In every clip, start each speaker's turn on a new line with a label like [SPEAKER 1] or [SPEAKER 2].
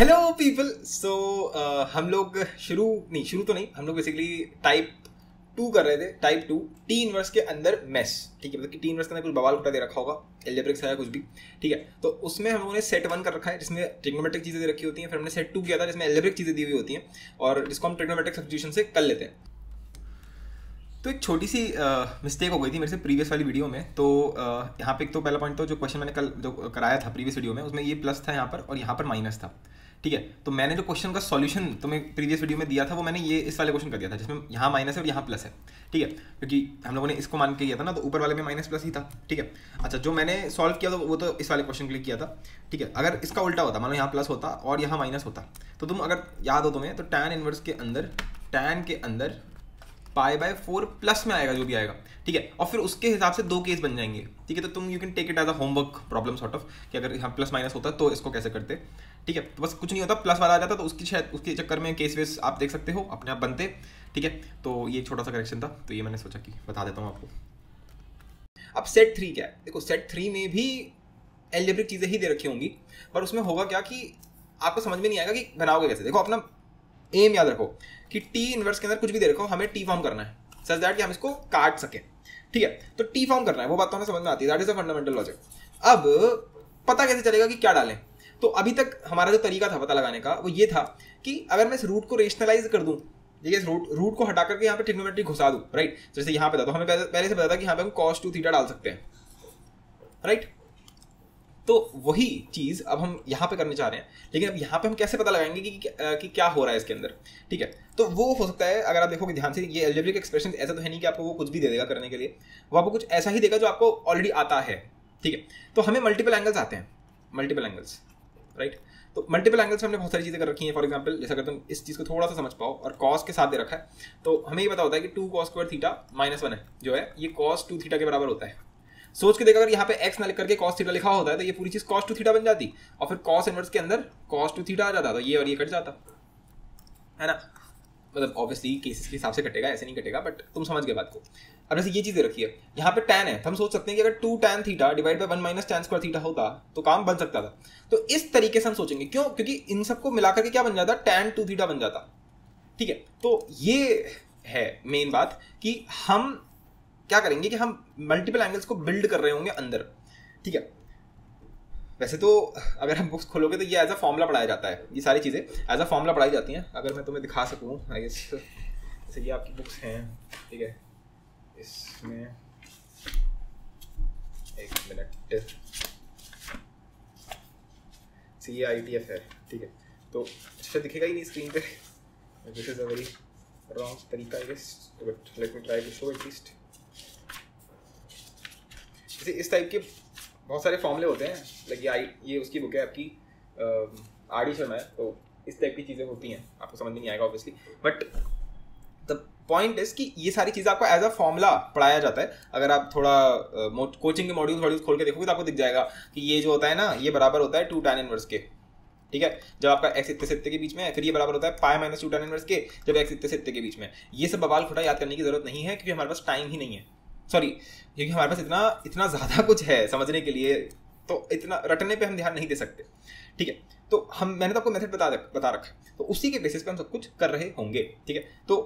[SPEAKER 1] Hello people. सो हम लोग शुरू तो नहीं, हम लोग बेसिकली टाइप 2 कर रहे थे। टाइप 2 टी इनवर्स के अंदर मेस, ठीक है। मतलब कि टी इनवर्स के अंदर कुछ बवाल उठा दे रखा होगा, एल्जेब्रिक्स है कुछ भी, ठीक है। तो उसमें हम लोगों ने सेट 1 कर रखा है जिसमें ट्रिग्नोमेट्रिक चीज़ें दे रखी होती हैं। फिर हमने सेट 2 किया था जिसमें एल्जेब्रिक चीज़ें दी हुई होती हैं और जिसको हम ट्रिग्नोमेट्रिक सब्स्टिट्यूशन से कर लेते हैं। तो एक छोटी सी मिस्टेक हो गई थी मेरे से प्रीवियस वाली वीडियो में। तो यहाँ पे एक तो पहला पॉइंट तो जो क्वेश्चन मैंने कल जो कराया था प्रीवियस वीडियो में, उसमें ये प्लस था यहाँ पर और यहाँ पर माइनस था, ठीक है। तो मैंने जो क्वेश्चन का सॉल्यूशन तुम्हें प्रीवियस वीडियो में दिया था वो मैंने ये इस वाले क्वेश्चन का दिया था जिसमें यहाँ माइनस है और यहाँ प्लस है, ठीक है। क्योंकि हम लोगों ने इसको मान के किया था ना, तो ऊपर वाले में माइनस प्लस ही था, ठीक है। अच्छा, जो मैंने सॉल्व किया था वो तो इस वाले क्वेश्चन के लिए किया था, ठीक है। अगर इसका उल्टा होता, मान लो यहाँ प्लस होता और यहाँ माइनस होता, तो तुम अगर याद हो तुम्हें, तो टैन इनवर्स के अंदर π/4 प्लस में आएगा जो भी आएगा, ठीक है। और फिर उसके हिसाब से 2 केस बन जाएंगे, ठीक है। तो तुम you can take it as a homework problem sort of, कि अगर यहाँ प्लस माइनस होता तो इसको कैसे करते, ठीक है। तो बस कुछ नहीं होता, प्लस वाला आ जाता तो उसकी शायद उसके चक्कर में केस वेस आप देख सकते हो अपने आप बनते, ठीक है। तो ये छोटा सा करेक्शन था, तो ये मैंने सोचा कि बता देता हूँ आपको। अब सेट 3 क्या है? देखो, सेट 3 में भी एल्जेब्रिक चीज़ें ही दे रखी होंगी, पर उसमें होगा क्या कि आपको समझ में नहीं आएगा कि बनाओगे कैसे। देखो, अपना एम याद रखो कि टी इनवर्स के अंदर कुछ भी दे रखो, हमें टी फॉर्म करना है सच दैट कि हम इसको काट सकें, ठीक है। तो टी फॉर्म करना है, वो बात तो हमें समझ में आती है, that is the fundamental logic. अब पता कैसे चलेगा कि क्या डालें? तो अभी तक हमारा जो तरीका था पता लगाने का वो ये था कि अगर मैं इस रूट को रेशनलाइज कर दूं, ठीक है, इस रूट को हटा करके यहाँ पे ट्रिग्नोमेट्री घुसा दूं, राइट। जैसे यहाँ पे था तो हमें पहले से पता था कि यहाँ पे हम cos 2 थीटा डाल सकते हैं, राइट। तो वही चीज़ अब हम यहाँ पे करने चाह रहे हैं, लेकिन अब यहाँ पे हम कैसे पता लगाएंगे कि क्या हो रहा है इसके अंदर, ठीक है। तो वो हो सकता है, अगर आप देखोगे ध्यान से, ये एल्जेब्रिक एक्सप्रेशन ऐसा तो है नहीं कि आपको वो कुछ भी दे देगा करने के लिए, वो आपको कुछ ऐसा ही देगा जो आपको ऑलरेडी आता है, ठीक है। तो हमें मल्टीपल एंगल्स आते हैं, मल्टीपल एंगल्स, राइट। तो मल्टीपल एंगल्स में हमने बहुत सारी चीज़ें कर रखी हैं। फॉर एग्जाम्पल, जैसे अगर तुम इस चीज़ को थोड़ा सा समझ पाओ और कॉस के साथ दे रखा है, तो हमें ये पता होता है कि 2 cos स्क्वायर थीटा -1 है जो है, ये cos 2 थीटा के बराबर होता है। सोच के देखा, अगर यहाँ पे x ना लिख करके cos थीटा लिखा होता है तो ये पूरी चीज cos 2 थीटा बन जाती और फिर cos इनवर्स के अंदर cos 2 थीटा आ जाता, तो ये और ये कट जाता है ना। मतलब ऑब्वियसली केसेस के हिसाब से कटेगा, ऐसे नहीं कटेगा, बट तुम समझ गए बात को। अब जैसे ये चीजें रखी है, यहाँ पे tan है, तो हम सोच सकते हैं कि अगर 2 tan theta divide by 1 - tan square theta होता तो काम बन सकता था। तो इस तरीके से हम सोचेंगे, क्यों? क्योंकि इन सबको मिलाकर के क्या बन जाता, tan 2 थीटा बन जाता, ठीक है। तो ये है मेन बात कि हम क्या करेंगे कि हम मल्टीपल एंगल्स को बिल्ड कर रहे होंगे अंदर, ठीक है। वैसे तो अगर हम बुक्स खोलोगे तो ये एज अ फॉर्मूला पढ़ाया जाता है, ये सारी चीज़ें एज अ फॉर्मूला पढ़ाई जाती हैं। अगर मैं तुम्हें दिखा सकूँ, आई गेस, जैसे ये आपकी बुक्स हैं, ठीक है, इसमें एक मिनट, CITF है, ठीक है। तो अच्छा दिखेगा ही नहीं स्क्रीन पे, this is a very wrong तरीका I guess, but let me try to show at least. जैसे इस टाइप के बहुत सारे फॉर्मूले होते हैं, लाइक ये उसकी बुक है आपकी, RD शर्मा है, तो इस टाइप की चीज़ें होती हैं, आपको समझ में नहीं आएगा obviously, but the point is कि ये सारी चीज़ें आपको एज अ फॉर्मूला पढ़ाया जाता है। अगर आप थोड़ा कोचिंग के मॉड्यूल खोल के देखोगे तो आपको दिख जाएगा कि ये जो होता है ना, ये बराबर होता है 2 tan इनवर्स के, ठीक है। जब आपका x इतने से इतने के बीच में है, फिर ये बराबर होता है π - 2 tan इनवर्स के जब x इतने से इतने के बीच में। ये सब बवाल खोटा याद करने की जरूरत नहीं है, क्योंकि हमारे पास टाइम ही नहीं है, सॉरी, क्योंकि हमारे पास इतना ज़्यादा कुछ है समझने के लिए, तो इतना रटने पे हम ध्यान नहीं दे सकते, ठीक है। तो मैंने तो आपको मेथड बता रखा, तो उसी के बेसिस पे हम सब कुछ कर रहे होंगे, ठीक है। तो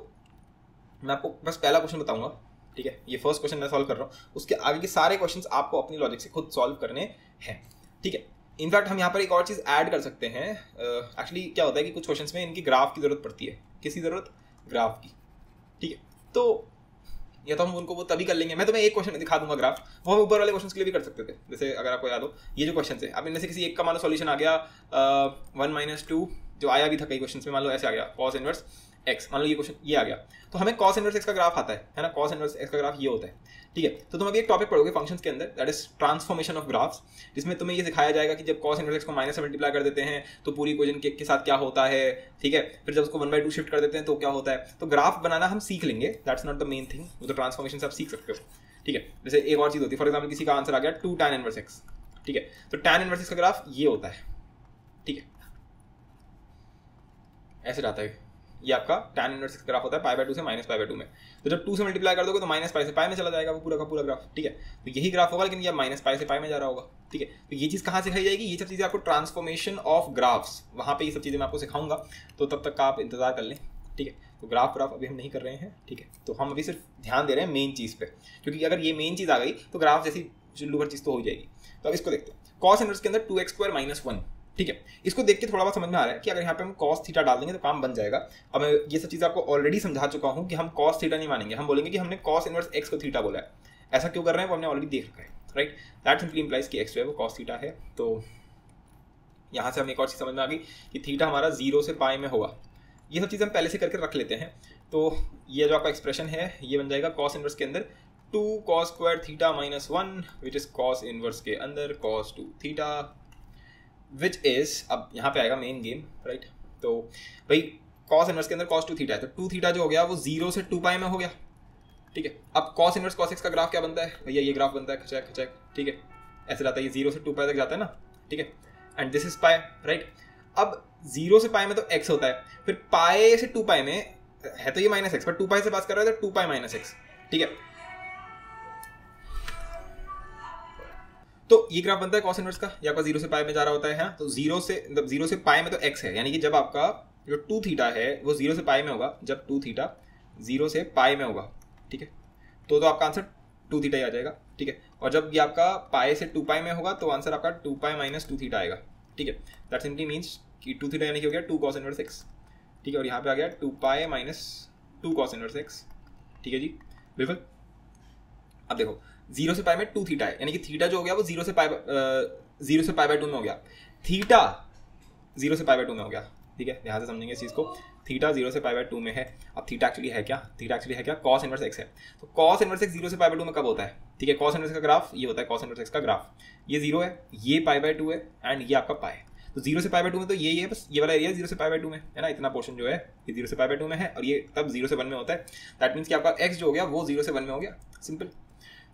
[SPEAKER 1] मैं आपको बस पहला क्वेश्चन बताऊंगा, ठीक है। ये फर्स्ट क्वेश्चन मैं सॉल्व कर रहा हूँ, उसके आगे के सारे क्वेश्चंस आपको अपनी लॉजिक से खुद सॉल्व करने हैं, ठीक है। इनफैक्ट हम यहाँ पर एक और चीज़ ऐड कर सकते हैं। एक्चुअली क्या होता है कि कुछ क्वेश्चंस में इनकी ग्राफ की जरूरत पड़ती है। किसकी जरूरत? ग्राफ की, ठीक है। तो या तो हम उनको वो तभी कर लेंगे, मैं तुम्हें एक क्वेश्चन में दिखा दूंगा ग्राफ, वो हम ऊपर वाले क्वेश्चन के लिए भी कर सकते थे। जैसे अगर आपको याद हो, ये जो क्वेश्चन है, अब इनमें से किसी एक का मान लो सॉल्यूशन आ गया 1 - 2, जो आया भी था कई क्वेश्चन में, मान लो ऐसे आ गया cos इनवर्स x, मान लो ये क्वेश्चन ये आ गया, तो हमें cos इनवर्स x का ग्राफ आता है ना, cos इनवर्स x का ग्राफ ये होता है, ठीक है। तो तुम अभी एक टॉपिक पढ़ोगे फंक्शंस के अंदर, that is transformation of graphs, जिसमें तुम्हें ये सिखाया जाएगा कि जब cos इनवर्स x को माइनस से मल्टीप्लाई कर देते हैं तो पूरी इक्वेशन के साथ क्या होता है, ठीक है। फिर जब उसको 1/2 शिफ्ट कर देते हैं तो क्या होता है। तो ग्राफ बनाना हम सीख लेंगे, that's not the main thing, वो तो ट्रांसफॉर्मेशन से आप सीख सकते हो, ठीक है। जैसे एक और चीज़ होती है, फॉर एग्जाम्पल किसी का आंसर आ गया 2 tan इनवर्स x, ठीक है। तो tan इनवर्स x का ग्राफ ये होता है, ठीक है, ऐसे जाता है, ये आपका tan इनवर्स ग्राफ होता है पाई बाय 2 से माइनस पाई बाय 2 में। तो जब 2 से मल्टीप्लाई कर दोगे तो माइनस पाई से पाई में चला जाएगा वो पूरा का पूरा ग्राफ, ठीक है। तो यही ग्राफ होगा, लेकिन ये माइनस पाई से पाई में जा रहा होगा, ठीक है। तो ये चीज़ कहाँ सिखाई जाएगी, ये सब चीज़ें आपको ट्रांसफॉर्मेशन ऑफ ग्राफ्स, वहाँ पे ये सब चीज़ें मैं आपको सिखाऊंगा, तो तब तक का आप इंतजार कर लें, ठीक है। तो ग्राफ अभी हम नहीं कर रहे हैं, ठीक है। तो हम अभी सिर्फ ध्यान दे रहे हैं मेन चीज़ पे, क्योंकि अगर ये मेन चीज़ आ गई तो ग्राफ जैसी चुल्लू भर चीज़ तो हो जाएगी। तो अब इसको देखते हैं, कॉस इनवर्स के अंदर 2x² - 1, ठीक है। इसको देख के थोड़ा बहुत समझ में आ रहा है कि अगर यहाँ पे हम कॉस थीटा डाल देंगे तो काम बन जाएगा। अब मैं ये सब चीज़ आपको ऑलरेडी समझा चुका हूँ कि हम कॉस थीटा नहीं मानेंगे, हम बोलेंगे कि हमने कॉस इनवर्स x को थीटा बोला है। ऐसा क्यों कर रहे हैं वो हमने ऑलरेडी देख रखा है, राइट। दैट सिंपली इंप्लाइज कि x जो है वो कॉस थीटा है। तो यहाँ से हमें एक और चीज़ समझ में आ गई कि थीटा हमारा 0 से पाई में होगा। ये सब चीज़ हम पहले से करके रख लेते हैं। तो ये जो आपका एक्सप्रेशन है ये बन जाएगा कॉस इनवर्स के अंदर 2 cos square theta - 1 which is cos inverse के अंदर cos 2 थीटा, विच इज़, अब यहाँ पे आएगा मेन गेम, राइट। तो भाई कॉस इनवर्स के अंदर cos 2 थीटा है, तो 2 थीटा जो हो गया वो 0 से 2 पाई में हो गया, ठीक है। अब कॉस इनवर्स cos x का ग्राफ क्या बनता है भैया, ये ग्राफ बनता है खचैक खचैक, ठीक है। ऐसे जाता है, ये 0 से 2 पाई तक जाता है ना, ठीक है। And this is pi, right. अब 0 से पाई में तो x होता है, फिर पाई से 2 पाई में है तो ये -x, पर 2 पाई से पास कर रहा है तो 2 पाई - x, ठीक है। तो ये ग्राफ बनता है कॉस इनवर्स का, ये आपका 0 से पाई में जा रहा होता है, हाँ। तो 0 से पाई में तो x है, यानी कि जब आपका जो 2 थीटा है वो 0 से पाई में होगा, जब 2 थीटा 0 से पाई में होगा, ठीक है, तो आपका आंसर 2 थीटा ही आ जाएगा, ठीक है। और जब ये आपका पाई से 2 पाई में होगा तो आंसर आपका 2 पाई - 2 थीटा आएगा, ठीक है। दैट सिंपली मीन्स कि 2 थीटा यानी कि हो गया 2 cos इनवर्स x, ठीक है। और यहाँ पे आ गया 2 पाई - 2 cos इनवर्स x, ठीक है जी, बिल्कुल। अब देखो 0 से पाई में 2 थीटा है, यानी कि थीटा जो हो गया वो 0 से पाई बाय 2 में हो गया, थीटा 0 से पाई बाय 2 में हो गया, ठीक है। ध्यान से समझेंगे इस चीज़ को, थीटा 0 से पाई बाय 2 में है। अब थीटा एक्चुअली है क्या, थीटा एक्चुअली है क्या, कॉस इनवर्स x है। तो कॉस इनवर्स x 0 से पाई बाय 2 में कब होता है, ठीक है। कॉस इनवर्स का ग्राफ ये होता है, कॉस इनवर्स x का ग्राफ ये 0 है, ये पाई बाय 2 है, एंड ये आपका पाई है। तो 0 से पाई बाय 2 में तो यही है, बस ये वाला एरिया 0 से पाई बाय 2 में है ना, इतना पोर्शन जो है ये 0 से पाई बाय 2 में है, और ये तब 0 से 1 में होता है। दैट मीन्स कि आपका x जो हो गया वो 0 से 1 में हो गया, सिंपल।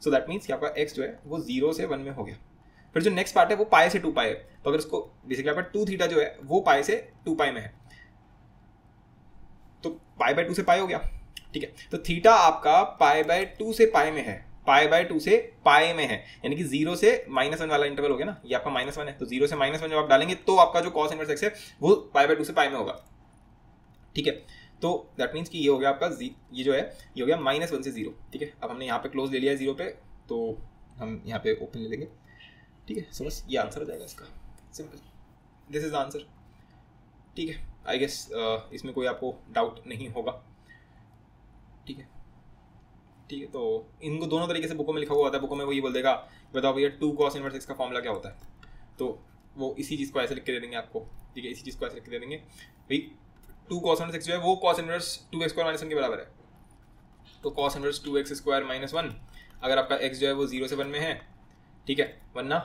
[SPEAKER 1] सो दैट मीन्स कि आपका x जो है वो 0 से 1 में हो गया। फिर जो नेक्स्ट पार्ट है वो पाई से 2 पाई है, तो अगर उसको बेसिकली आपका 2 थीटा जो है वो पाई से 2 पाई में है, तो पाई बाय 2 से पाई हो गया, ठीक है। तो थीटा आपका पाई बाय 2 से पाई में है, पाई बाय 2 से पाई में है, यानी कि 0 से -1 वाला इंटरवल हो गया ना, ये आपका -1 है, तो 0 से -1 जब आप डालेंगे तो आपका जो cos इनवर्स x है वो पाई बाय 2 से पाई में होगा, ठीक है। तो दैट मीन्स कि ये हो गया आपका ये जो है ये हो गया -1 से 0, ठीक है। अब हमने यहाँ पे क्लोज ले लिया है 0 पे, तो हम यहाँ पे ओपन ले लेंगे, ठीक है। सो बस ये आंसर हो जाएगा इसका, सिंपल, दिस इज आंसर, ठीक है। आई गेस इसमें कोई आपको डाउट नहीं होगा, ठीक है, ठीक है। तो इनको दोनों तरीके से बुकों में लिखा हुआ होता है, बुकों में वो ये बोल देगा बताओ भैया 2 cos इनवर्स x का फॉर्मूला क्या होता है, तो वो इसी चीज़ को ऐसे लिख के दे देंगे आपको, ठीक है, इसी चीज़ को ऐसे लिख के दे देंगे भाई 2 cos इनवर्स x जो है वो cos इनवर्स 2x² - 1 के बराबर है। तो cos इनवर्स 2x² - 1 अगर आपका x जो है वो 0 से 1 में है, ठीक है, वरना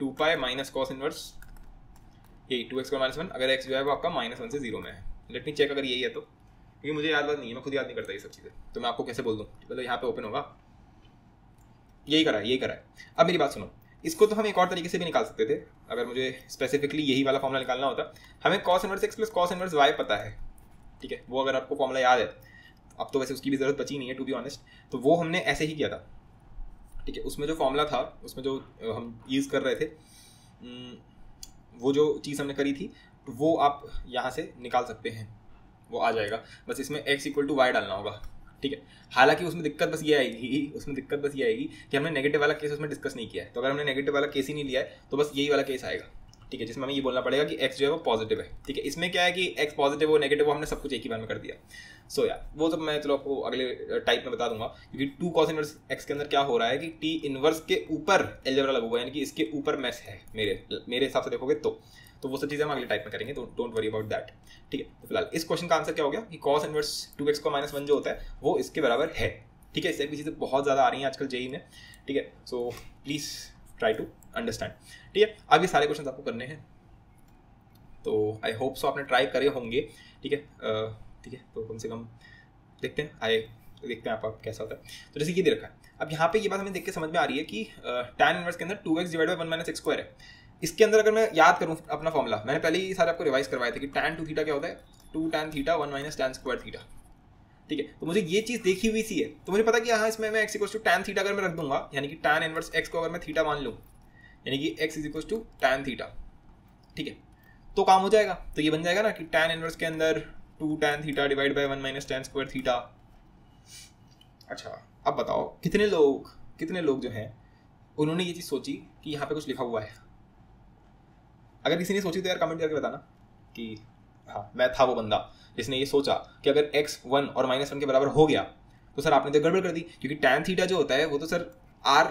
[SPEAKER 1] 2 पाई माइनस cos इनवर्स यही 2x² - 1 अगर x जो है वो आपका -1 से 0 में है। लेट मी चेक अगर यही है तो, क्योंकि मुझे याद नहीं है, मैं खुद याद नहीं करता ये सब चीज़ें, तो मैं आपको कैसे बोल दूँ, मतलब यहाँ पे ओपन होगा, यही करा है, यही करा है। अब मेरी बात सुनो, इसको तो हम एक और तरीके से भी निकाल सकते थे, अगर मुझे स्पेसिफिकली यही वाला फॉर्मूला निकालना होता। हमें cos inverse x plus cos inverse y पता है, ठीक है, वो अगर आपको फॉर्मूला याद है, अब तो वैसे उसकी भी ज़रूरत बची नहीं है टू बी ऑनेस्ट, तो वो हमने ऐसे ही किया था, ठीक है। उसमें जो फॉर्मूला था, उसमें जो हम यूज़ कर रहे थे, वो जो चीज़ हमने करी थी वो आप यहाँ से निकाल सकते हैं, वो आ जाएगा, बस इसमें x = y डालना होगा, ठीक है। हालांकि उसमें दिक्कत बस ये आएगी कि हमने नेगेटिव वाला केस उसमें डिस्कस नहीं किया है, तो अगर हमने नेगेटिव वाला केस ही नहीं लिया है तो बस यही वाला केस आएगा, ठीक है, जिसमें हमें ये बोलना पड़ेगा कि x जो है वो पॉजिटिव है, ठीक है। इसमें क्या है कि x पॉजिटिव हो नेगेटिव हो हमने सब कुछ एक ही बार में कर दिया। सो यार वो सब मैं चलो आपको अगले टाइप में बता दूंगा, क्योंकि 2 cos इनवर्स x के अंदर क्या हो रहा है कि t इनवर्स के ऊपर एलजेब्रा लगू हुआ है, यानी कि इसके ऊपर मैस है मेरे हिसाब से देखोगे तो वो सब चीज़ें हम अगले टाइप में करेंगे, तो डोंट वरी अबाउट दैट, ठीक है। तो फिलहाल इस क्वेश्चन का आंसर क्या हो गया कि cos इनवर्स 2x को -1 जो होता है वो इसके बराबर है, ठीक है। इससे भी चीज़ें बहुत ज़्यादा आ रही हैं आजकल जेई में, ठीक है। So please try to understand, ठीक है। अब ये सारे क्वेश्चन आपको करने हैं, तो आई होप सो आपने ट्राई करे होंगे, ठीक है, ठीक है। तो कम से कम देखते हैं आपका कैसा होता है। तो जैसे ये दे रखा है, अब यहाँ पे ये बात हमें देख के समझ में आ रही है कि tan इनवर्स के अंदर 2x / 1 - x² है। इसके अंदर अगर मैं याद करूँ अपना फॉर्मूला, मैंने पहले ही सारे आपको रिवाइज करवाए थे कि tan 2 थीटा क्या होता है, 2 tan theta 1 minus tan square theta. ठीक है, तो मुझे ये चीज़ देखी हुई सी है, तो मुझे पता कि यहाँ इसमें मैं x equal to tan theta अगर मैं रख दूंगा, यानी कि tan इनवर्स x को अगर मैं थीटा मान लूँ, यानी कि x is equal to tan theta. ठीक है, तो काम हो जाएगा। तो ये बन जाएगा ना कि tan इनवर्स के अंदर 2 tan theta divide by 1 minus tan square theta. अच्छा, अब बताओ कितने लोग जो हैं उन्होंने ये चीज़ सोची कि यहाँ पे कुछ लिखा हुआ है। अगर किसी ने सोची तो यार कमेंट करके बताना कि हाँ मैं था वो बंदा जिसने ये सोचा कि अगर x 1 और -1 के बराबर हो गया तो सर आपने तो गड़बड़ कर दी, क्योंकि tan थीटा जो होता है वो तो सर r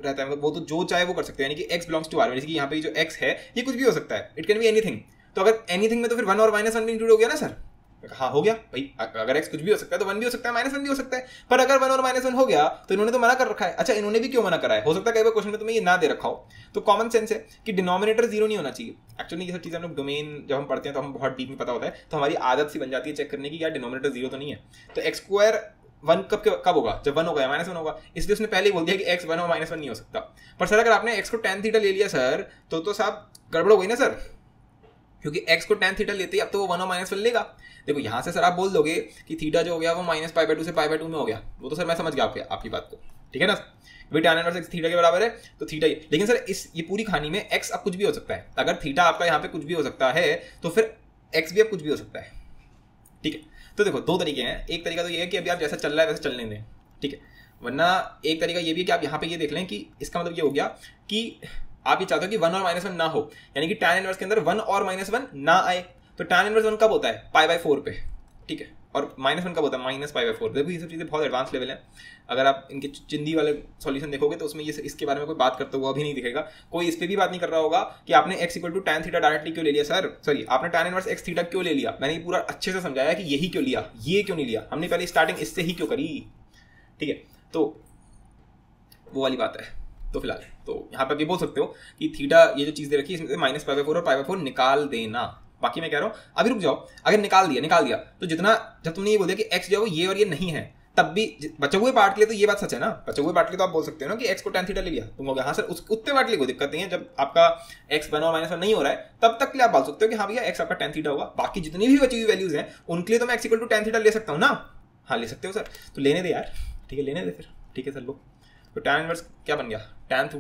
[SPEAKER 1] रहता है, मतलब वो तो जो चाहे वो कर सकते हैं, यानी कि x बिलोंग्स टू r, यानी कि यहाँ पे जो x है ये कुछ भी हो सकता है, इट कैन बी एनीथिंग। तो अगर एनीथिंग में तो फिर 1 और -1 भी इंक्लूड हो गया ना सर। हाँ हो गया भाई, अगर x कुछ भी हो सकता है तो 1 भी हो सकता है, -1 भी हो सकता है, पर अगर 1 और -1 हो गया तो इन्होंने तो मना कर रखा है। अच्छा, इन्होंने भी क्यों मना करा है, हो सकता है कई बार क्वेश्चन में तुम्हें ये ना दे रखा हो, तो कॉमन सेंस है कि डिनोमिनेटर 0 नहीं होना चाहिए। एक्चुअली ये सब चीज़ हम लोग डोमेन जब हम पढ़ते हैं तो हम बहुत डीप में पता होता है, तो हमारी आदत सी बन जाती है चेक करने की यार डिनोमिनेटर 0 तो नहीं है। तो x स्क्वायर 1 कब होगा, जब 1 होगा या -1 होगा, इसलिए उसने पहले ही बोल दिया कि x 1 और -1 नहीं हो सकता। पर सर अगर आपने x को tan थीटा ले लिया सर तो साहब गड़बड़ हो गई ना सर, क्योंकि x को tan थीटा लेते ही अब तो वो 1 और -1 लेगा। देखो यहाँ से सर आप बोल दोगे कि थीटा जो हो गया वो -π/2 से π/2 में हो गया, वो तो सर मैं समझ गया आपकी बात को, ठीक है ना भाई। tan इनवर्स x थीटा के बराबर है तो थीटा ही, लेकिन सर ये पूरी कहानी में x अब कुछ भी हो सकता है। अगर थीटा आपका यहाँ पे कुछ भी हो सकता है तो फिर x भी अब कुछ भी हो सकता है। ठीक है, तो देखो दो तरीके हैं, एक तरीका तो ये है कि अभी आप जैसा चल रहा है वैसे चलने दें, ठीक है, वरना एक तरीका ये भी है कि आप यहाँ पे ये देख लें कि इसका मतलब ये हो गया कि आप ये चाहते हो कि 1 और -1 ना हो, यानी कि tan इनवर्स के अंदर 1 और -1 ना आए। तो tan इनवर्स 1 कब होता है, π/4 पे, ठीक है, और -1 कब होता है, -π/4। देखो ये सब चीज़ें बहुत एडवांस लेवल है, अगर आप इनके चिंदी वाले सॉल्यूशन देखोगे तो उसमें ये इसके बारे में कोई बात करते हुआ अभी नहीं दिखेगा, कोई इस पर भी बात नहीं कर रहा होगा कि आपने x equal to tan theta directly क्यों ले लिया सर, सॉरी आपने tan इनवर्स x थीटा क्यों ले लिया। मैंने ये पूरा अच्छे से समझाया कि यही क्यों लिया, ये क्यों नहीं लिया, हमने पहले स्टार्टिंग इससे ही क्यों करी। ठीक है, तो वो वाली बात है। तो फिलहाल तो यहाँ पर भी बोल सकते हो कि थीटा ये जो चीज़ दे रखी है इसमें से -π/4 और π/4 निकाल देना। बाकी मैं कह रहा हूँ अभी रुक जाओ, अगर निकाल दिया तो जितना, जब तुमने ये बोल दिया कि x जो है वो ये और ये नहीं है, तब भी बचे हुए पार्ट के लिए तो ये बात सच है ना, बचे हुए पार्ट के लिए तो आप बोल सकते हो ना कि x को tan थीटा ले लिया तुम हो गया। हाँ सर उतने पार्ट के लिए कोई दिक्कत नहीं है, जब आपका x 1 और -1 नहीं हो रहा है तब तक के लिए आप बोल सकते हो कि हाँ भैया x आपका tan थीटा होगा। बाकी जितनी भी बची हुई वैल्यूज हैं उनके लिए तो मैं x equal to tan theta ले सकता हूँ ना। हाँ ले सकते हो सर, तो लेने दे यार, ठीक है लेने दे फिर, ठीक है सर लो। तो tan इनवर्स क्या बन गया, tan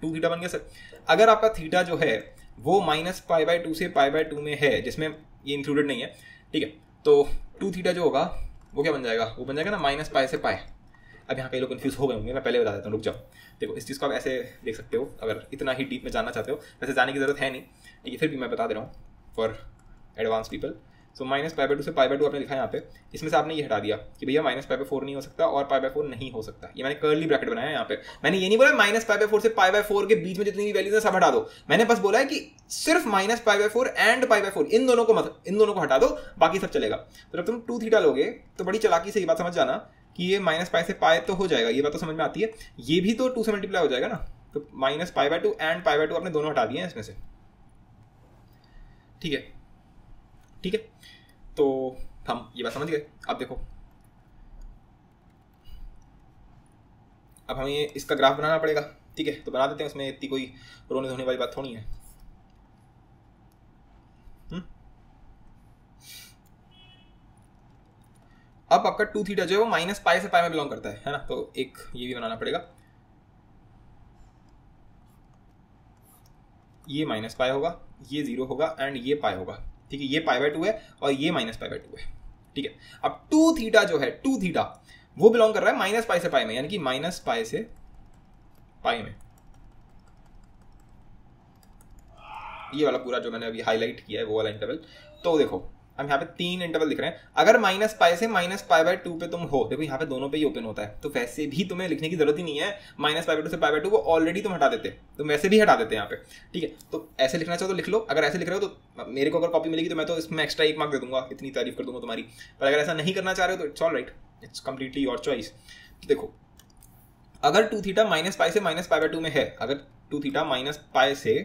[SPEAKER 1] 2 थीटा बन गया सर। अगर आपका थीटा जो है वो -π/2 से π/2 में है, जिसमें ये इंक्लूडेड नहीं है, ठीक है, तो 2 थीटा जो होगा वो क्या बन जाएगा, वो बन जाएगा ना -π से π। अब यहाँ कई लोग कंफ्यूज हो गए होंगे, मैं पहले बता देता हूँ, रुक जाओ। देखो इस चीज़ को आप ऐसे देख सकते हो, अगर इतना ही डीप में जानना चाहते हो, वैसे जाने की जरूरत है नहीं, ठीक है, फिर भी मैं बता दे रहा हूँ फॉर एडवांस पीपल। सो -π/2 से π/2 आपने लिखा है यहाँ पे, इसमें से आपने ये हटा दिया कि भैया -π/4 नहीं हो सकता और π/4 नहीं हो सकता। ये मैंने कर्ली ब्रैकेट बनाया है यहाँ पे, मैंने ये नहीं बोला -π/4 से π/4 के बीच में जितनी भी वैल्यूज है सब हटा दो, मैंने बस बोला है कि सिर्फ -π/4 एंड π/4 इन दोनों को हटा दो, बाकी सब चलेगा। तो जब तुम 2 थीटा लोगे तो बड़ी चालाकी से ये बात समझ जाना कि ये -π से π तो हो जाएगा, ये बात तो समझ में आती है, ये भी तो 2 से मल्टीप्लाई हो जाएगा ना, तो -π/2 एंड π/2 आपने दोनों हटा दिए हैं इसमें से, ठीक है, ठीक है, तो हम ये बात समझ गए। अब देखो अब हमें इसका ग्राफ बनाना पड़ेगा, ठीक है, तो बना देते हैं, उसमें इतनी कोई रोने धोने वाली बात थोड़ी है। अब आपका 2 थीटा जो है वो -π से π में बिलोंग करता है ना, तो एक ये भी बनाना पड़ेगा, ये -π होगा, ये 0 होगा एंड ये π होगा, ठीक है, ये π/2 है और ये -π/2 है, ठीक है। अब 2 थीटा जो है 2 थीटा वो बिलोंग कर रहा है -π से π में, यानी कि -π से π में, ये वाला पूरा जो मैंने अभी हाईलाइट किया है वो वाला इंटरवल। तो देखो हम यहाँ पे 3 इंटरवल दिख रहे हैं, अगर -π से -π/2 पे तुम हो, देखो यहाँ पे दोनों पे ही ओपन होता है, तो वैसे भी तुम्हें लिखने की जरूरत ही नहीं है, -π/2 से π/2 वो ऑलरेडी तुम हटा देते, तुम वैसे भी हटा देते हैं यहाँ पे, ठीक है। तो ऐसे लिखना चाहो तो लिख लो, अगर ऐसे लिख रहे हो तो मेरे को अगर कॉपी मिलेगी तो मैं तो इसमें एक्स्ट्रा 1 मार्क दे दूंगा, इतनी तारीफ कर दूंगा तुम्हारी, पर अगर ऐसा नहीं करना चाह रहे हो तो it's all right, it's completely your choice. तो देखो अगर 2 थीटा -π से -π/2 में है, अगर 2 थीटा -π से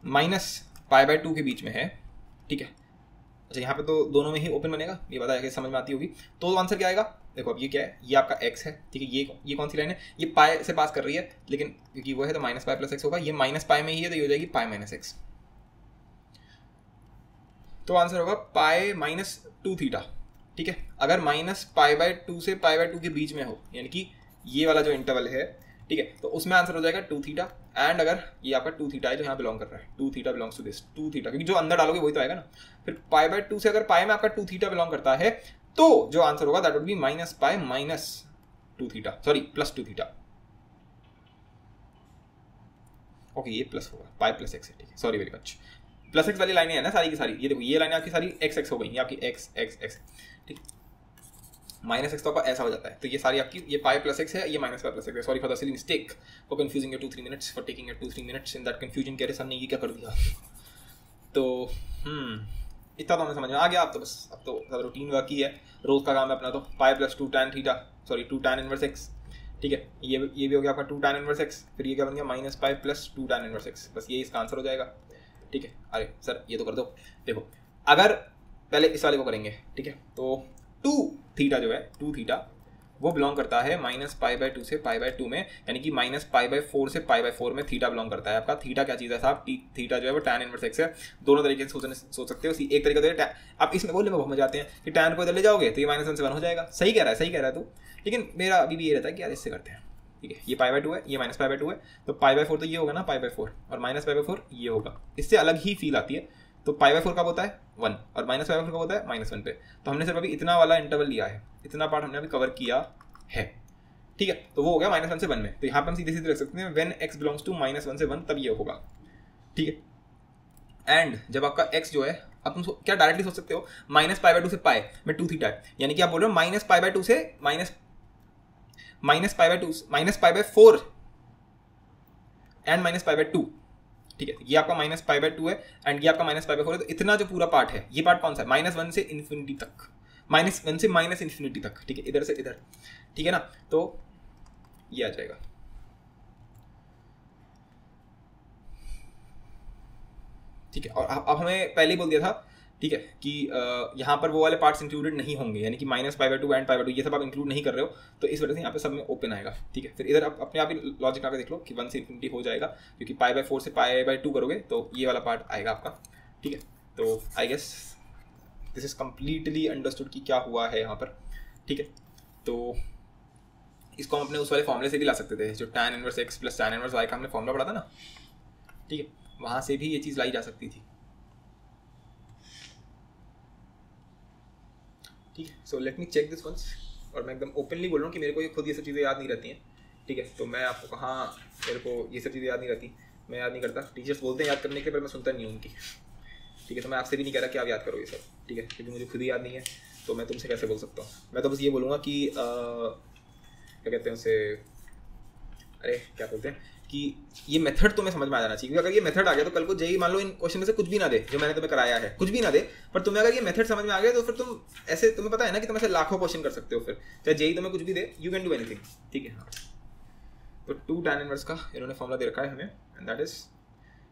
[SPEAKER 1] -π/2 के बीच में है, ठीक है, अच्छा यहाँ पे तो दोनों में ही ओपन बनेगा, ये बताया कि समझ में आती होगी, तो आंसर क्या आएगा, देखो अब ये क्या है, ये आपका x है, ठीक है, ये कौन सी लाइन है, ये पाई से पास कर रही है, लेकिन क्योंकि वो है तो माइनस पाई प्लस एक्स होगा, ये माइनस पाई में ही है तो ये हो जाएगी पाई माइनस एक्स। तो आंसर होगा पाई माइनस 2 थीटा, ठीक है। अगर माइनस पाई बाय 2 से पाई बाय 2 के बीच में हो, यानी कि ये वाला जो इंटरवल है, ठीक है, तो उसमें आंसर हो जाएगा 2 थीटा। एंड अगर ये आपका 2 थीटा है जो यहाँ बिलोंग कर रहा है, 2 theta belongs to this 2 theta, क्योंकि जो अंदर डालोगे वही तो आएगा ना। फिर पाई बाय 2 से अगर पाई में आपका 2 थीटा बिलोंग करता है तो जो आंसर होगा that would be minus pi minus 2 theta, sorry plus 2 theta. Okay, ये प्लस होगा, पाई प्लस एक्स है, ठीक है, sorry very much. Plus x वाली लाइनें है ना सारी की सारी, ये देखो ये लाइनें आपकी सारी एक्स एक्स हो गई, ये आपकी एक्स एक्स एक्स, ठीक। माइनस एक्स तो आपका ऐसा हो जाता है, तो ये सारी आपकी, ये पाई प्लस एक्स है, ये माइनस पाई प्लस एक्स है। Sorry for the silly mistake, for confusing your 2-3 minutes, for taking your 2-3 minutes in that confusion. कह रहे सर ने ये क्या कर दिया। तो इतना तो हमें समझ में आ गया। अब तो बस, अब तो ज़्यादा रूटीन वर्क ही है, रोज का काम है अपना। तो pi plus 2 tan theta, sorry 2 tan inverse x, ठीक है, ये भी हो गया आपका 2 tan इनवर्स एक्स। फिर ये क्या बन गया, minus pi plus 2 tan inverse x, बस ये इसका आंसर हो जाएगा, ठीक है। अरे सर ये तो कर दो। देखो अगर पहले इस वाले को करेंगे, ठीक है, तो 2 थीटा जो है, 2 थीटा वो बिलोंग करता है माइनस पाई बाय 2 से पाई बाय 2 में, यानी कि माइनस पाई बाय 4 से पाई बाय 4 में थीटा बिलोंग करता है आपका। थीटा क्या चीज़ है साहब, थीटा जो है वो tan इनवर्स एक्स है। दोनों तरीके से सोच सकते हो। एक तरीका तो है, आप इसमें बोलने में बहुत मजा आते हैं कि tan को इधर ले जाओगे तो ये -1 से 1 हो जाएगा। सही कह रहा है तू, लेकिन मेरा अभी भी ये रहता है कि यार इससे करते हैं, ठीक है। ये पाई बाय 2 है, ये माइनस पाई बाय 2 है, तो पाई बाय 4 तो ये होगा ना, पाई बाय 4, और माइनस पाई बाय 4 ये होगा। इससे अलग ही फील आती है। तो पाई बाय 4 कब होता है 1, और माइनस पाई बाय 4 कब होता है -1 पे। तो हमने सिर्फ अभी इतना वाला इंटरवल लिया है, इतना पार्ट हमने अभी कवर किया है, ठीक है। तो वो हो गया -1 से 1 में। तो यहाँ पे हम सीधे सीधे रख सकते हैं व्हेन x बिलोंग्स टू -1 से 1, तब ये होगा, ठीक है। एंड जब आपका x जो है, अब तुम क्या डायरेक्टली सोच सकते हो, माइनस पाई बाय 2 से पाई में 2 थीटा है, यानी कि आप बोल रहे हो माइनस पाई बाय 2 से minus pi by 2 minus pi by 4 and minus pi by 2, ठीक है। ये आपका माइनस पाई बाय 2 है एंड ये आपका माइनस पाई बाय 4 है। तो इतना जो पूरा पार्ट है, ये पार्ट कौन सा है, -1 से इन्फिनिटी तक, -1 से माइनस इन्फिनिटी तक, ठीक है, इधर से इधर, ठीक है ना। तो ये आ जाएगा, ठीक है। और अब हमें पहले ही बोल दिया था, ठीक है, कि यहाँ पर वो वाले पार्ट्स इंक्लूडेड नहीं होंगे, यानी कि minus pi by 2 and pi by 2 ये सब आप इंक्लूड नहीं कर रहे हो, तो इस वजह से यहाँ पे सब में ओपन आएगा, ठीक है। फिर इधर आप अपने आप ही लॉजिक आकर देख लो कि 1 से इन्फिनिटी हो जाएगा, क्योंकि पाई बाय 4 से पाई बाय 2 करोगे तो ये वाला पार्ट आएगा आपका, ठीक है। तो I guess this is completely understood कि क्या हुआ है यहाँ पर, ठीक है। तो इसको हम अपने उस वाले फॉर्मूले से भी ला सकते थे, जो tan inverse x plus tan inverse y का हमने फॉर्मूला पढ़ा था ना, ठीक है, वहाँ से भी ये चीज़ लाई जा सकती थी, ठीक है। So let me check this once. और मैं एकदम ओपनली बोल रहा हूँ कि मेरे को ये खुद ये सब चीज़ें याद नहीं रहती हैं, ठीक है। तो मैं आपको कहाँ, मेरे को ये सब चीज़ें याद नहीं रहती, मैं याद नहीं करता। टीचर्स बोलते हैं याद करने के, पर मैं सुनता नहीं हूँ उनकी, ठीक है। तो मैं आपसे भी नहीं कह रहा कि आप याद करो ये सब, ठीक है, क्योंकि मुझे खुद ही याद नहीं है, तो मैं तुमसे कैसे बोल सकता हूँ। मैं तो बस ये बोलूँगा कि क्या कहते हैं उसे, अरे क्या बोलते हैं, कि ये मेथड तुम्हें समझ में आ जाना चाहिए। क्योंकि अगर ये मेथड आ गया तो कल को जेई मान लो इन क्वेश्चन में से कुछ भी ना दे, जो मैंने तुम्हें कराया है कुछ भी ना दे, पर तुम्हें अगर ये मेथड समझ में आ गया तो फिर तुम ऐसे, तुम्हें पता है ना कि तुम ऐसे लाखों क्वेश्चन कर सकते हो, फिर चाहे जेई तुम्हें कुछ भी दे, यू कैन डू एनीथिंग, ठीक है। हाँ, तो 2 tan इनवर्स का इन्होंने फॉर्मूला दे रखा है हमें, एंड दैट इज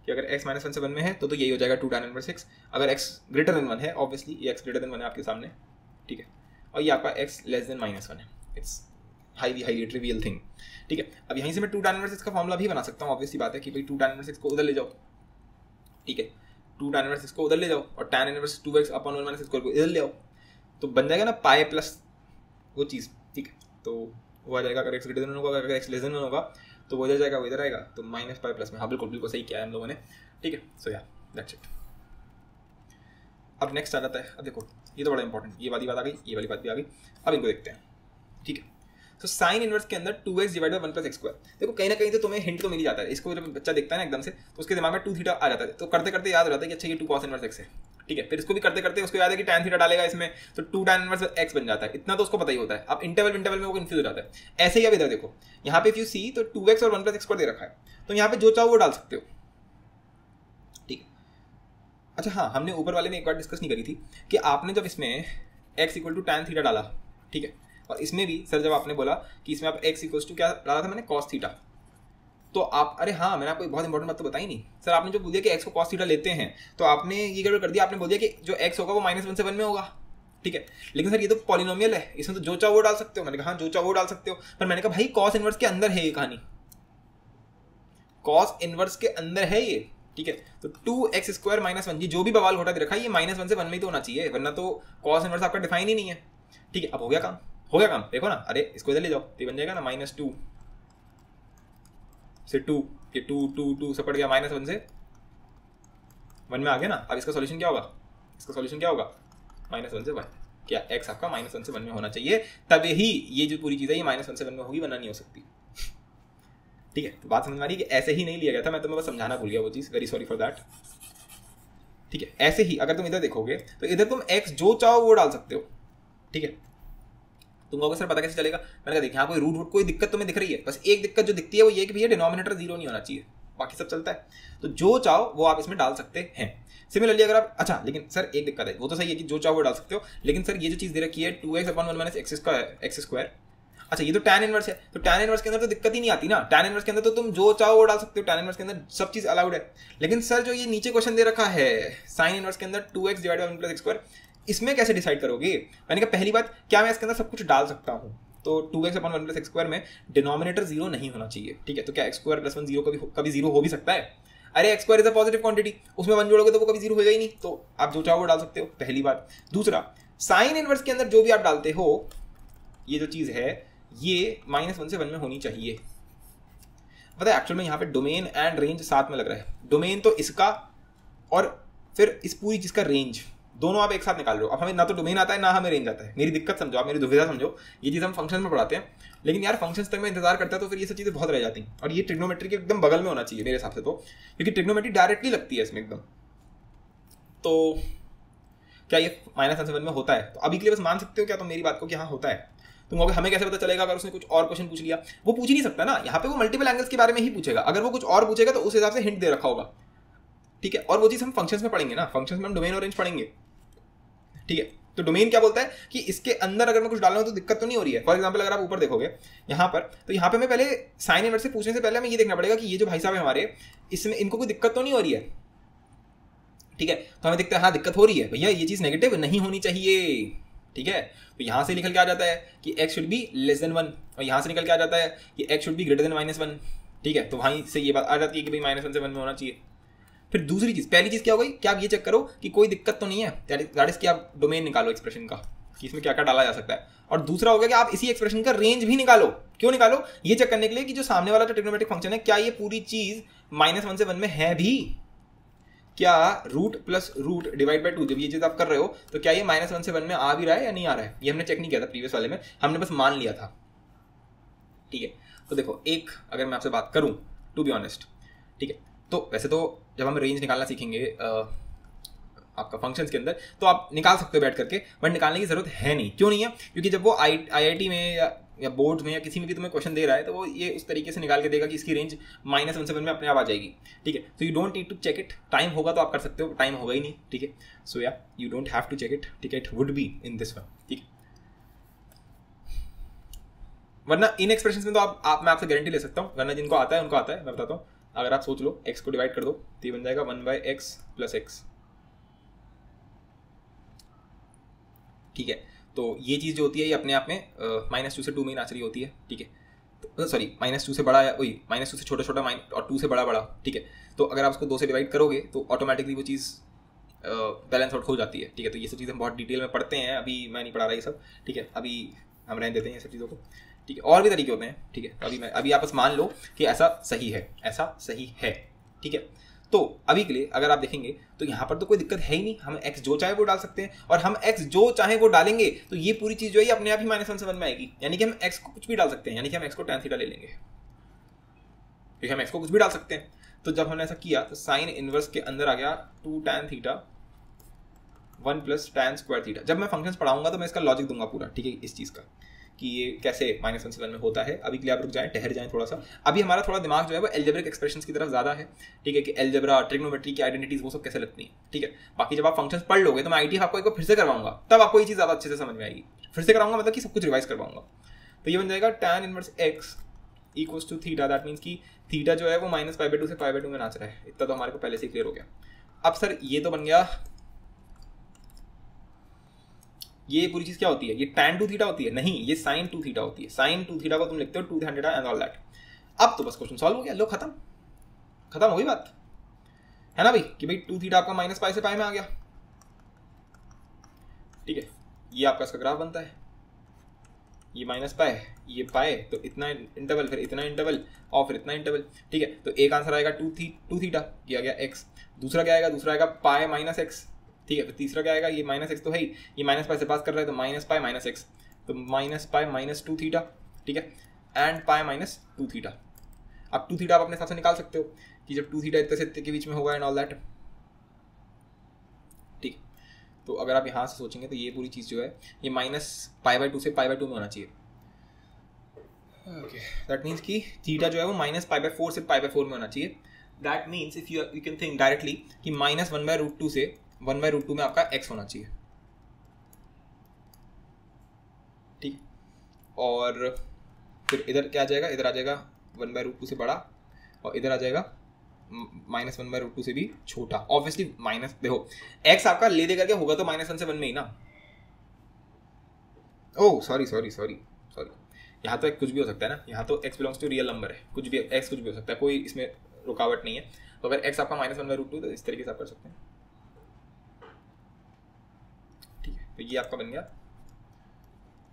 [SPEAKER 1] कि अगर x -1 से 1 में है तो यही हो जाएगा 2 tan इनवर्स x। अगर x ग्रेटर देन 1 है, ऑब्वियसली ये x ग्रेटर देन 1 है आपके सामने, ठीक है, और ये आपका x लेस देन -1 है। इट्स हाईली ट्रिवियल थिंग, ठीक है। अब यहीं से मैं 2 tan इनवर्स x का फॉर्मूला भी बना सकता हूँ, ऑब्वियसली बात है कि भाई 2 tan इनवर्स x को उधर ले जाओ, ठीक है, 2 tan इनवर्स x को उधर ले जाओ और tan inverse 2x upon 1 - x को इधर ले आओ, तो बन जाएगा ना पाई प्लस वो चीज़, ठीक है। तो वो आ जाएगा, अगर x ग्रेटर देन 1 होगा, अगर x लेस देन 1 होगा तो वो इधर जाएगा, वो इधर आएगा, तो माइनस पाई प्लस में। हाँ बिल्कुल सही किया है हम लोगों ने, ठीक है। सो या दैट्स इट। अब नेक्स्ट आ जाता है, अब देखो ये तो बड़ा इंपॉर्टेंट, ये वाली बात आ गई, ये वाली बात भी आ गई, अब इनको देखते हैं, ठीक है। तो साइन इनवर्स के अंदर 2x डिवाइडेड बाय 1 + x², देखो कहीं ना कहीं तो तुम्हें हिंट तो मिल ही जाता है। इसको जब बच्चा देखता है ना एकदम से, तो उसके दिमाग में 2 थीटा आ जाता है, तो करते करते याद हो जाता है कि अच्छा ये 2 cos इनवर्स x है, ठीक है। फिर इसको भी करते करते उसको याद है कि tan थीटा डालेगा इसमें, तो 2 tan इनवर्स x बन जाता है। इतना तो उसको पता ही होता है। अब इंटरवल में वो कंफ्यूज हो जाता है। ऐसे ही अब इधर देखो, यहाँ पे इफ यू सी तो 2x और 1 + x² दे रखा है, तो यहाँ पे जो चाहो वो डाल सकते हो, ठीक है। अच्छा हाँ, हमने ऊपर वाले में एक बार डिस्कस नहीं करी थी कि आपने जब इसमें x = tan थीटा डाला, ठीक है, और इसमें भी सर जब आपने बोला कि इसमें आप x = क्या डाला था मैंने, cos थीटा, तो आप, अरे हाँ मैंने आपको एक बहुत इंपॉर्टेंट बात तो बताई नहीं सर। आपने जो बोल दिया कि x को cos थीटा लेते हैं, तो आपने ये गड़बड़ कर दिया, आपने बोल दिया कि जो x होगा वो -1 से 1 में होगा, ठीक है। लेकिन सर ये तो पॉलिनोमियल है, इसमें तो जो चाहो वो डाल सकते हो। मैंने कहा हाँ जो चाहो वो डाल सकते हो, पर मैंने कहा भाई कॉस इनवर्स के अंदर है ये कहानी, कॉस इनवर्स के अंदर है ये, ठीक है। तो 2x² - 1, ये जो भी बवाल घोटा दे रखा है ये -1 से 1 में ही तो होना चाहिए, वरना तो कॉस इनवर्स आपका डिफाइन ही नहीं है, ठीक है। अब हो गया काम, हो गया काम, देखो ना, अरे इसको इधर ले जाओ तो बन जाएगा ना -2 से 2, ये 2 से पड़ गया, -1 से 1 में आ गया ना। अब इसका सॉल्यूशन क्या होगा, इसका सॉल्यूशन क्या होगा, -1 से 1, क्या x आपका -1 से 1 में होना चाहिए, तभी ही ये जो पूरी चीज़ है ये -1 से 1 में होगी, वरना नहीं हो सकती, ठीक है। तो बात समझ में आ रही है कि ऐसे ही नहीं लिया गया था, मैं तुम्हें बस समझाना भूल गया वो चीज़, वेरी सॉरी फॉर दैट, ठीक है। ऐसे ही अगर तुम इधर देखोगे तो इधर तुम x जो चाहो वो डाल सकते हो, ठीक है। तुम कहोगे सर पता कैसे चलेगा, मैंने कहा देखिए यहाँ कोई रूट कोई दिक्कत तुम्हें दिख रही है, बस एक दिक्कत जो दिखती है वो ये कि भैया डिनोमिनेटर 0 नहीं होना चाहिए, बाकी सब चलता है। तो जो चाहो वो आप इसमें डाल सकते हैं। सिमिलरली अगर आप, अच्छा लेकिन सर एक दिक्कत है, वो तो सही है कि जो चाहो वो डाल सकते हो, लेकिन सर ये जो चीज़ दे रखी है 2x/1 - x², अच्छा ये तो tan इनवर्स है, तो tan इनवर्स के अंदर तो दिक्कत ही नहीं आती ना, tan इनवर्स के अंदर तो तुम जो चाहो वो डाल सकते हो, tan इनवर्स के अंदर सब चीज़ अलाउड है। लेकिन सर जो ये नीचे क्वेश्चन दे रखा है sin इनवर्स के अंदर 2x/1 + x², इसमें कैसे डिसाइड करोगे। मैंने कहा पहली बात, क्या मैं इसके अंदर सब कुछ डाल सकता हूँ, तो 2x/1 + x² में डिनोमिनेटर 0 नहीं होना चाहिए, ठीक है। तो क्या x² + 1 0 कभी 0 हो भी सकता है, अरे x² is a positive quantity, उसमें 1 जोड़ोगे तो वो कभी 0 होगा ही नहीं, तो आप जो चाहो वो डाल सकते हो, पहली बात। दूसरा, साइन इनवर्स के अंदर जो भी आप डालते हो, ये जो चीज़ है ये -1 से 1 में होनी चाहिए। पता है एक्चुअल में यहाँ पे डोमेन एंड रेंज साथ में लग रहा है, डोमेन तो इसका और फिर इस पूरी चीज़ का रेंज, दोनों आप एक साथ निकाल रहे हो। अब हमें ना तो डोमेन आता है ना हमें रेंज आता है, मेरी दिक्कत समझो आप, मेरी दुविधा समझो, ये चीज़ हम फंक्शन में पढ़ाते हैं, लेकिन यार फंक्शंस तक में इंतजार करता है तो फिर ये सब चीज़ें बहुत रह जाती हैं, और ये ट्रिग्नोमेट्री के एकदम बगल में होना चाहिए मेरे हिसाब से, तो क्योंकि ट्रिग्नोमेट्री डायरेक्टली लगती है इसमें एकदम। तो क्या ये -1 से 1 में होता है, तो अभी के लिए बस मान सकते हो क्या तुम मेरी बात को कि हाँ होता है। तुम कहोगे हमें कैसे पता चलेगा, अगर उसने कुछ और क्वेश्चन पूछ लिया, वो पूछ ही नहीं सकता ना, यहाँ पे वो मल्टीपल एंगल्स के बारे में ही पूछेगा, अगर वो कुछ और पूछेगा तो उस हिसाब से हिंट दे रखा होगा, ठीक है। और वो चीज़ हम फंक्शंस में पढ़ेंगे ना, फंक्शंस में हम डोमेन और रेंज पढ़ेंगे, ठीक है। तो डोमेन क्या बोलता है कि इसके अंदर अगर मैं कुछ डाल रहा हूँ तो दिक्कत तो नहीं हो रही है। फॉर एग्जांपल अगर आप ऊपर देखोगे यहाँ पर, तो यहाँ पे मैं पहले साइन इनवर्स से पूछने से पहले हमें ये देखना पड़ेगा कि ये जो भाई साहब है हमारे, इसमें इनको कोई दिक्कत तो नहीं हो रही है, ठीक है। तो हमें दिखता है हाँ दिक्कत हो रही है भैया, ये चीज़ नेगेटिव नहीं होनी चाहिए, ठीक है। तो यहाँ से निकल के आ जाता है कि x शुड बी <1, और यहाँ से निकल के आ जाता है कि x शुड बी > -1, ठीक है। तो वहीं से ये बात आ जाती है कि भाई -1 से 1 में होना चाहिए। फिर दूसरी चीज़, पहली चीज़ क्या हो गई कि आप ये चेक करो कि कोई दिक्कत तो नहीं है, दैट इज कि आप डोमेन निकालो एक्सप्रेशन का कि इसमें क्या क्या डाला जा सकता है। और दूसरा हो गया कि आप इसी एक्सप्रेशन का रेंज भी निकालो। क्यों निकालो, ये चेक करने के लिए कि जो सामने वाला जो ट्रिग्नोमेट्रिक फंक्शन है क्या ये पूरी चीज़ -1 से 1 में है भी, क्या root plus root divide by 2 जब ये चीज़ आप कर रहे हो तो क्या ये -1 से 1 में आ भी रहा है या नहीं आ रहा है। ये हमने चेक नहीं किया था प्रीवियस वाले में, हमने बस मान लिया था, ठीक है। तो देखो एक अगर मैं आपसे बात करूं टू बी ऑनेस्ट, ठीक है, तो वैसे तो जब हम रेंज निकालना सीखेंगे आपका फंक्शंस के अंदर तो आप निकाल सकते हो बैठ करके, बट निकालने की जरूरत है नहीं। क्यों नहीं है, क्योंकि जब वो IIT में या बोर्ड में या किसी में भी तुम्हें क्वेश्चन दे रहा है तो वो ये उस तरीके से निकाल के देगा कि इसकी रेंज -1 से 1 में अपने आप आ जाएगी, ठीक है। तो you don't need to check it, time होगा तो आप कर सकते हो, टाइम होगा ही नहीं, ठीक है। So yeah you don't have to check it, ठीक है, it would be in this one, ठीक है। वरना इन एक्सप्रेशंस में तो मैं आपसे गारंटी ले सकता हूँ, वरना जिनको आता है उनको आता है। मैं बताता हूँ, अगर आप सोच लो x को डिवाइड कर दो तो ये बन जाएगा 1/x + x, ठीक है। तो ये चीज़ जो होती है ये अपने आप में -2 से 2 में नाच रही होती है, ठीक है। तो सॉरी -2 से बड़ा, वही -2 से छोटा छोटा और 2 से बड़ा बड़ा, ठीक है। तो अगर आप उसको 2 से डिवाइड करोगे तो ऑटोमेटिकली वो चीज़ बैलेंस आउट हो जाती है, ठीक है। तो ये सब चीज़ हम बहुत डिटेल में पढ़ते हैं, अभी मैं नहीं पढ़ा रहा ये सब, ठीक है। अभी हम रहने देते हैं ये सब चीज़ों को, ठीक है। और भी तरीके होते हैं, ठीक है। अभी आप बस मान लो कि ऐसा सही है, ऐसा सही है, ठीक है। तो अभी के लिए अगर आप देखेंगे तो यहाँ पर तो कोई दिक्कत है ही नहीं, हम x जो चाहे वो डाल सकते हैं, और हम x जो चाहे वो डालेंगे तो ये पूरी चीज़ जो है अपने आप ही -1 से 1 में आएगी। यानी कि हम x को कुछ भी डाल सकते हैं, यानी कि हम x को tan थीटा ले लेंगे, क्योंकि हम x को कुछ भी डाल सकते हैं। तो जब हमने ऐसा किया तो साइन इनवर्स के अंदर आ गया 2 tan theta 1 + tan square theta. जब मैं फंक्शंस पढ़ाऊंगा तो मैं इसका लॉजिक दूंगा पूरा, ठीक है, इस चीज़ का कि ये कैसे -1 से 1 में होता है। अभी के लिए आप रुक जाएं, ठहर जाएं थोड़ा सा। अभी हमारा थोड़ा दिमाग जो है वो एल्जेब्रिक एक्सप्रेशंस की तरफ ज़्यादा है, ठीक है, कि एल्जेब्रा, ट्रिग्नोमेट्री की आइडेंटिटीज वो सब कैसे लगती हैं, ठीक है। बाकी जब आप फंक्शंस पढ़ लोगे तो मैं ITF आपको एक बार फिर से करवाऊंगा, तब आपको ये चीज़ ज़्यादा अच्छे से समझ में आएगी। फिर से कराऊंगा मतलब कि सब कुछ रिवाइज करवाऊंगा। तो ये बन जाएगा tan inverse x = theta, that means कि थीटा जो है वो -π/2 से π/2 में नाच रहा है। इतना तो हमारे को पहले से क्लियर हो गया। अब सर ये तो बन गया ये पूरी चीज क्या होती है, ये tan 2 थीटा होती है, नहीं ये sin 2 थीटा होती है। sin 2 थीटा को तुम लिखते हो 2 tan theta and all that. अब तो बस क्वेश्चन सॉल्व हो गया, लो खत्म हो गई बात, है ना भाई, कि भाई 2 थीटा आपका माइनस पाई से पाई में आ गया, ठीक है। ये आपका इसका ग्राफ बनता है, ये माइनस पाई, ये पाई, तो इतना इंटरवल, फिर इतना इंटरवल और फिर इतना इंटरवल, ठीक है। तो एक आंसर आएगा 2 थीटा, किया गया x। दूसरा क्या आएगा, दूसरा आएगा पाई माइनस एक्स, ठीक है। फिर तीसरा क्या आएगा, ये माइनस एक्स तो है ही, ये माइनस पाई से पास कर रहा है तो माइनस पाई माइनस एक्स, तो माइनस पाई माइनस 2 थीटा, ठीक है, एंड पाई माइनस 2 थीटा। अब 2 थीटा आप अपने हिसाब से निकाल सकते हो कि जब 2 थीटा इतने से इतने के बीच में होगा एंड ऑल दैट, ठीक। तो अगर आप यहाँ से सोचेंगे तो ये पूरी चीज़ जो है ये माइनस π/2 से π/2 में होना चाहिए, ओके। दैट मीन्स कि थीटा जो है वो माइनस π/4 से π/4 में होना चाहिए। That means if you can think directly कि माइनस 1/√2 से 1/√2 में आपका x होना चाहिए, ठीक। और फिर इधर क्या आ जाएगा, इधर आ जाएगा 1/√2 से बड़ा, और इधर आ जाएगा माइनस 1/√2 से भी छोटा। ऑब्वियसली माइनस, देखो x आपका ले दे करके होगा तो -1 से 1 में ही ना। ओह सॉरी, यहाँ तो एक कुछ भी हो सकता है ना, यहाँ तो x belongs to real number है, कुछ भी x कुछ भी हो सकता है, कोई इसमें रुकावट नहीं है। तो अगर x आपका -1/√2 तो इस तरीके से आप कर सकते हैं, ठीक है। तो ये आपका बन गया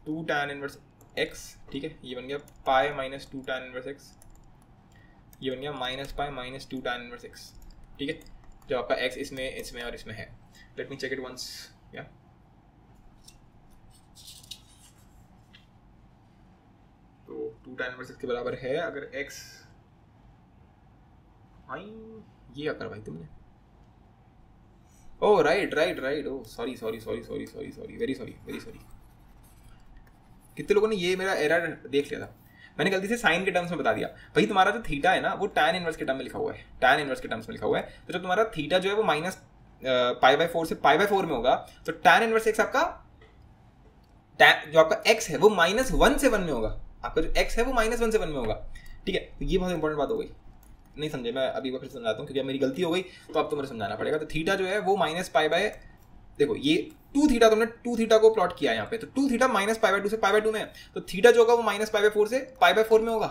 [SPEAKER 1] 2 tan इनवर्स x, ठीक है। ये बन गया pi minus 2 tan inverse x, ये बन गया minus pi minus 2 tan inverse x, ठीक है। जब आपका x इसमें और इसमें है, let me check it once, या तो 2 tan इनवर्स x के बराबर है अगर x, हाँ ये क्या कर भाई तुमने, oh right, oh sorry, very sorry. कितने लोगों ने ये मेरा एरर देख लिया था, मैंने गलती से साइन के टर्म्स में बता दिया। भाई तुम्हारा जो थीटा है ना वो tan इनवर्स के टर्म में लिखा हुआ है, tan इनवर्स के टर्म्स में लिखा हुआ है। तो जब तुम्हारा थीटा जो है वो माइनस π/4 से π/4 में होगा तो tan इनवर्स x आपका जो आपका x है वो -1 से 1 में होगा, आपका जो x है वो -1 से 1 में होगा, ठीक है। तो ये बहुत इंपॉर्टेंट बात हो गई, नहीं समझे, मैं अभी फिर समझाता हूँ क्योंकि मेरी गलती हो गई तो अब तो मुझे समझाना पड़ेगा। तो थीटा जो है वो माइनस पाई, देखो ये 2 थीटा, तुमने 2 थीटा को प्लॉट किया यहाँ पे, तो 2 थीटा माइनस π/2 से π/2 में है, तो थीटा जो होगा वो माइनस π/4 से π/4 में होगा,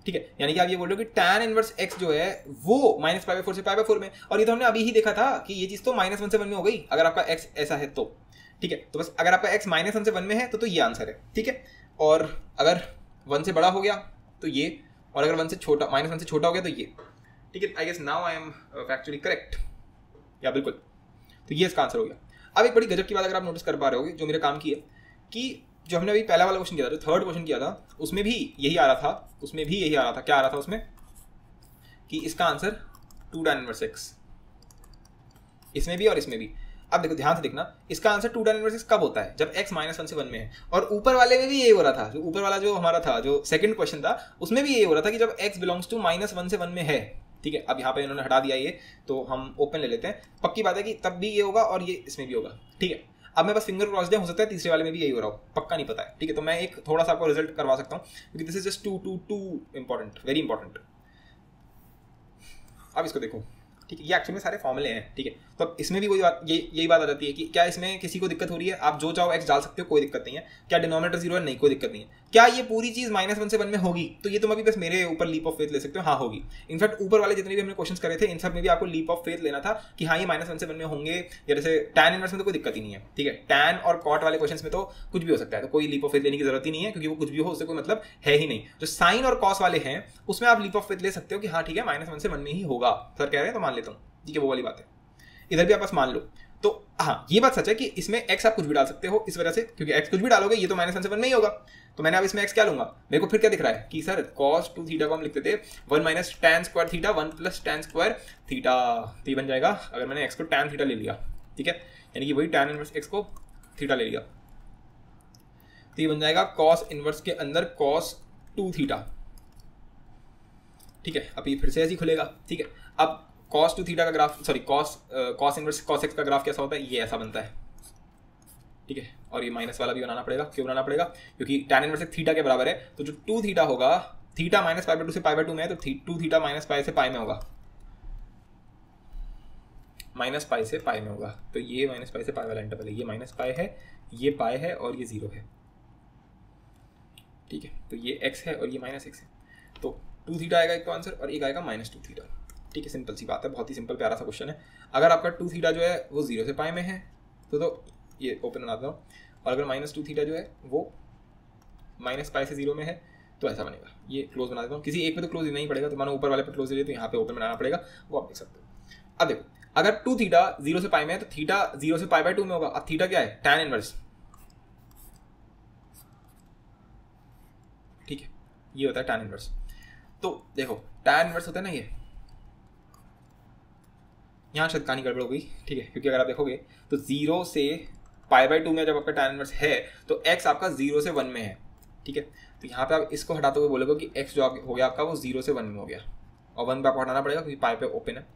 [SPEAKER 1] ठीक है। यानी कि आप ये बोल रहे हो कि tan इनवर्स x जो है वो माइनस π/4 से π/4 में, और ये तो हमने अभी ही देखा था कि ये चीज़ तो -1 से 1 में हो गई अगर आपका x ऐसा है तो, ठीक है। तो बस अगर आपका x -1 से 1 में है तो ये आंसर है, ठीक है। और अगर 1 से बड़ा हो गया तो ये, और अगर 1 से छोटा, -1 से छोटा हो गया तो ये, ठीक है। I guess now I am factually correct, yeah बिल्कुल। तो ये इसका आंसर हो गया। अब एक बड़ी गजब की बात अगर आप नोटिस कर पा रहे होगे जो मेरे काम की है, कि जो हमने अभी पहला वाला क्वेश्चन किया था, जो थर्ड क्वेश्चन किया था, उसमें भी यही आ रहा था, क्या आ रहा था उसमें, कि इसका आंसर 2 tan इनवर्स x, इसमें भी और इसमें भी। अब देखो ध्यान से देखना, इसका आंसर 2 tan इनवर्स x कब होता है, जब x -1 से 1 में है। और ऊपर वाले में भी यही हो रहा था, जो ऊपर वाला जो हमारा था, जो सेकंड क्वेश्चन था, उसमें भी यही हो रहा था कि जब x बिलोंग्स टू -1 से 1 में है, ठीक है। अब यहाँ पे इन्होंने हटा दिया ये, तो हम ओपन ले लेते हैं। पक्की बात है कि तब भी ये होगा और ये इसमें भी होगा, ठीक है। अब मैं बस फिंगर क्रॉस्ड है, हो सकता है तीसरे वाले में भी यही हो रहा हो, पक्का नहीं पता है, ठीक है। तो मैं एक थोड़ा सा आपको रिजल्ट करवा सकता हूँ क्योंकि this is just two important, very important. अब इसको देखो, ठीक है, ये एक्चुअली में सारे फॉर्मूले हैं, ठीक है। तो अब इसमें भी वही बात, यही बात आ जाती है कि क्या इसमें किसी को दिक्कत हो रही है, आप जो चाहो x डाल सकते हो, कोई दिक्कत नहीं है। क्या डिनोमिनेटर 0 है, नहीं, कोई दिक्कत नहीं है। क्या ये पूरी चीज -1 से 1 में होगी, तो ये तुम अभी बस मेरे ऊपर लीप ऑफ फेथ ले सकते हो, हाँ होगी। इनफैक्ट ऊपर वाले जितने भी हमने क्वेश्चन करे थे इन सब में भी आपको लीप ऑफ फेथ लेना था कि हाँ ये -1 से 1 में होंगे, या जैसे tan इनवर्स में तो कोई दिक्कत ही नहीं है, ठीक है। tan और cot वाले क्वेश्चन में तो कुछ भी हो सकता है, तो कोई लीप ऑफ फेथ लेने की जरूरत ही नहीं है, क्योंकि वो कुछ भी हो उससे कोई मतलब है ही नहीं। जो साइन और कॉस वाले हैं उसमें आप लीप ऑफ फेथ ले सकते हो कि हाँ ठीक है -1 से 1 में ही होगा, सर कह रहे हैं तो मान लेता हूँ, ठीक है, वो वाली बात है। इधर भी आप बस मान लो। तो हाँ ये बात सच है कि इसमें x आप कुछ भी डाल सकते हो इस वजह से, क्योंकि x कुछ भी डालोगे ये तो -1 से 1 में ही होगा। तो मैंने अब इसमें x क्या लूंगा, मेरे को फिर क्या दिख रहा है कि सर cos 2 थीटा को हम लिखते थे 1 - tan square theta 1 + tan square theta, तो ये बन जाएगा अगर मैंने x को tan थीटा ले लिया, ठीक है, यानी कि वही tan इनवर्स x को थीटा ले लिया, तो ये बन जाएगा cos इनवर्स के अंदर cos 2 थीटा, ठीक है। अब ये फिर से ऐसे ही खुलेगा, ठीक है। अब cos 2 थीटा का graph, sorry cos inverse cos x का ग्राफ कैसा होता है, ये ऐसा बनता है, ठीक है। और ये माइनस वाला भी बनाना पड़ेगा, क्यों बनाना पड़ेगा, क्योंकि tan इनवर्स थीटा के बराबर है, तो जो 2 थीटा होगा, थीटा -π/2 से π/2 में है, तो 2 थीटा -π से π में होगा, माइनस पाई से पाई में होगा, तो ये माइनस पाई से पाई वाला इंटरवल है, ये माइनस पाई है, ये पाई है और ये 0 है, ठीक है। तो ये x है और ये माइनस x है, तो 2 थीटा आएगा एक तो आंसर और एक आएगा -2 थीटा, ठीक है। सिंपल सी बात है, बहुत ही सिंपल प्यारा सा क्वेश्चन है। अगर आपका 2 थीटा जो है वो 0 से पाई में है तो ये ओपन बनाता हूँ, और अगर -2 थीटा जो है वो माइनस पाई से 0 में है तो ऐसा बनेगा। ये क्लोज बना देता हूँ, किसी एक पे तो क्लोज नहीं पड़ेगा, तो मानो ऊपर वाले पे क्लोज ले तो यहाँ पे ओपन बनाना पड़ेगा, वो आप देख सकते हो। अब देखो, अगर 2 थीटा 0 से पाई में है तो थीटा 0 से पाई/2 में होगा। अब थीटा क्या है, tan इनवर्स, ठीक है, ये होता है tan इनवर्स। तो देखो tan इनवर्स होता है ना, ये यहाँ शायद कहानी गड़बड़ हो गई, ठीक है, क्योंकि अगर आप देखोगे तो 0 से पाई/2 में जब आपका tan इनवर्स है तो x आपका 0 से 1 में है, ठीक है। तो यहाँ पे आप इसको हटाते हुए बोलोगे कि x जो हो गया आपका वो 0 से 1 में हो गया, और 1 पे आपको हटाना पड़ेगा क्योंकि पाई पे ओपन है।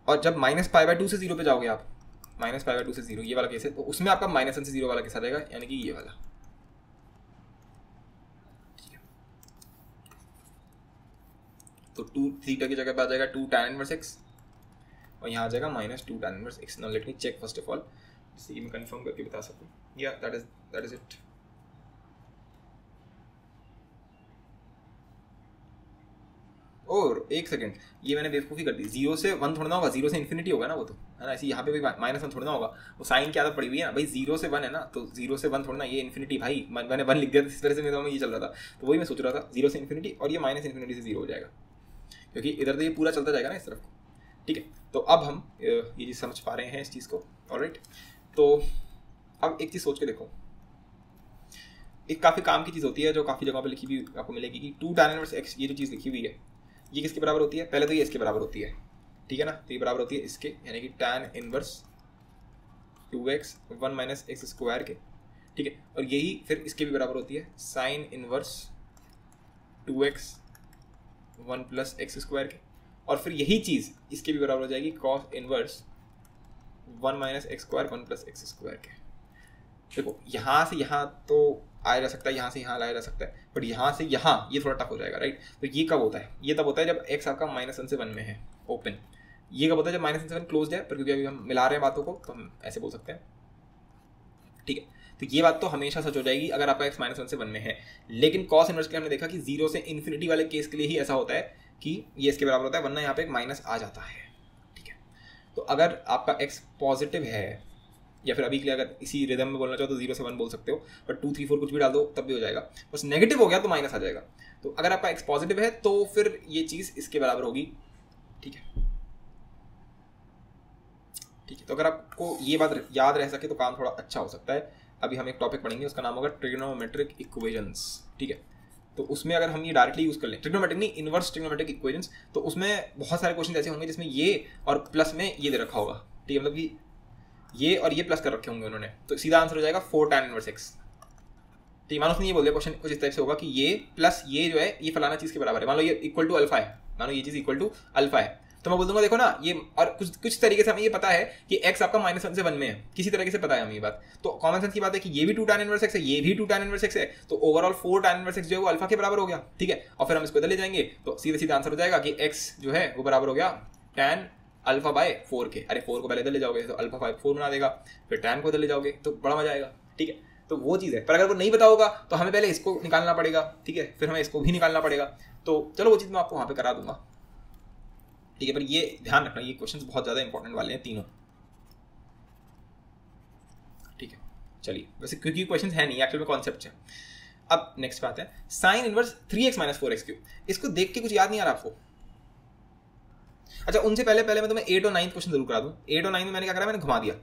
[SPEAKER 1] और जब -पाई/2 से 0 पे जाओगे आप, -पाई/2 से 0 ये वाला केस है, तो उसमें आपका -1 से 0 वाला केस आ जाएगा, यानी कि ये वाला, ठीक है। तो 2 थीटा की जगह पे आ जाएगा 2 tan इनवर्स x, और यहाँ आ जाएगा -2 tan inverse x। Now let me check first of all, जिससे मैं कंफर्म करके बता सकूँ। या दैट इज इट। और एक सेकंड, ये मैंने बेवकूफ़ी कर दी, 0 से 1 थोड़ा ना होगा, 0 से इन्फिनिटी होगा ना वो, तो है ना, ऐसे यहाँ पे भी -1 थोड़ा ना होगा, वो साइन की आदत पड़ी हुई है ना भाई, 0 से 1 है ना, तो 0 से 1 थोड़ा ना, ये इन्फिनिटी भाई, मैंने 1 लिख दिया था, इस तरह से मेरे में ये चल रहा था, तो वही मैं सोच रहा था 0 से इन्फिनिटी, और ये -इन्फिनिटी से 0 हो जाएगा, क्योंकि इधर तो ये पूरा चलता जाएगा ना इस तरफ, ठीक है। तो अब हम ये चीज़ समझ पा रहे हैं इस चीज़ को, ऑलराइट। तो अब एक चीज़ सोच के देखो, एक काफ़ी काम की चीज़ होती है जो काफ़ी जगह पर लिखी हुई आपको मिलेगी कि 2 tan इनवर्स x, ये जो चीज़ लिखी हुई है ये किसके बराबर होती है, पहले तो ये इसके बराबर होती है, ठीक है ना, तो ये बराबर होती है इसके, यानी कि tan inverse 2x 1 - x square के, ठीक है। और यही फिर इसके भी बराबर होती है sin inverse 2x 1 + x square के, और फिर यही चीज़ इसके भी बराबर हो जाएगी cos inverse 1 - x square 1 + x square के। देखो यहाँ से यहाँ तो आया जा सकता है, यहाँ से यहाँ लाया जा सकता है, बट यहाँ से यहाँ ये थोड़ा टफ हो जाएगा, राइट। तो ये कब होता है, ये तब होता है जब x आपका -1 से 1 में है ओपन। ये कब होता है, जब -1 से 1 क्लोज है, पर क्योंकि अभी हम मिला रहे हैं बातों को तो हम ऐसे बोल सकते हैं, ठीक है। तो ये बात तो हमेशा सच हो जाएगी अगर आपका x -1 से 1 में है, लेकिन cos इनवर्स के हमने देखा कि 0 से इन्फिनिटी वाले केस के लिए ही ऐसा होता है कि ये इसके बराबर होता है, वरना यहाँ पे एक माइनस आ जाता है, ठीक है। तो अगर आपका x पॉजिटिव है, या फिर अभी के लिए अगर इसी रिदम में बोलना चाहो तो 0 से 1 बोल सकते हो, बट 2 3 4 कुछ भी डाल दो तब भी हो जाएगा, बस नेगेटिव हो गया तो माइनस आ जाएगा। तो अगर आपका x पॉजिटिव है तो फिर ये चीज़ इसके बराबर होगी, ठीक है, ठीक है। तो अगर आपको ये बात याद रह सके तो काम थोड़ा अच्छा हो सकता है। अभी हम एक टॉपिक पढ़ेंगे, उसका नाम होगा ट्रिग्नोमेट्रिक इक्वेशंस, ठीक है। तो उसमें अगर हम ये डायरेक्टली यूज़ कर लें, ट्रिग्नोमेट्रिक नहीं, इनवर्स ट्रिग्नोमेट्रिक इक्वेशंस, तो उसमें बहुत सारे क्वेश्चन ऐसे होंगे जिसमें ये और प्लस में ये दे रखा होगा, ठीक है, मतलब कि ये और ये प्लस कर रखे होंगे उन्होंने, तो सीधा आंसर हो जाएगा 4 tan इनवर्स x। तो मानो उसने ये बोल दिया, क्वेश्चन कुछ इस टाइप से होगा कि ये प्लस ये जो है ये फलाना चीज़ के बराबर है, मान लो ये इक्वल टू अल्फा है, मानो ये चीज़ इक्वल टू अल्फा है, तो मैं बोल दूंगा देखो ना ये, और कुछ तरीके से हमें ये पता है कि x आपका -1 से 1 में है, किसी तरीके से पता है हमें ये बात, तो कॉमन सेंस की बात है कि ये भी 2 tan इनवर्स x है, ये भी 2 tan इनवर्स x है, तो ओवरऑल 4 tan इनवर्स x जो है वो अल्फा के बराबर हो गया, ठीक है। और फिर हम इसको इधर ले जाएंगे तो सीधे सीधा आंसर हो जाएगा कि x जो है वो बराबर हो गया tan अल्फा बाय 4 के। अरे 4 को पहले इधर ले जाओगे तो अल्फा 4 बना देगा, फिर tan को इधर ले जाओगे तो बड़ा मजा आएगा, ठीक है। तो वो चीज़ है, पर अगर वो नहीं पता होगा तो हमें पहले इसको निकालना पड़ेगा, ठीक है, फिर हमें इसको भी निकालना पड़ेगा, तो चलो वो चीज़ मैं आपको वहाँ पे करा दूंगा, ठीक है। पर ये ध्यान रखना, ये क्वेश्चंस बहुत ज़्यादा इंपॉर्टेंट वाले हैं तीनों, ठीक है। चलिए, वैसे क्योंकि क्वेश्चन है नहीं, एक्चुअल में कॉन्सेप्ट है। अब नेक्स्ट बात है साइन इनवर्स 3x - 4x³। इसको देख के कुछ याद नहीं आ रहा आपको? अच्छा, उनसे पहले मैं तुम्हें 8 और 9 क्वेश्चन जरूर करा दूं। 8 और 9 में मैंने क्या करा, मैंने घुमा दिया।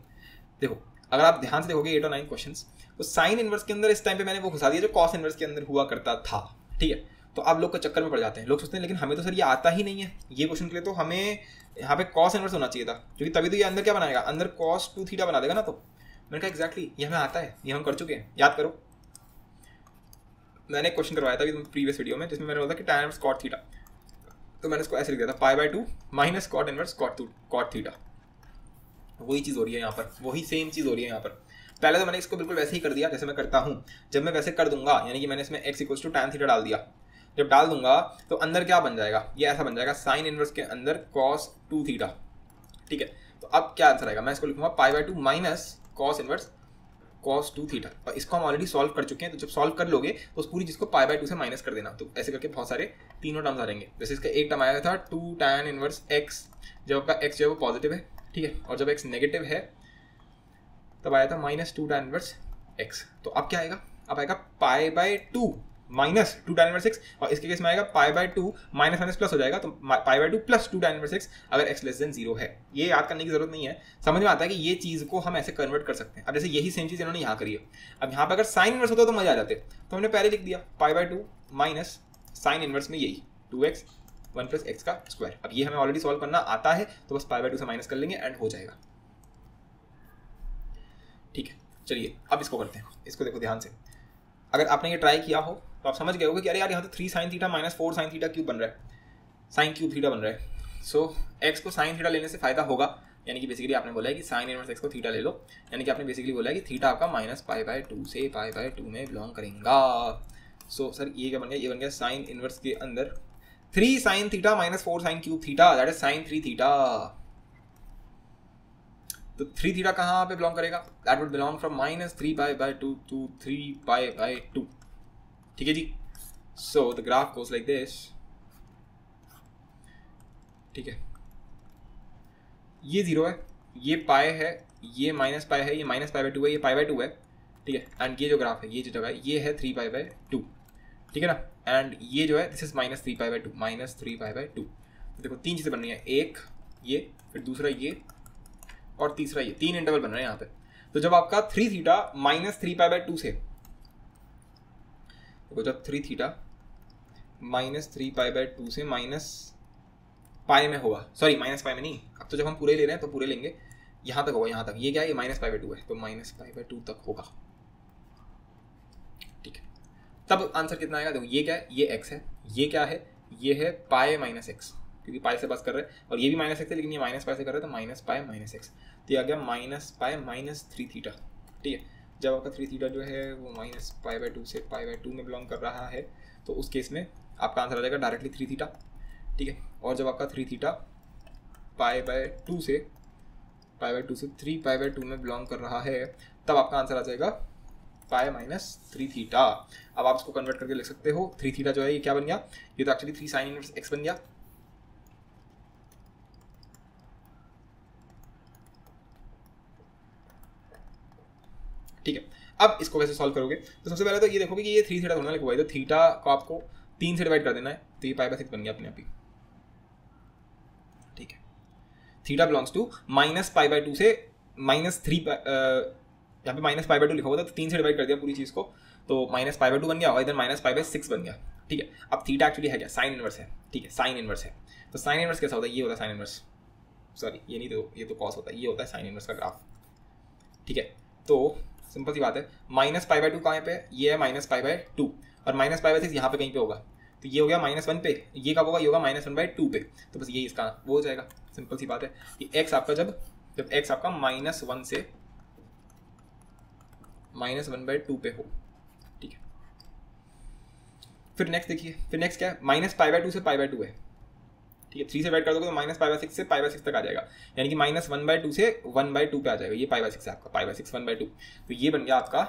[SPEAKER 1] देखो अगर आप ध्यान से देखोगे 8 और 9 क्वेश्चंस, तो साइन इनवर्स के अंदर इस टाइम पे मैंने वो घुसा दिया जो कॉस इनवर्स के अंदर हुआ करता था, ठीक है। तो अब लोग का चक्कर में पड़ जाते हैं, लोग सोचते हैं लेकिन हमें तो सर ये आता ही नहीं है, ये क्वेश्चन के लिए तो हमें यहाँ पे कॉस इनवर्स होना चाहिए था, क्योंकि तभी तो ये अंदर क्या बनाएगा, अंदर cos 2 थीटा बना देगा ना। तो मैंने कहा एग्जैक्टली ये हमें आता है, ये हम कर चुके हैं, याद करो। मैंने एक क्वेश्चन करवाया था प्रीवियस वीडियो में जिसमें मैंने बोला कि tan इनवर्स cot थीटा, तो मैंने इसको ऐसे लिख दिया था π/2 minus cot inverse cot theta. वही चीज़ हो रही है यहाँ पर, वही सेम चीज़ हो रही है यहाँ पर। पहले तो मैंने इसको बिल्कुल वैसे ही कर दिया जैसे मैं करता हूँ, जब मैं वैसे कर दूंगा यानी कि मैंने इसमें x = tan थीटा डाल दिया, जब डाल दूंगा तो अंदर क्या बन जाएगा, ये ऐसा बन जाएगा साइन इनवर्स के अंदर cos 2 थीटा, ठीक है, तो अब क्या आंसर आएगा, मैं इसको लिखूंगा पाई by 2 minus cos inverse cos 2 theta, और इसको हम ऑलरेडी सॉल्व कर चुके हैं, तो जब सॉल्व कर लोगे तो उस पूरी चीज़ को पाई बाय 2 से माइनस कर देना, तो ऐसे करके बहुत सारे तीनों टर्म्स आ जाएंगे। जैसे इसका एक टर्म आया था 2 tan इनवर्स एक्स, जब आपका एक्स जो है वो पॉजिटिव है, ठीक है, और जब एक्स नेगेटिव है तब आया था माइनस 2 tan इनवर्स एक्स। तो अब क्या आएगा, अब आएगा पाई by 2 minus 2 tan inverse x, और इसके केस में आएगा पाई बाय 2 माइनस माइनस प्लस हो जाएगा, तो पाई by 2 plus 2 tan inverse x अगर एक्स लेस देन 0 है। ये याद करने की जरूरत नहीं है, समझ में आता है कि ये चीज़ को हम ऐसे कन्वर्ट कर सकते हैं। अब जैसे यही सेम चीज़ इन्होंने यहाँ करी है, अब यहाँ पर अगर साइन इनवर्स होता तो मजा आ जाते, तो हमने पहले लिख दिया पाई बाय 2 माइनस साइन इनवर्स में यही 2x 1 प्लस एक्स का स्क्वायर। अब ये हमें ऑलरेडी सॉल्व करना आता है, तो बस पाई बाय 2 से माइनस कर लेंगे एंड हो जाएगा। ठीक है, चलिए अब इसको करते हैं। इसको देखो ध्यान से, अगर आपने ये ट्राई किया हो तो आप समझ गए होगे कि अरे यार यहाँ तो 3 sin theta minus 4 sin theta cube बन रहा है, साइन क्यूब थीटा बन रहा है। सो एक्स को साइन थीटा लेने से फायदा होगा, यानी कि बेसिकली आपने बोला है कि साइन इनवर्स एक्स को थीटा ले लो, यानी कि आपने बेसिकली बोला है कि थीटा आपका माइनस पाई बाय 2 से पाई बाय 2 में बिलोंग करेगा। सो सर ये क्या बन गया, ये बन गया साइन इनवर्स के अंदर 3 sin theta minus 4 sin cube theta, that is sine 3 theta. तो 3 थीटा कहाँ पे बिलोंग करेगा, that would belong from minus 3 pi by 2 to 3 pi by 2। ठीक है जी, so the graph goes like this. ठीक है, ये 0 है, ये पाई है, ये माइनस पाई है, ये माइनस पाई बाय 2 है, ये पाई बाय 2 है, ठीक है, एंड ये जो ग्राफ है, ये जो जगह है, ये है 3 पाई बाय 2, ठीक है ना, एंड ये जो है this is minus 3 pi by 2, minus 3 pi by 2। तो देखो 3 चीज़ें बन रही हैं, एक ये, फिर दूसरा ये, और तीसरा ये, 3 इंटरवल बन रहे हैं यहाँ पे। तो जब आपका 3 थीटा माइनस 3 पाई बाय 2 से, देखो जब 3 थीटा माइनस 3 पाई बाय 2 से माइनस पाई में होगा, सॉरी माइनस पाई में नहीं, अब तो जब हम पूरे ले रहे हैं तो पूरे लेंगे, यहाँ तक होगा, यहाँ तक, ये क्या है, ये माइनस पाई बाय 2 है, तो माइनस पाई बाय 2 तक होगा। ठीक है, तब आंसर कितना आएगा, देखो ये क्या है, ये x है, ये क्या है, ये है पाई माइनस एक्स, क्योंकि पाई से बस कर रहे हैं, और ये भी माइनस एक्स है लेकिन ये माइनस पाई से कर रहे हैं, तो माइनस पाई माइनस एक्स, तो ये आ गया माइनस पाई माइनस 3 थीटा। ठीक है, जब आपका 3 थीटा जो है वो माइनस पाई बाय 2 से पाई बाय 2 में बिलोंग कर रहा है, तो उस केस में आपका आंसर आ जाएगा डायरेक्टली 3 थीटा। ठीक है, और जब आपका 3 थीटा पाई बाय 2 से 3 पाई बाय 2 में बिलोंग कर रहा है, तब आपका आंसर आ जाएगा पाई माइनस 3 थीटा। अब आप इसको कन्वर्ट करके लिख सकते हो, 3 थीटा जो है ये क्या बन गया, ये तो एक्चुअली 3 साइन इनवर्स एक्स बन गया। ठीक है, अब इसको कैसे सॉल्व करोगे, तो सबसे पहले तो ये देखोगे कि ये 3 थीटा थोड़ा लिखा हुआ है, तो थीटा को आपको 3 से डिवाइड कर देना है, तो ये पाई बाय 6 बन गया अपने आप ही। ठीक है, theta belongs to minus pi by 2 से माइनस 3, यहाँ पे माइनस पाई बाय 2 लिखा हुआ था, तो 3 से डिवाइड कर दिया पूरी चीज़ को, तो माइनस पाई बाय 2 बन गया, और इधर माइनस पाई बाय 6 बन गया। ठीक है, अब थीटा एक्चुअली है क्या, साइन इनवर्स है। ठीक है, साइन इनवर्स है, तो साइन इनवर्स कैसा होता है, ये होता है साइन इनवर्स, सॉरी ये नहीं, तो ये तो कॉस होता है, ये होता है साइन इनवर्स का ग्राफ। ठीक है, तो सिंपल सी बात है, माइनस पाई बाय 2 कहाँ पे, ये है माइनस पाई बाय 2, और माइनस पाई बाय 6 यहाँ पे कहीं पे होगा, तो ये हो गया -1 पे, ये कब होगा, ये होगा -1/2 पे, तो बस ये इसका वो हो जाएगा। सिंपल सी बात है कि x आपका जब x आपका -1 से -1/2 पे हो। ठीक है, फिर नेक्स्ट देखिए, फिर नेक्स्ट क्या है, माइनस पाई बाय 2 से पाई बाय 2 है। ठीक है, 3 से डिवाइड कर दोगे तो माइनस पाई बाय 6 से पाई बाय 6 तक आ जाएगा, यानी कि -1/2 से 1/2 पे आ जाएगा, ये पाई बाय 6 है आपका, पाई बाय 6 1/2, तो ये बन गया आपका,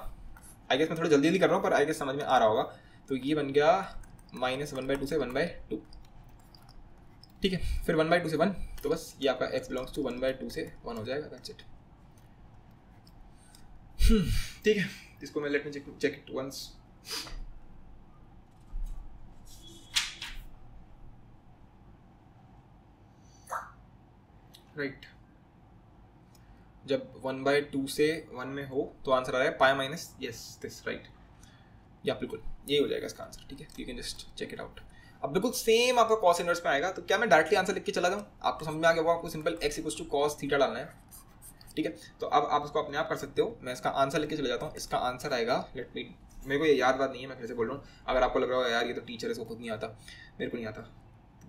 [SPEAKER 1] आई गेस मैं थोड़ा जल्दी कर रहा हूँ पर आई गेस समझ में आ रहा होगा, तो ये बन गया -1/2 से 1/2। ठीक है, फिर 1/2 से 1, तो बस ये आपका x बिलोंग्स टू 1/2 से 1 हो जाएगा, दैट्स इट। ठीक है, इसको मैं let me check it once. Right, जब 1/2 से 1 में हो तो आंसर आ रहा है pi minus, yes this right, yeah बिल्कुल ये हो जाएगा इसका आंसर। ठीक है, you can just check it out. अब बिल्कुल सेम आपका कॉस इनवर्स में आएगा, तो क्या मैं डायरेक्टली आंसर लिख के चला जाऊँ, आपको समझ में आ गया होगा, आपको सिंपल x = cos थीटा डालना है। ठीक है, तो अब आप इसको अपने आप कर सकते हो, मैं इसका आंसर लिख के चले जाता हूँ। इसका आंसर आएगा, लेट मी, मेरे को ये याद बात नहीं है, मैं फिर से बोल रहा हूँ, अगर आपको लग रहा हो यार ये तो टीचर है इसको खुद नहीं आता, मेरे को नहीं आता,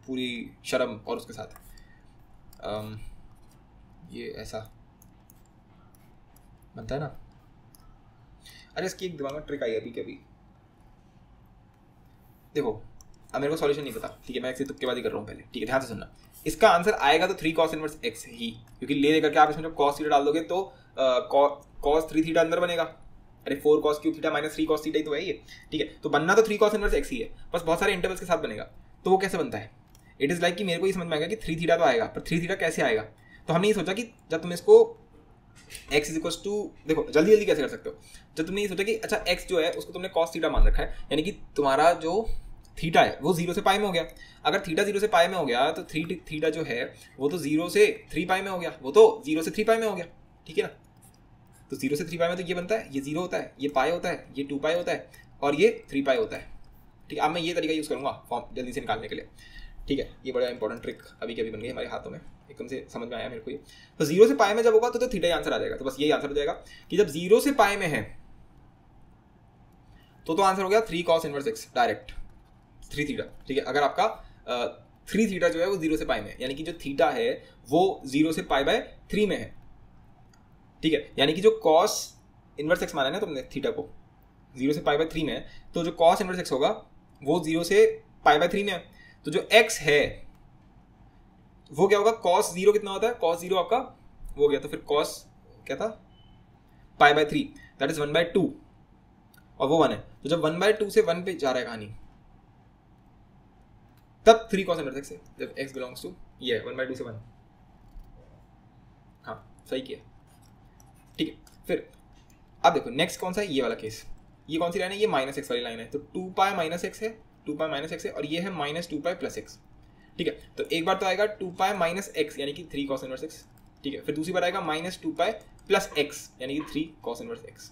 [SPEAKER 1] पूरी शर्म और उसके साथ ये ऐसा बनता है ना। अरे इसकी एक दिमाग में ट्रिक आई अभी के अभी, देखो अब मेरे को सॉल्यूशन नहीं पता, ठीक है, मैं एक तुक्केबाजी कर रहा हूँ पहले। ठीक है, ध्यान से सुनना, इसका आंसर आएगा तो 3 cos इनवर्स x ही, क्योंकि ले लेकर के आप इसमें जब cos थीटा डाल दोगे तो cos 3 थीटा अंदर बनेगा। अरे 4 cos cube theta minus 3 cos theta ही तो है ये, ठीक है। तो बनना तो 3 cos इनवर्स x ही है, बस बहुत सारे इंटरवल्स के साथ बनेगा। तो वो कैसे बनता है? इट इज़ लाइक कि मेरे को ये समझ में आएगा कि 3 थीटा तो आएगा, पर 3 थीटा कैसे आएगा? तो हमने ये सोचा कि जब तुम इसको x इज इक्वल्स टू, देखो जल्दी जल्दी कैसे कर सकते हो, जब तुमने ये सोचा कि अच्छा x जो है उसको तुमने cos थीटा मान रखा है, यानी कि तुम्हारा जो थीटा है वो 0 से पाई में हो गया। अगर थीटा 0 से पाई में हो गया तो थीटा जो है वो तो 0 से 3 पाई में हो गया, वो तो 0 से 3 पाई में हो गया, ठीक है ना। तो 0 से 3 पाई में तो ये बनता है, ये 0 होता है, ये पाई होता है, ये 2 पाई होता है और ये 3 पाई होता है, ठीक है। अब मैं ये तरीका यूज़ करूँगा फॉर्म जल्दी से निकालने के लिए, ठीक है। ये बड़ा इंपॉर्टेंट ट्रिक अभी के अभी बन गई हमारे हाथों में, एकदम से समझ में आया मेरे को ये। तो 0 से पाई में जब होगा तो थीटा ही आंसर आ जाएगा। तो बस यही आंसर हो जाएगा कि जब 0 से पाई में है तो आंसर हो गया 3 cos inverse x direct 3 theta, ठीक है। अगर आपका 3 थीटा जो है वो 0 से पाई में है, यानी कि जो थीटा है वो 0 से पाई बाय 3 में है, ठीक है। यानी कि जो cos इनवर्स x माना है ना तुमने थीटा को 0 से पाई बाय 3 में है, तो जो cos इनवर्स x होगा वो 0 से पाई बाय 3 में है। तो जो x है वो क्या होगा, cos 0 कितना होता है, cos 0 आपका वो गया, तो फिर cos क्या था पाई बाय 3, दैट इज 1/2 और वो 1 है। तो जब 1/2 से 1 पे जा रहा है कहानी तब 3 cos इनवर्स x है, जब x बिलोंग्स टू ये 1/2 से 1। हाँ सही किया, ठीक है। फिर अब देखो नेक्स्ट कौन सा है, ये वाला केस। ये कौन सी लाइन है, ये माइनस एक्स वाली लाइन है। तो 2 पाई माइनस एक्स है, 2 पाई माइनस एक्स है और ये है माइनस 2 पाई प्लस एक्स, ठीक है। तो एक बार तो आएगा 2 पाई माइनस एक्स यानी कि 3 cos इनवर्स एक्स, ठीक है। फिर दूसरी बार आएगा माइनस 2 पाई प्लस एक्स यानी कि 3 cos इनवर्स एक्स।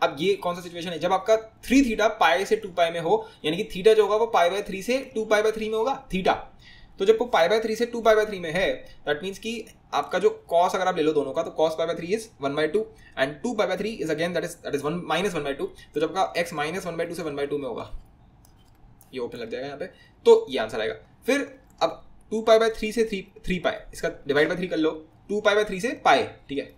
[SPEAKER 1] अब ये कौन सा सिचुएशन है, जब आपका 3 थीटा पाई से 2 पाई में हो, यानी कि थीटा जो होगा वो पाई बाय 3 से 2 पाई बाय 3 में होगा थीटा। तो जब वो पाई बाय 3 से 2 पाई बाय 3 में है, दैट मीन्स कि आपका जो cos अगर आप ले लो दोनों का, तो cos pi by 3 is 1/2 and 2 pi by 3 is again that is 1 minus 1/2। तो जब का x माइनस 1/2 से 1/2 में होगा, ये ओपन लग जाएगा यहाँ पे, तो ये आंसर आएगा। फिर अब 2 पाई बाय 3 से 3 पाई, इसका डिवाइड बाय 3 कर लो, 2 पाई बाय 3 से पाई, ठीक है।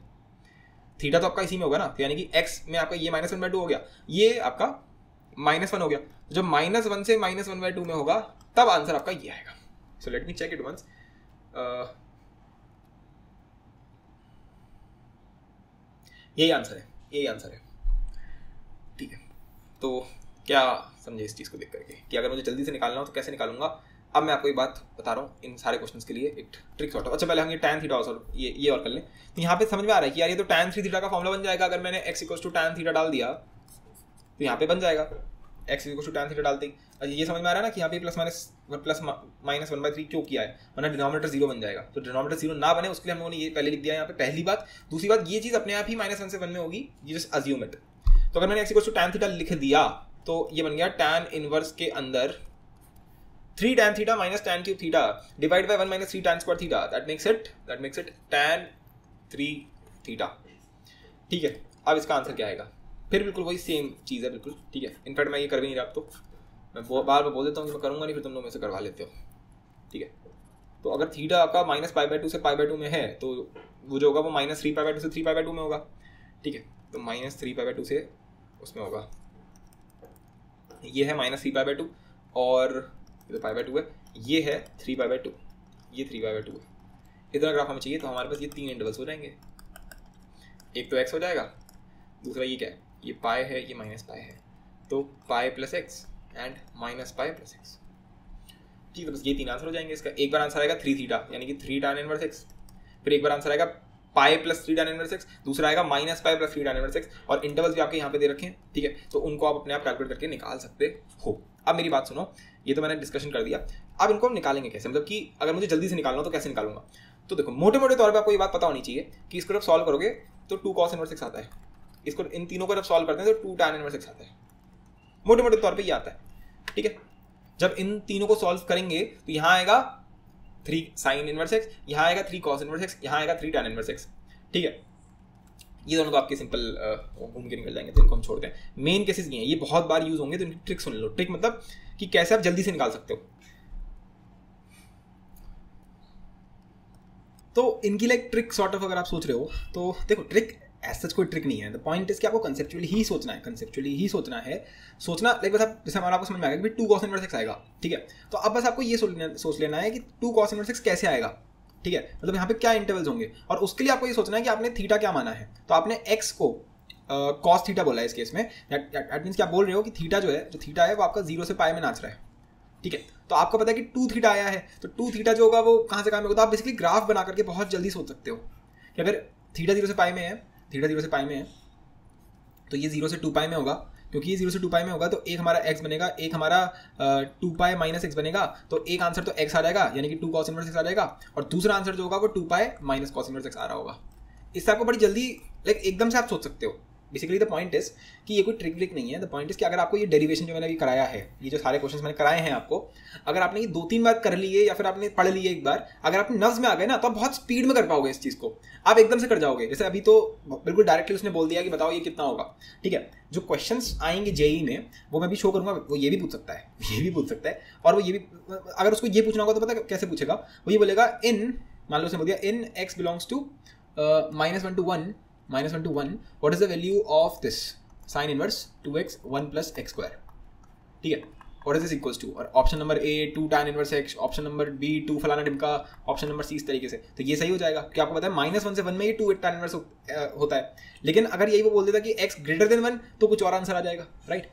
[SPEAKER 1] थीटा तो आपका इसी में होगा ना, तो यानी कि x में आपका ये माइनस 1/2 हो गया, ये आपका माइनस 1 हो गया। तो जब माइनस 1 से माइनस 1/2 में होगा तब आंसर आपका ये आएगा। So let me check it once. यही आंसर है, यही आंसर है, ठीक है। तो क्या समझे इस चीज़ को देख करके कि अगर मुझे जल्दी से निकालना हो तो कैसे निकालूंगा। अब मैं आपको एक बात बता रहा हूँ इन सारे क्वेश्चंस के लिए एक ट्रिक सॉर्ट। अच्छा पहले हम ये tan थीटा और ये और कर लें। तो यहाँ पे समझ में आ रहा है कि यार ये तो tan 3 थीटा का फॉर्मूला बन जाएगा। अगर मैंने x equals to tan theta डाल दिया तो यहाँ पे बन जाएगा x equals to tan theta डालते ही। अच्छा ये समझ में आ रहा है ना कि यहाँ पे प्लस माइनस 1/3 क्यों किया है, वरना डिनोमिनेटर 0 बन जाएगा। तो डिनोमिनेटर 0 ना बने उसके लिए हम लोगों ने ये पहले लिख दिया यहाँ पे, पहली बात। दूसरी बात, ये चीज़ अपने आप ही -1 से 1 में होगी, ये जस्ट अज्यूम इट। तो अगर मैंने x equals to tan theta लिख दिया तो ये बन गया tan इनवर्स के अंदर 3 tan theta minus tan cube theta divide by 1 minus 3 tan square theta, that makes it tan 3 theta, ठीक है। अब इसका आंसर क्या आएगा, फिर बिल्कुल वही सेम चीज़ है बिल्कुल, ठीक है। इनफैक्ट मैं ये कर भी नहीं रहा, तो मैं बार बार बोल देता हूँ कि मैं करूँगा नहीं, फिर तुम लोग में से करवा लेते हो, ठीक है। तो अगर थीटा आपका माइनस π/2 से π/2 में है तो वो जो होगा वो माइनस 3 π/2 से 3 π/2 में होगा, ठीक है। तो माइनस 3 π/2 से उसमें होगा, ये है माइनस 3 π/2 और ये तो π/2 है, ये है 3 π/2, ये 3 π/2 है। इतना ग्राफ हमें चाहिए तो हमारे पास ये 3 इंटरवल्स हो जाएंगे। एक तो x हो जाएगा, दूसरा ये क्या है, ये पाई है, ये माइनस पाई है, तो pi plus x and minus pi plus x, ठीक है। बस ये 3 आंसर हो जाएंगे इसका। एक बार आंसर आएगा 3 थीटा यानी कि 3 tan इनवर्स एक्स, फिर एक बार आंसर आएगा pi plus 3 tan inverse x, दूसरा आएगा minus pi plus 3 tan inverse x, और इंटरवल्स भी आपके यहाँ पे दे रखे हैं, ठीक है। तो उनको आप अपने आप कैलकुलेट करके निकाल सकते हो। अब मेरी बात सुनो, ये तो मैंने डिस्कशन कर दिया, अब इनको हम निकालेंगे कैसे, मतलब कि अगर मुझे जल्दी से निकालना हो तो कैसे निकालूंगा। तो देखो मोटे मोटे तौर पर आपको ये बात पता होनी चाहिए कि इसको जब सॉल्व करोगे तो 2 cos इनवर्स एक्स आता है, इसको इन तीनों को जब सॉल्व करते हैं तो 2 tan इनवर्स एक्स आता है, मोटे मोटे तौर पे ये आता है, ठीक है। जब इन तीनों को सॉल्व करेंगे तो यहाँ आएगा 3 sin इनवर्स एक्स, यहाँ आएगा 3 cos इनवर्स एक्स, यहाँ आएगा 3 tan इनवर्स एक्स, ठीक है। ये दोनों तो आपके सिंपल घूम के निकल जाएंगे, तो इनको हम छोड़ते हैं। मेन केसेस ये हैं, ये बहुत बार यूज होंगे, तो इनकी ट्रिक सुन लो। ट्रिक मतलब कि कैसे आप जल्दी से निकाल सकते हो। तो इनकी लाइक ट्रिक सॉर्ट ऑफ अगर आप सोच रहे हो तो देखो ट्रिक एज सच कोई ट्रिक नहीं है। द पॉइंट इज कि आपको कंसेप्चुअली ही सोचना है, कंसेप्चुअली ही सोचना है। सोचना लाइक बस आप जैसे हमारा आपको समझ में आएगा कि 2 cos इनवर्स x आएगा, ठीक है। तो अब बस आपको ये सोच लेना है कि 2 cos इनवर्स x कैसे आएगा, ठीक है। मतलब यहाँ पे क्या इंटरवल्स होंगे, और उसके लिए आपको ये सोचना है कि आपने थीटा क्या माना है। तो आपने x को cos थीटा बोला है इस केस में, दैट मीन्स कि आप बोल रहे हो कि थीटा जो थीटा है वो आपका 0 से पाई में नाच रहा है, ठीक है। तो आपको पता है कि 2 थीटा आया है, तो 2 थीटा जो होगा वो कहाँ से कहाँ में होगा। तो आप बेसिकली ग्राफ बना करके बहुत जल्दी सोच सकते हो कि अगर थीटा 0 से पाई में है, थीटा 0 से पाई में है, तो ये 0 से 2 पाई में होगा। क्योंकि ये 0 से 2 पाई में होगा तो एक हमारा x बनेगा, एक हमारा 2 पाई माइनस x बनेगा। तो एक आंसर तो x आ जाएगा, यानी कि 2 cos इनवर्स x आ जाएगा, और दूसरा आंसर जो होगा वो 2 pi minus cos inverse x आ रहा होगा। इससे आपको बड़ी जल्दी लाइक एकदम से आप सोच सकते हो। बेसिकली द पॉइंट इज कि ये कोई ट्रिक व्रिक नहीं है। द पॉइंट इज कि अगर आपको ये डेरिवेशन जो मैंने अभी कराया है, ये जो सारे क्वेश्चंस मैंने कराए हैं आपको, अगर आपने ये 2-3 बार कर लिए या फिर आपने पढ़ लिए एक बार, अगर आपने नफ्स में आ गए ना तो आप बहुत स्पीड में कर पाओगे इस चीज़ को, आप एकदम से कर जाओगे। जैसे अभी तो बिल्कुल डायरेक्टली उसने बोल दिया कि बताओ ये कितना होगा, ठीक है। जो क्वेश्चंस आएंगे जेई में वो मैं भी शो करूंगा, वो ये भी पूछ सकता है, ये भी पूछ सकता है, और वो ये भी अगर उसको ये पूछना होगा तो पता कैसे पूछेगा, वो ये बोलेगा इन, मान लो उसने बोल दिया इन x belongs to -1 to 1 what is the value of this sin inverse 2x 1 plus x square, ठीक है। what is this equals to, और option number A 2 tan inverse x, option number B 2 फलाना ढिमका, ऑप्शन नंबर C इस तरीके से। तो ये सही हो जाएगा कि आपको पता है -1 से 1 में ये 2 tan inverse होता है। लेकिन अगर यही वो बोल देता कि x greater than 1 तो कुछ और आंसर आ जाएगा, राइट।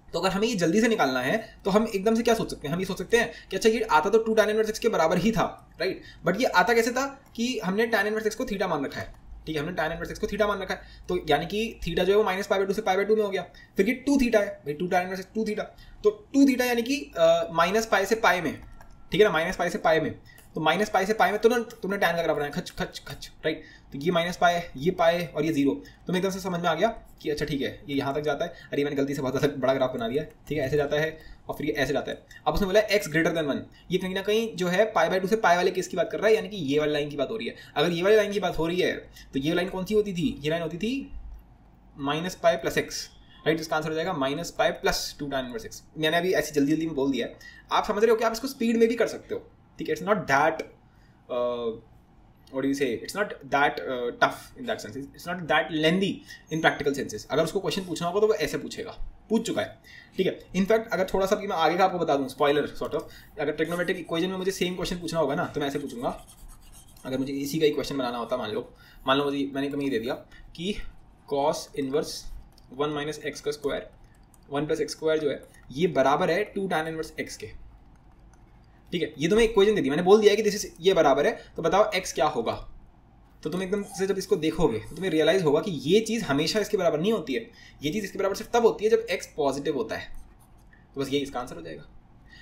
[SPEAKER 1] तो अगर हमें ये जल्दी से निकालना है तो हम एकदम से क्या सोच सकते हैं, हम ये सोच सकते हैं कि अच्छा ये आता तो 2 tan inverse x के बराबर ही था, राइट। बट ये आता कैसे था कि हमने tan inverse x को थीटा मान रखा है, ठीक है। हमने tan इनवर्स x को थीटा मान रखा है, तो यानी कि थीटा जो है वो -π/2 से π/2 में हो गया। फिर ये 2 थीटा है भाई, 2 tan इनवर्स x 2 थीटा, तो 2 थीटा यानी कि -π से π में, ठीक है ना, -π से π में। तो -π से π में तुरंत तुमने tan का ग्राफ बनाया, खच खच खच, राइट। तो ये -π, ये π और ये 0, तो एकदम से समझ में आ गया कि अच्छा ठीक है ये यहाँ तक जाता है। अरे मैंने गलती से बहुत ज़्यादा बड़ा ग्राफ बना दिया, ठीक है। ऐसे जाता है और फिर ये ऐसे जाता है। अब उसने बोला x greater than 1, ये कहीं ना कहीं जो है π/2 से π वाले केस की बात कर रहा है, यानी कि ये वाली लाइन की बात हो रही है। अगर ये वाली लाइन की बात हो रही है तो ये लाइन कौन सी होती थी, ये लाइन होती थी -π + x, राइट। इसका आंसर हो जाएगा -π + 2 tan इनवर्स x। मैंने अभी ऐसी जल्दी जल्दी में बोल दिया है, आप समझ रहे हो कि आप इसको स्पीड में भी कर सकते हो, ठीक है। It's not that what do you say, it's not that tough in that sense, it's not that lengthy in practical senses। अगर उसको क्वेश्चन पूछना होगा तो वो ऐसे पूछेगा, पूछ चुका है, ठीक है। इनफैक्ट अगर थोड़ा सा मैं आगे का आपको बता दूं, स्पॉइलर सॉर्ट ऑफ, अगर ट्रिग्नोमेट्रिक इक्वेशन में मुझे सेम क्वेश्चन पूछना होगा ना तो मैं ऐसे पूछूंगा। अगर मुझे इसी का ही क्वेश्चन बनाना होता, मान लो मुझे मैंने कमी दे दिया कि cos इनवर्स 1 - x² 1 + x² जो है ये बराबर है 2 tan इनवर्स x के, ठीक है। ये तुम्हें इक्वेशन दे दी, मैंने बोल दिया है कि दिस इज ये बराबर है, तो बताओ x क्या होगा। तो तुम एकदम से जब इसको देखोगे तो तुम्हें रियलाइज होगा कि ये चीज़ हमेशा इसके बराबर नहीं होती है, ये चीज़ इसके बराबर सिर्फ तब होती है जब x पॉजिटिव होता है। तो बस ये इसका आंसर हो जाएगा।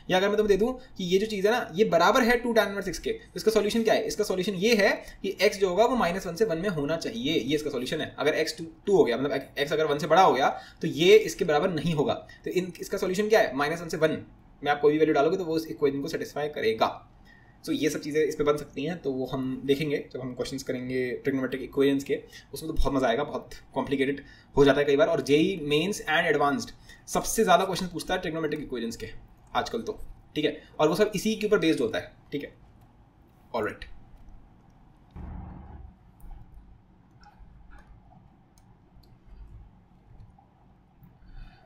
[SPEAKER 1] या अगर मैं तुम्हें दे दूं कि ये जो चीज़ है ना ये बराबर है 2 tan इनवर्स x के, तो इसका सॉल्यूशन क्या है, इसका सॉल्यूशन ये है कि x जो होगा वो -1 से 1 में होना चाहिए, ये इसका सॉल्यूशन है। अगर x 2 हो गया, मतलब x अगर 1 से बड़ा हो गया तो ये इसके बराबर नहीं होगा। तो इसका सॉल्यूशन क्या है, -1 से 1 में आप कोई भी वैल्यू डालोगे तो वो इस इक्वेशन को सेटिस्फाई करेगा। सो ये सब चीज़ें इस पे बन सकती हैं, तो वो हम देखेंगे जब हम क्वेश्चंस करेंगे ट्रिग्नोमेट्रिक इक्वेशंस के। उसमें तो बहुत मजा आएगा, बहुत कॉम्प्लिकेटेड हो जाता है कई बार। और जेई मेंस एंड एडवांस्ड सबसे ज़्यादा क्वेश्चन पूछता है ट्रिग्नोमेट्रिक इक्वेशंस के आजकल तो, ठीक है। और वो सब इसी के ऊपर बेस्ड होता है, ठीक है। ऑलराइट,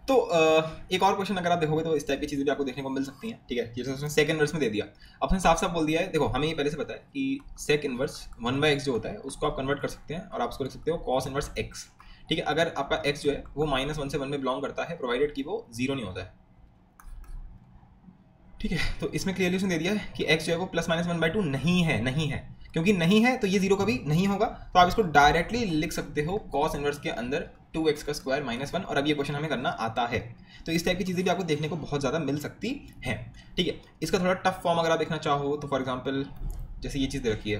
[SPEAKER 1] तो एक और क्वेश्चन अगर आप देखोगे तो इस टाइप की चीज़ें भी आपको देखने को मिल सकती हैं, ठीक है। जैसे उसने सेक इनवर्स में दे दिया, आपने साफ साफ बोल दिया है, देखो हमें ये पहले से पता है कि सेक इनवर्स 1/x जो होता है उसको आप कन्वर्ट कर सकते हैं और आप उसको लिख सकते हो cos इनवर्स x, ठीक है। अगर आपका x जो है वो -1 से 1 में बिलोंग करता है, प्रोवाइडेड कि वो 0 नहीं होता है, ठीक है। तो इसमें क्लियरली उसने दे दिया है कि x जो है वो ±1/2 नहीं है, क्योंकि नहीं है तो ये 0 कभी नहीं होगा। तो आप इसको डायरेक्टली लिख सकते हो cos इनवर्स के अंदर 2x² -1, और अब ये क्वेश्चन हमें करना आता है। तो इस टाइप की चीज़ें भी आपको देखने को बहुत ज़्यादा मिल सकती हैं, ठीक है। इसका थोड़ा टफ फॉर्म अगर आप देखना चाहो तो फॉर एग्जांपल जैसे ये चीज़ दे रखी है,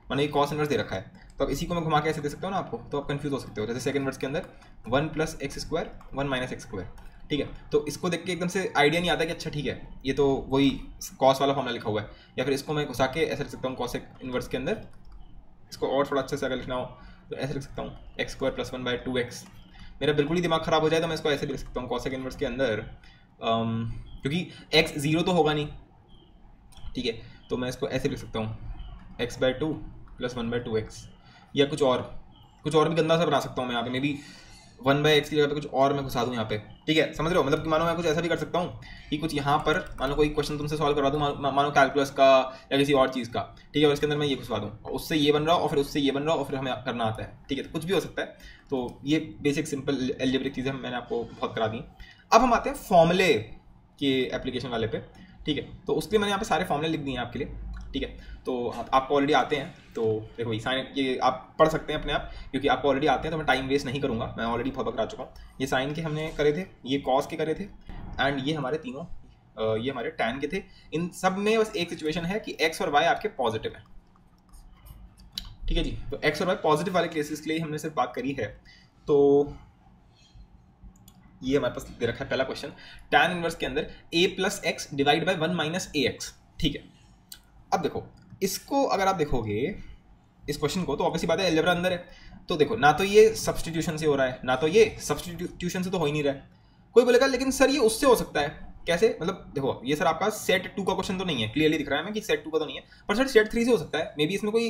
[SPEAKER 1] मैंने ये cos इनवर्स दे रखा है, तो अब इसी को मैं घुमा के ऐसे दे सकता हूँ ना आपको, तो आप कंफ्यूज हो सकते हो। जैसे सेकंड इनवर्स के अंदर 1 + x² 1 - x², ठीक है। तो इसको देख के एकदम से आइडिया नहीं आता कि अच्छा ठीक है ये तो वही कॉस वाला फॉर्मूला लिखा हुआ है, या फिर इसको मैं घुसा के ऐसे लिख सकता हूँ cos इनवर्स के अंदर, इसको और थोड़ा अच्छे से अगर लिखना हो तो ऐसे लिख सकता हूँ x² + 1/2x। मेरा बिल्कुल ही दिमाग ख़राब हो जाए तो मैं इसको ऐसे लिख सकता हूँ cos इनवर्स के अंदर, क्योंकि x 0 तो होगा नहीं, ठीक है। तो मैं इसको ऐसे लिख सकता हूँ x/2 + 1/2x, या कुछ और कुछ और भी गंदा सा बना सकता हूँ मैं यहाँ पे, मे बी 1/x की जगह पे कुछ और मैं घुसा दूँ यहाँ पे, ठीक है, समझ रहे हो, मतलब कि मानो मैं कुछ ऐसा भी कर सकता हूँ कि कुछ यहाँ पर मानो कोई क्वेश्चन तुमसे सॉल्व करवा दूँ, मानो कैलकुलस का या किसी और चीज़ का, ठीक है, और इसके अंदर मैं ये घुसवा दूँ, उससे ये बन रहा और फिर उससे ये बन रहा और फिर हमें करना आता है, ठीक है, तो कुछ भी हो सकता है। तो ये बेसिक सिंपल एल्जेब्रिक चीज़ें मैंने आपको बहुत करा दी। अब हम आते हैं फॉर्मूले के एप्लीकेशन वाले पे, ठीक है, तो उसके लिए मैंने यहाँ पे सारे फॉर्मूले लिख दिए हैं आपके लिए, ठीक है, तो आपको ऑलरेडी आते हैं, तो देखो भाई साइन ये आप पढ़ सकते हैं अपने आप, क्योंकि आपको ऑलरेडी आते हैं, तो मैं टाइम वेस्ट नहीं करूँगा, मैं ऑलरेडी बहुत करा चुका हूँ। ये साइन के हमने करे थे, ये कॉस के करे थे, एंड ये हमारे तीनों ये हमारे टैन के थे। इन सब में बस एक सिचुएशन है कि एक्स और वाई आपके पॉजिटिव है, ठीक है जी, तो एक्स और वाई पॉजिटिव वाले केसेस के लिए हमने सिर्फ बात करी है। तो ये हमारे पास दे रखा है पहला क्वेश्चन, टैन इनवर्स के अंदर a plus x divide by 1 minus a x, ठीक है। अब देखो इसको अगर आप देखोगे इस क्वेश्चन को, तो ऑब्वियसली बात है अलजेब्रा अंदर है, तो देखो ना तो ये सब्स्टिट्यूशन से हो रहा है, ना तो ये सब्स्टिट्यूशन से तो हो ही नहीं रहा है। कोई बोलेगा लेकिन सर ये उससे हो सकता है, कैसे, मतलब देखो ये सर आपका सेट 2 का क्वेश्चन तो नहीं है, क्लियरली दिख रहा है हमें कि सेट 2 का तो नहीं है, पर सर सेट 3 से हो सकता है, मे बी इसमें कोई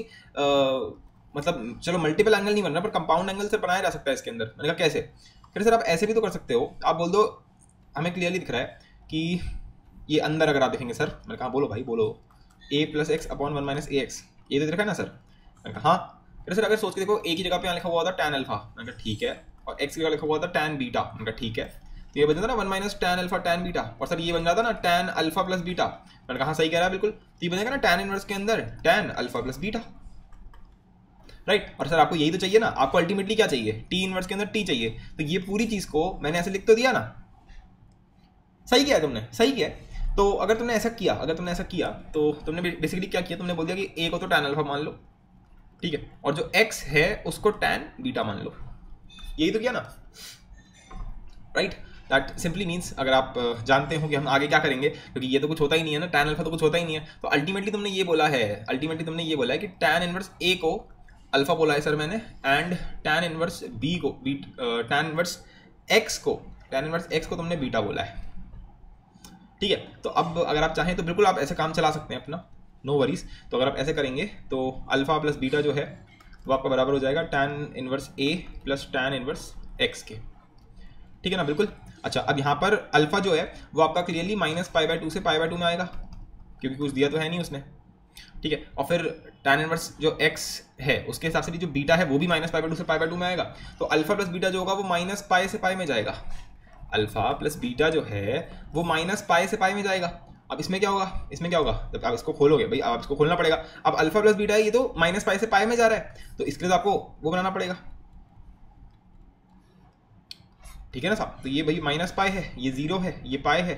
[SPEAKER 1] मतलब चलो मल्टीपल एंगल नहीं बन रहा, पर कंपाउंड एंगल से बनाया जा सकता है इसके अंदर। मैंने कहा कैसे, फिर सर आप ऐसे भी तो कर सकते हो, आप बोल दो हमें क्लियरली दिख रहा है कि ये अंदर अगर आप देखेंगे सर, मैंने कहा बोलो भाई बोलो, a plus x upon 1 minus a x, ये तो दिख रहा है ना सर, मैंने कहा हाँ। फिर सर अगर सोच के देखो एक ही जगह पे यहाँ लिखा हुआ था टैन अल्फा, मैंने कहा ठीक है, और एक्स की जगह लिखा हुआ था टैन बीटा, मैंने कहा ठीक है, तो ये बन जाता ना 1 minus tan alpha tan beta, और सर ये बन जाता ना टैन अल्फा प्लस बीटा, मैंने कहा हाँ सही कह रहा है बिल्कुल, तो ये बनेगा ना टैन इनवर्स के अंदर tan alpha plus beta, right. और सर आपको यही तो चाहिए ना, आपको अल्टीमेटली क्या चाहिए, टी इनवर्स के अंदर टी चाहिए, तो ये पूरी चीज को मैंने ऐसे लिख तो दिया ना, सही किया है तुमने, सही किया है। तो अगर तुमने ऐसा किया तो तुमने बेसिकली क्या किया, तुमने बोल दिया कि ए को तो टैन अल्फा मान लो, ठीक है, और जो एक्स है उसको टैन बीटा मान लो, यही तो किया ना, राइट। दैट सिंपली मीन्स अगर आप जानते हो कि हम आगे क्या करेंगे, क्योंकि ये तो कुछ होता ही नहीं है ना, टैन अल्फा तो कुछ होता ही नहीं है, तो अल्टीमेटली तुमने ये बोला है कि टैन इनवर्स ए को अल्फा बोला है सर मैंने, एंड टैन इनवर्स बी को टैन इनवर्स एक्स को तुमने बीटा बोला है, ठीक है। तो अब अगर आप चाहें तो बिल्कुल आप ऐसे काम चला सकते हैं अपना, नो वरीज। तो अगर आप ऐसे करेंगे तो अल्फा प्लस बीटा जो है वो आपका बराबर हो जाएगा टैन इनवर्स ए प्लस टैन इनवर्स एक्स के, ठीक है ना, बिल्कुल। अच्छा अब यहाँ पर अल्फा जो है वो आपका क्लियरली -π/2 से π/2 में आएगा, क्योंकि कुछ दिया तो है नहीं उसने, ठीक है। और फिर टैन इनवर्स जो x है उसके हिसाब से भी जो बीटा है वो भी -π/2 से π/2 में आएगा, तो अल्फा प्लस बीटा जो होगा वो -π से π में जाएगा, अल्फा प्लस बीटा जो है वो -π से π में जाएगा। अब इसमें क्या होगा, जब आप इसको खोलोगे भाई, आप इसको खोलना पड़ेगा, अब अल्फा प्लस बीटा है ये तो -π से π में जा रहा है, तो इसके लिए तो आपको वो बनाना पड़ेगा, ठीक है ना साहब। तो ये भाई -π है, ये 0 है, ये π है,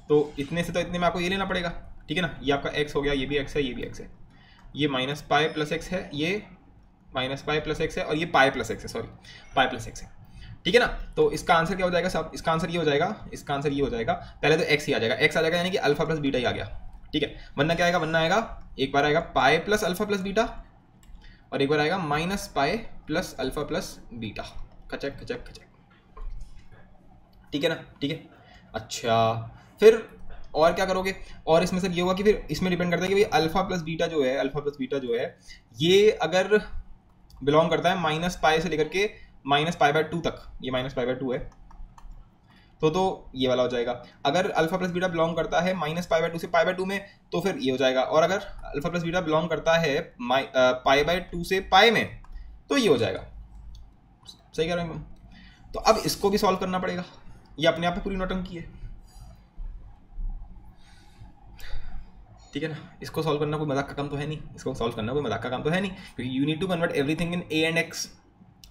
[SPEAKER 1] तो इतने से तो इतने में आपको ये लेना पड़ेगा, ठीक है ना, ये आपका x हो गया, ये भी x है, ये भी x है, ये -π प्लस x है, ये -π प्लस x है, और ये π प्लस x है, सॉरी π प्लस x है, ठीक है ना। तो इसका आंसर क्या हो जाएगा साहब, इसका आंसर ये हो जाएगा, पहले तो x ही आ जाएगा, यानी कि अल्फा प्लस बीटा ही आ गया, ठीक है। वरना क्या आएगा, एक बार आएगा π प्लस अल्फा प्लस बीटा, और एक बार आएगा -π प्लस अल्फा प्लस बीटा, खचक खचक खचक, ठीक है ना, ठीक है। अच्छा फिर और क्या करोगे, और इसमें सर ये होगा कि फिर इसमें डिपेंड करता है कि भाई अल्फा प्लस बीटा जो है ये अगर बिलोंग करता है -π से लेकर के -π/2 तक, ये -π/2 है, तो ये वाला हो जाएगा। अगर अल्फा प्लस बीटा बिलोंग करता है -π/2 से π/2 में, तो फिर ये हो जाएगा, और अगर अल्फा प्लस बीटा बिलोंग करता है π/2 से π में, तो ये हो जाएगा, सही कह रहे हैं। तो अब इसको भी सॉल्व करना पड़ेगा, ये अपने आप में पूरी नौटंकी है, ठीक है ना। इसको सॉल्व करना कोई मजाक का काम तो है नहीं, क्योंकि you need to convert everything in a and x,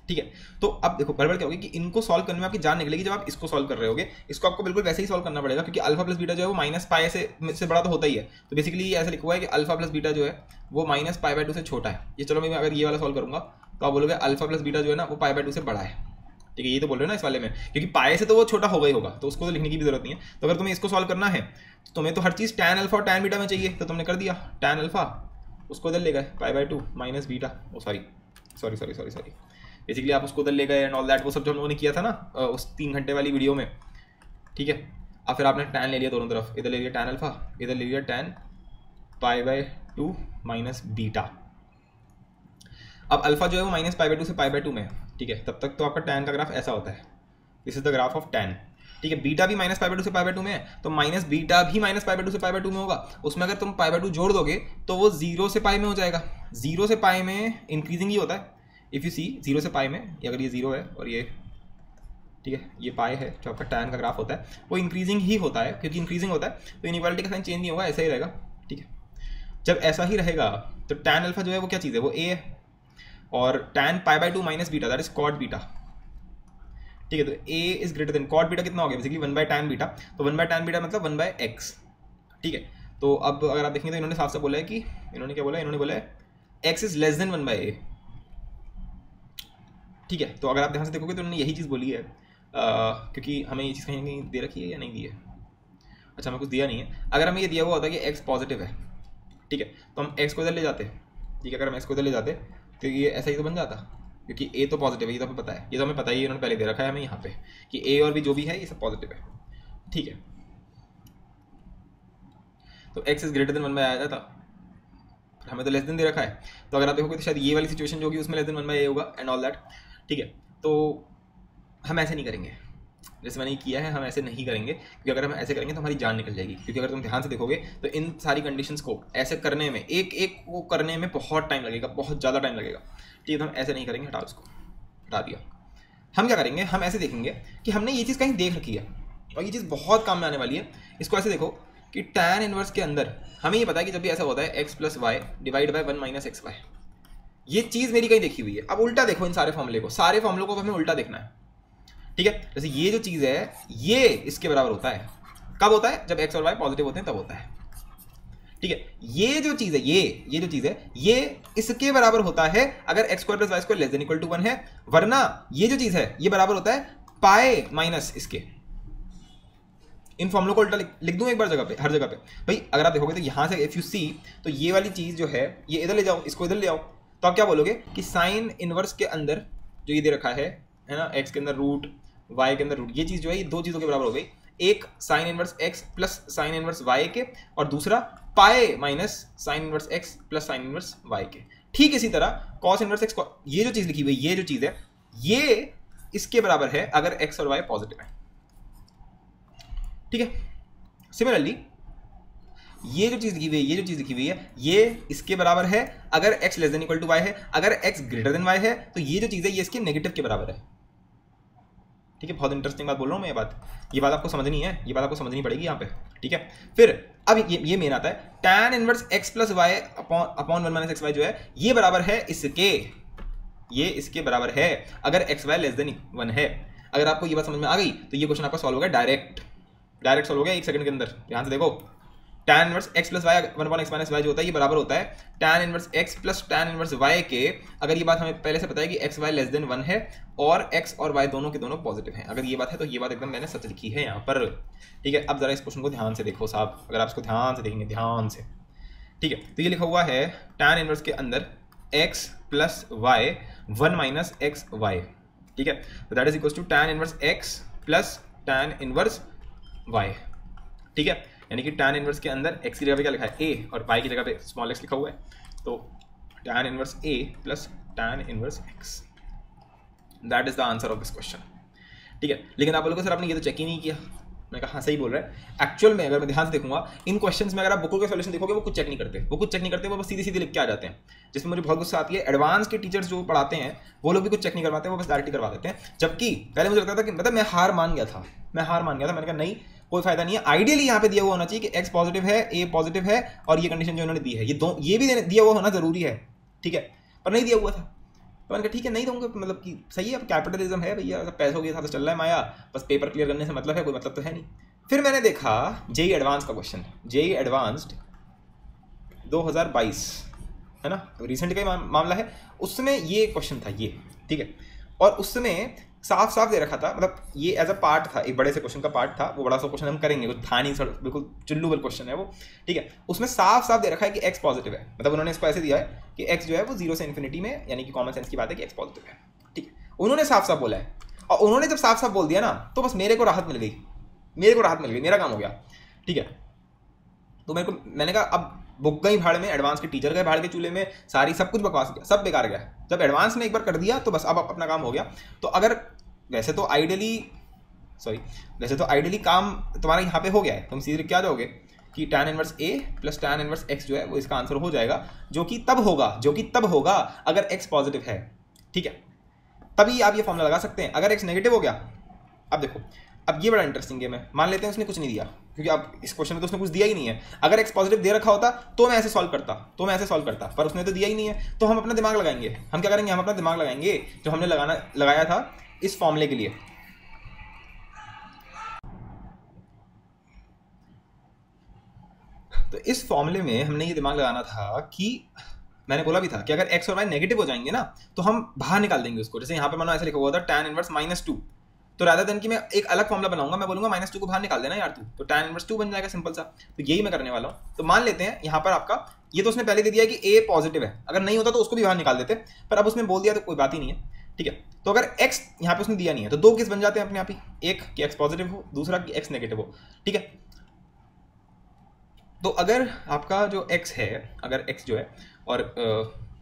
[SPEAKER 1] ठीक है। तो अब देखो गड़बड़ क्या होगी कि इनको सॉल्व करने में आपकी जान निकलेगी जब आप इसको सॉल्व कर रहे होगे, इसको आपको बिल्कुल वैसे ही सॉल्व करना पड़ेगा, क्योंकि अल्फा प्लस बीटा जो है वो -π से बड़ा तो होता ही है, तो बेसिकली ऐसे लिखा हुआ है कि अल्फा प्लस बीटा जो है वो -π/2 से छोटा है। ये चलो मैं अगर ये वाला सॉल्व करूंगा तो आप बोलोगे अल्फा प्लस बीटा जो है ना वो π/2 से बड़ा है, ठीक है, ये तो बोल रहे हो ना इस वाले में, क्योंकि π से तो वो छोटा होगा ही होगा, तो उसको तो लिखने की भी जरूरत नहीं है। तो अगर तुम्हें इसको सॉल्व करना है तो तुम्हें तो हर चीज़ टैन अल्फा और टैन बीटा में चाहिए, तो तुमने कर दिया टैन अल्फा, उसको इधर ले गए π/2 माइनस बीटा, सॉरी बेसिकली आप उसको उधर ले गए एंड ऑल दैट, वो सब जो हम लोगों ने किया था ना उस 3 घंटे वाली वीडियो में, ठीक है। अब फिर आपने टैन ले लिया दोनों तरफ, इधर ले लिया टैन अल्फा, इधर ले लिया टैन π/2 माइनस बीटा। अब अल्फा जो है वो -π/2 से π/2 में है, ठीक है, तब तक तो आपका टैन का ग्राफ ऐसा होता है, this is the graph of tan, ठीक है। बीटा भी -π/2 से π/2 में है, तो माइनस बीटा भी -π/2 से π/2 में होगा, उसमें अगर तुम π/2 जोड़ दोगे तो वो 0 से π में हो जाएगा। 0 से π में इंक्रीजिंग ही होता है, इफ़ यू सी 0 से π में अगर ये 0 है और ये, ठीक है, ये पाई है, जो आपका टैन का ग्राफ होता है वो इंक्रीजिंग ही होता है, क्योंकि इंक्रीजिंग होता है तो इनइक्वालिटी का साइन चेंज नहीं होगा, ऐसा ही रहेगा, ठीक है। जब ऐसा ही रहेगा तो टैन अल्फा जो है वो क्या चीज़ है, वो ए है, और tan π/2 minus beta that is cot beta, ठीक है। तो a is greater than cot beta कितना हो गया, बेसिकली 1/tan बीटा, तो 1/tan बीटा मतलब 1/x, ठीक है। तो अब अगर आप देखेंगे तो इन्होंने साफ साफ बोला है कि, इन्होंने क्या बोला है, इन्होंने बोला है x is less then 1/a, ठीक है। तो अगर आप ध्यान से देखोगे तो उन्होंने यही चीज़ बोली है, क्योंकि हमें ये चीज़ कहीं कहीं दे रखी है या नहीं दी है, अच्छा हमें कुछ दिया नहीं है। अगर हमें ये दिया हुआ होता है कि x पॉजिटिव है, ठीक है, तो हम x को इधर ले जाते, ठीक है, अगर हम x को इधर ले जाते तो ये ऐसा ही तो बन जाता, क्योंकि a तो पॉजिटिव है, ये तो हमें पता है, ये तो हमें पता ही है, इन्होंने पहले दे रखा है हमें यहाँ पे कि a और b जो भी है ये सब पॉजिटिव है, ठीक है। तो x is greater then 1/a आ जाता, हमें तो लेस देन दे रखा है, तो अगर आप देखोगे तो शायद ये वाली सिचुएशन जो होगी उसमें लेस देन 1/a होगा एंड ऑल दैट, ठीक है। तो हम ऐसे नहीं करेंगे, जैसे मैंने किया है हम ऐसे नहीं करेंगे, क्योंकि अगर हम ऐसे करेंगे तो हमारी जान निकल जाएगी, क्योंकि अगर तुम ध्यान से देखोगे तो इन सारी कंडीशंस को ऐसे करने में, एक एक को करने में बहुत टाइम लगेगा, बहुत ज़्यादा टाइम लगेगा, ठीक है। तो हम ऐसे नहीं करेंगे, हटाओ इसको, हटा दिया। हम क्या करेंगे, हम ऐसे देखेंगे कि हमने ये चीज़ कहीं देख रखी है और ये चीज़ बहुत काम में आने वाली है। इसको ऐसे देखो कि टैन इनवर्स के अंदर हमें ये पता है कि जब भी ऐसा होता है x + y divide by 1 - xy, ये चीज़ मेरी कहीं देखी हुई है। अब उल्टा देखो इन सारे फॉर्मूले को, सारे फॉर्मूलों को हमें उल्टा देखना है, ठीक है। जैसे ये जो चीज़ है ये इसके बराबर होता है, कब होता है, जब x और y पॉजिटिव होते हैं तब होता है, ठीक है। ये जो चीज़ है, ये जो चीज़ है ये इसके बराबर होता है अगर x² + y² less than equal to 1 है, वरना ये जो चीज़ है ये बराबर होता है पाई माइनस इसके। इन फॉर्मूलों को उल्टा लिख दूं एक बार जगह पे, हर जगह पे भाई। अगर आप देखोगे तो यहाँ से इफ यू सी तो ये वाली चीज़ जो है ये इधर ले जाओ, इसको इधर ले आओ, तो आप क्या बोलोगे कि साइन इनवर्स के अंदर जो ये दे रखा है ना, x के अंदर रूट, y के अंदर रूट, ये चीज़ जो है ये दो चीज़ों के बराबर हो गई, एक sine inverse x plus sine inverse y के, और दूसरा pi minus sine inverse x plus sine inverse y के। ठीक इसी तरह कॉस इनवर्स x, ये जो चीज़ लिखी हुई ये जो चीज़ है ये इसके बराबर है अगर x और y पॉजिटिव है, ठीक है। सिमिलरली ये जो चीज़ लिखी हुई है, ये जो चीज़ लिखी हुई है ये इसके बराबर है अगर x less than equal to y है, अगर x ग्रेटर देन y है तो ये जो चीज़ है ये इसके नेगेटिव के बराबर है, ठीक है। बहुत इंटरेस्टिंग बात बोल रहा हूँ मैं, ये बात आपको समझनी है, ये बात आपको समझनी पड़ेगी यहाँ पे, ठीक है। फिर अब ये मेन आता है tan inverse x plus y upon 1 - xy जो है ये बराबर है इसके, ये इसके बराबर है अगर xy लेस देन 1 है। अगर आपको ये बात समझ में आ गई तो ये क्वेश्चन आपका सॉल्व हो गया, डायरेक्ट सॉल्व हो गया 1 सेकंड के अंदर। ध्यान से देखो, tan inverse x plus y 1/x - y जो होता है ये बराबर होता है tan inverse x plus tan inverse y के। अगर ये बात हमें पहले से पता है कि x y लेस देन 1 है और x और y दोनों के दोनों पॉजिटिव हैं, अगर ये बात है तो ये बात एकदम मैंने सच लिखी है यहाँ पर, ठीक है। अब जरा इस क्वेश्चन को ध्यान से देखो साहब, अगर आप इसको ध्यान से देखेंगे, ध्यान से, ठीक है, तो ये लिखा हुआ है tan इनवर्स के अंदर x प्लस y 1 - xy, ठीक है। तो that is equal to tan inverse x plus tan inverse y, ठीक है। यानी कि tan इनवर्स के अंदर x की जगह पे क्या लिखा है a और y की जगह पे स्मॉल x लिखा हुआ है, तो tan inverse a plus tan inverse x, that is the answer of this question, ठीक है। लेकिन आप बोलोगे सर आपने ये तो चेक ही नहीं किया, मैंने कहा हाँ सही बोल रहा है। एक्चुअल में अगर मैं ध्यान से देखूंगा इन क्वेश्चंस में, अगर आप बुकों के सॉल्यूशन देखोगे वो कुछ चेक नहीं करते, वो बस सीधे सीधे लिख के आ जाते हैं, जिसमें मुझे बहुत गुस्सा आती है। एडवांस के टीचर्स जो पढ़ाते हैं वो लोग भी कुछ चेक नहीं करवाते, वो बस डायरेक्ट करवा देते हैं। जबकि पहले मुझे लगता था कि मतलब मैं हार मान गया था, मैंने कहा नहीं कोई फायदा नहीं है। आइडियली यहाँ पे दिया हुआ होना चाहिए कि x पॉजिटिव है, a पॉजिटिव है, और ये कंडीशन जो इन्होंने दी है ये भी दिया हुआ होना जरूरी है, ठीक है, पर नहीं दिया हुआ था। तो मैंने कहा ठीक है नहीं दूंगा, मतलब कि सही है, अब कैपिटलिज्म है भैया, पैसों के साथ चल रहा है माया, बस पेपर क्लियर करने से मतलब है, कोई मतलब तो है नहीं। फिर मैंने देखा जेई एडवांस का क्वेश्चन, जेई एडवांस्ड 2022 है ना, तो रिसेंट का ही मामला है, उसमें ये क्वेश्चन था ये, ठीक है। और उसमें साफ साफ दे रखा था, मतलब ये एज अ पार्ट था, एक बड़े से क्वेश्चन का पार्ट था, वो बड़ा सा क्वेश्चन हम करेंगे, कुछ था नहीं, बिल्कुल चुल्लूबल क्वेश्चन है वो, ठीक है। उसमें साफ साफ दे रखा है कि x पॉजिटिव है, मतलब उन्होंने इसको ऐसे दिया है कि x जो है वो 0 से इन्फिनिटी में, यानी कि कॉमन सेंस की बात है कि x पॉजिटिव है, ठीक है। उन्होंने साफ साफ बोला है, और उन्होंने जब साफ साफ बोल दिया ना तो बस मेरे को राहत मिल गई, मेरा काम हो गया, ठीक है। तो मैंने कहा अब बुक गई भाड़ में, एडवांस के टीचर गए भाड़ के चूल्हे में, सारी सब कुछ बकवास गया, सब बेकार गया। जब एडवांस ने एक बार कर दिया तो बस अब अपना काम हो गया। तो अगर वैसे तो आइडियली काम तुम्हारा यहाँ पे हो गया है, तुम सीधे क्या जाओगे कि tan inverse a plus tan inverse x जो है वो इसका आंसर हो जाएगा, जो कि तब होगा अगर x पॉजिटिव है। ठीक है, तभी आप ये फॉर्मूला लगा सकते हैं। अगर x नेगेटिव हो गया, अब देखो, अब ये बड़ा इंटरेस्टिंग गेम है। मान लेते हैं उसने कुछ नहीं दिया, क्योंकि अब इस क्वेश्चन में तो उसने कुछ दिया ही नहीं है। अगर x पॉजिटिव दे रखा होता तो मैं ऐसे सॉल्व करता, पर उसने तो दिया ही नहीं है। तो हम अपना दिमाग लगाएंगे। हम क्या करेंगे, हम अपना दिमाग लगाएंगे जो हमने लगाया था इस फॉर्मूले के लिए। तो इस फॉर्मूले में हमने ये दिमाग लगाना था कि मैंने बोला भी था कि अगर x और y नेगेटिव हो जाएंगे ना तो हम बाहर निकाल देंगे उसको। जैसे यहाँ पे मानो ऐसा लिखा हुआ था tan इनवर्स -2, तो रादर देन कि मैं एक अलग फॉर्मूला बनाऊंगा, मैं बोलूंगा -2 को बाहर निकाल देना यार तू, तो tan इनवर्स 2 बन जाएगा, सिंपल सा। तो यही मैं करने वाला हूँ। तो मान लेते हैं यहाँ पर आपका ये तो उसने पहले दे दिया कि a पॉजिटिव है, अगर नहीं होता तो उसको भी बाहर निकाल देते, पर अब उसने बोल दिया तो कोई बात ही नहीं है। ठीक है, तो अगर x यहाँ पे उसने दिया नहीं है तो दो केस बन जाते हैं अपने आप ही, एक कि x पॉजिटिव हो, दूसरा कि x नेगेटिव हो। ठीक है, तो अगर आपका जो x है, अगर x जो है और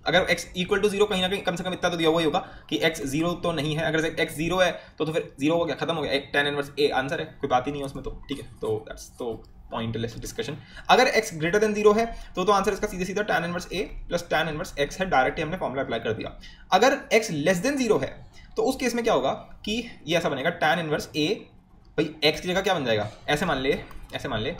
[SPEAKER 1] अगर x इक्वल टू 0 कहीं ना कहीं कम से कम इतना तो दिया हुआ ही होगा कि x 0 तो नहीं है। अगर x 0 है तो फिर 0 हो गया, खत्म हो गया, tan इनवर्स a आंसर है, कोई बात ही नहीं है उसमें। तो ठीक है, तो दैट्स तो पॉइंटलेस डिस्कशन। अगर x ग्रेटर देन 0 है तो आंसर इसका सीधे सीधा tan inverse a plus tan inverse x है, डायरेक्टली हमने फॉर्मूला अप्लाई कर दिया। अगर x लेस देन 0 है तो उस केस में क्या होगा कि ये ऐसा बनेगा tan इनवर्स a, भाई x की जगह क्या बन जाएगा, ऐसे मान ले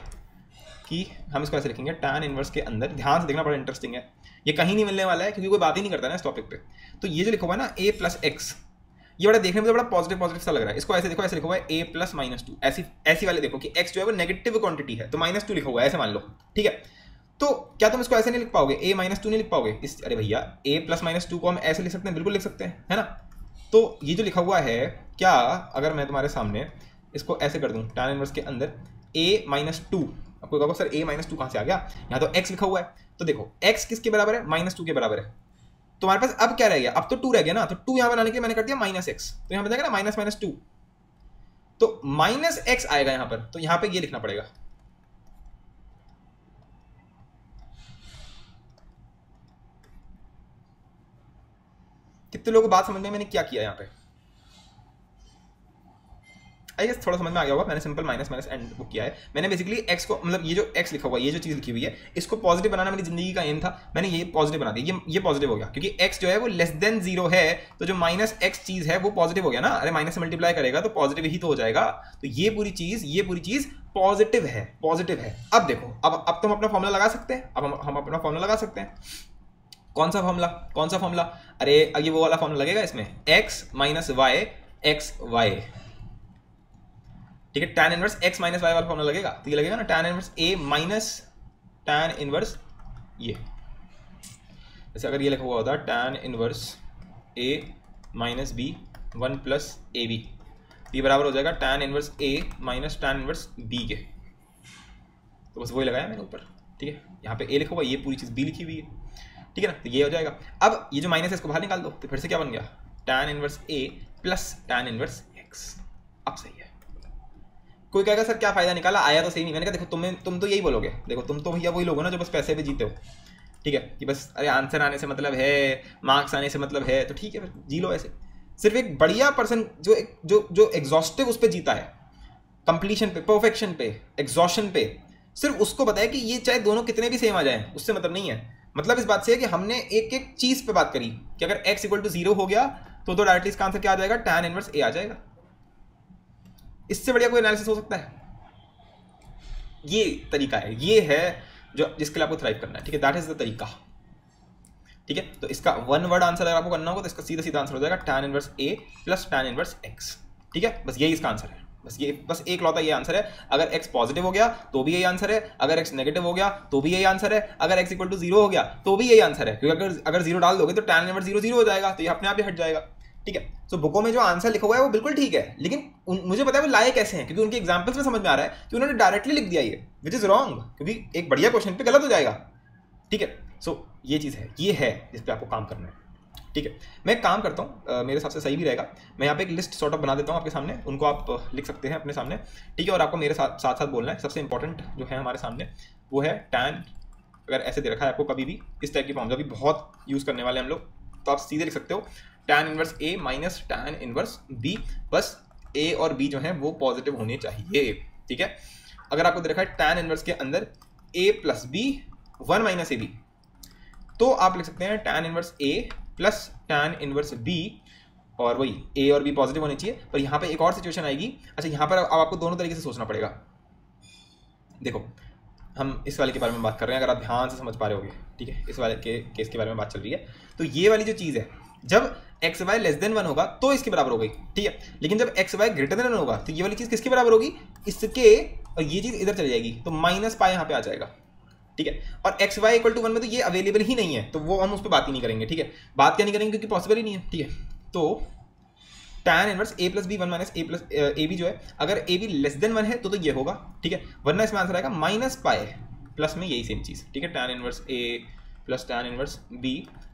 [SPEAKER 1] कि हम इसको ऐसे लिखेंगे tan इनवर्स के अंदर, ध्यान से देखना, बड़ा इंटरेस्टिंग है, ये कहीं नहीं मिलने वाला है क्योंकि कोई बात ही नहीं करता ना इस टॉपिक पे। तो ये जो लिखा हुआ है ना a प्लस एक्स, ये बड़ा देखने में तो बड़ा पॉजिटिव सा लग रहा है। इसको ऐसे देखो, ऐसे लिखा हुआ है a प्लस -2, ऐसी वाले देखो कि x जो है वो नेगेटिव क्वांटिटी है तो -2 लिखा हुआ है, ऐसे मान लो। ठीक है, तो क्या तुम इसको ऐसे नहीं लिख पाओगे, a -2 नहीं लिख पाओगे अरे भैया a प्लस -2 को हम ऐसे लिख सकते हैं, बिल्कुल लिख सकते हैं, है ना। तो ये जो लिखा हुआ है, क्या अगर मैं तुम्हारे सामने इसको ऐसे कर दूं tan इनवर्स के अंदर a -2, आपको कहोगे सर a -2 कहाँ से आ गया, यहाँ तो x लिखा हुआ है। तो देखो x किसके बराबर है, -2 के बराबर है। तुम्हारे पास अब क्या रह गया, अब तो 2 रह गया ना, तो 2 यहाँ बनाने के लिए मैंने कर दिया -x, तो यहाँ पे जाएगा ना -2, तो -x आएगा यहाँ पर। तो यहाँ पे ये लिखना पड़ेगा, कितने लोगों को बात समझ में मैंने क्या किया यहाँ पे, आई गेस थोड़ा समझ में आ गया होगा। मैंने सिंपल माइनस एंड वो किया है। मैंने बेसिकली x को, मतलब ये जो x लिखा हुआ है, ये जो चीज़ लिखी हुई है, इसको पॉजिटिव बनाना मेरी जिंदगी का एम था, मैंने ये पॉजिटिव बना दिया, ये पॉजिटिव हो गया क्योंकि x जो है वो लेस देन 0 है, तो जो -x चीज़ है वो पॉजिटिव हो गया ना। अरे माइनस से मल्टीप्लाई करेगा तो पॉजिटिव ही तो हो जाएगा। तो ये पूरी चीज़ पॉजिटिव है। अब देखो, अब तुम अपना फॉर्मूला लगा सकते हैं, अब हम अपना फॉर्मूला लगा सकते हैं। कौन सा फॉर्मूला, अरे ये वो वाला फॉर्मूला लगेगा इसमें, x minus y x y, ठीक है, tan inverse x minus y वाला फॉर्मूला लगेगा। तो ये लगेगा ना tan inverse a minus tan inverse ये, जैसे अगर ये लिखा हुआ होता tan inverse a minus b 1 plus a b, ये बराबर हो जाएगा tan inverse a minus tan inverse b के। तो बस वही लगाया मैंने ऊपर, ठीक है, यहाँ पे a लिखा हुआ, ये पूरी चीज़ b लिखी हुई है, ठीक है ना। तो ये हो जाएगा। अब ये जो माइनस है इसको बाहर निकाल दो, तो फिर से क्या बन गया, tan inverse a plus tan inverse x। अब सही है। कोई कहेगा सर क्या फायदा निकाला, आया तो सही नहीं। मैंने कहा देखो तुम तो यही बोलोगे, देखो तुम तो भैया वही लोग हो ना जो बस पैसे पे जीते हो, ठीक है, कि बस अरे आंसर आने से मतलब है, मार्क्स आने से मतलब है, तो ठीक है फिर जी लो ऐसे। सिर्फ एक बढ़िया पर्सन जो एग्जॉस्टिव उस पर जीता है, कंप्लीशन पे, परफेक्शन पे, एग्जॉशन पे, सिर्फ उसको पता है कि ये चाहे दोनों कितने भी सेम आ जाए उससे मतलब नहीं है। मतलब इस बात से है कि हमने एक एक चीज पे बात करी कि अगर x इक्वल टू 0 हो गया तो डायरेक्टली इसका आंसर क्या आ जाएगा, tan इनवर्स a आ जाएगा। इससे बढ़िया कोई एनालिसिस हो सकता है? ये तरीका है, ये है जो जिसके लिए आपको थ्राइव करना है, ठीक है, दैट इज द तरीका, ठीक है। तो इसका वन वर्ड आंसर अगर आपको करना होगा तो इसका सीधा सीधा आंसर हो जाएगा tan inverse a plus tan inverse x, ठीक है। बस यही इसका आंसर है, बस एक लौता ये आंसर है। अगर x पॉजिटिव हो गया तो भी यही आंसर है, अगर x नेगेटिव हो गया तो भी यही आंसर है, अगर x इक्वल टू 0 हो गया तो भी यही आंसर है, क्योंकि अगर 0 डाल दोगे तो tan इनवर्स 0 0 हो जाएगा, तो ये अपने आप ही हट जाएगा, ठीक है। तो बुकों में जो आंसर लिखा हुआ है वो बिल्कुल ठीक है, लेकिन मुझे पता है वो लाए कैसे हैं, क्योंकि उनके एग्जांपल्स में समझ में आ रहा है कि उन्होंने डायरेक्टली लिख दिया ये, विच इज रॉन्ग, क्योंकि एक बढ़िया क्वेश्चन पे गलत हो जाएगा, ठीक है। सो ये चीज़ है, ये है जिस पे आपको काम करना है, ठीक है। मैं काम करता हूँ, मेरे हिसाब से सही भी रहेगा, मैं यहाँ पे एक लिस्ट सॉर्ट ऑफ बना देता हूँ आपके सामने, उनको आप लिख सकते हैं अपने सामने, ठीक है। और आपको मेरे साथ साथ बोलना है, सबसे इंपॉर्टेंट जो है हमारे सामने वो है tan अगर ऐसे दे रखा है आपको कभी भी इस टाइप की फॉर्म, अभी बहुत यूज़ करने वाले हम लोग, तो आप सीधे लिख सकते हो tan inverse A minus tan inverse B, बस A और B जो है वो पॉजिटिव होने चाहिए, ठीक है। अगर आपको दे रखा है tan इनवर्स के अंदर A plus B 1 minus AB, तो आप लिख सकते हैं tan inverse A plus tan inverse B, और वही A और B पॉजिटिव होने चाहिए। पर यहाँ पे एक और सिचुएशन आएगी। अच्छा, यहाँ पर अब आपको दोनों तरीके से सोचना पड़ेगा। देखो, हम इस वाले के बारे में बात कर रहे हैं, अगर आप ध्यान से समझ पा रहे होगे, ठीक है, इस वाले के केस के बारे में बात चल रही है। तो ये वाली जो चीज़ है, जब एक्स वाई लेस देन 1 होगा तो इसके बराबर हो गई, ठीक है। लेकिन जब एक्स वाई ग्रेटर देन 1 होगा तो ये वाली चीज़ किसके बराबर होगी, इसके, और ये चीज़ इधर चली जाएगी, तो माइनस पाई यहाँ पे आ जाएगा, ठीक है। और एक्स वाई इक्वल टू 1 में तो ये अवेलेबल ही नहीं है, तो वो हम उस पर बात ही नहीं करेंगे, ठीक है। बात क्या नहीं करेंगे क्योंकि पॉसिबल ही नहीं है, ठीक है। तो tan inverse A plus b 1 minus A plus a b जो है, अगर ए बी लेस देन 1 है तो ये होगा, ठीक है, वरना इसमें आंसर आएगा माइनस पाई प्लस में यही सेम चीज़, ठीक है, tan inverse A plus tan inverse B,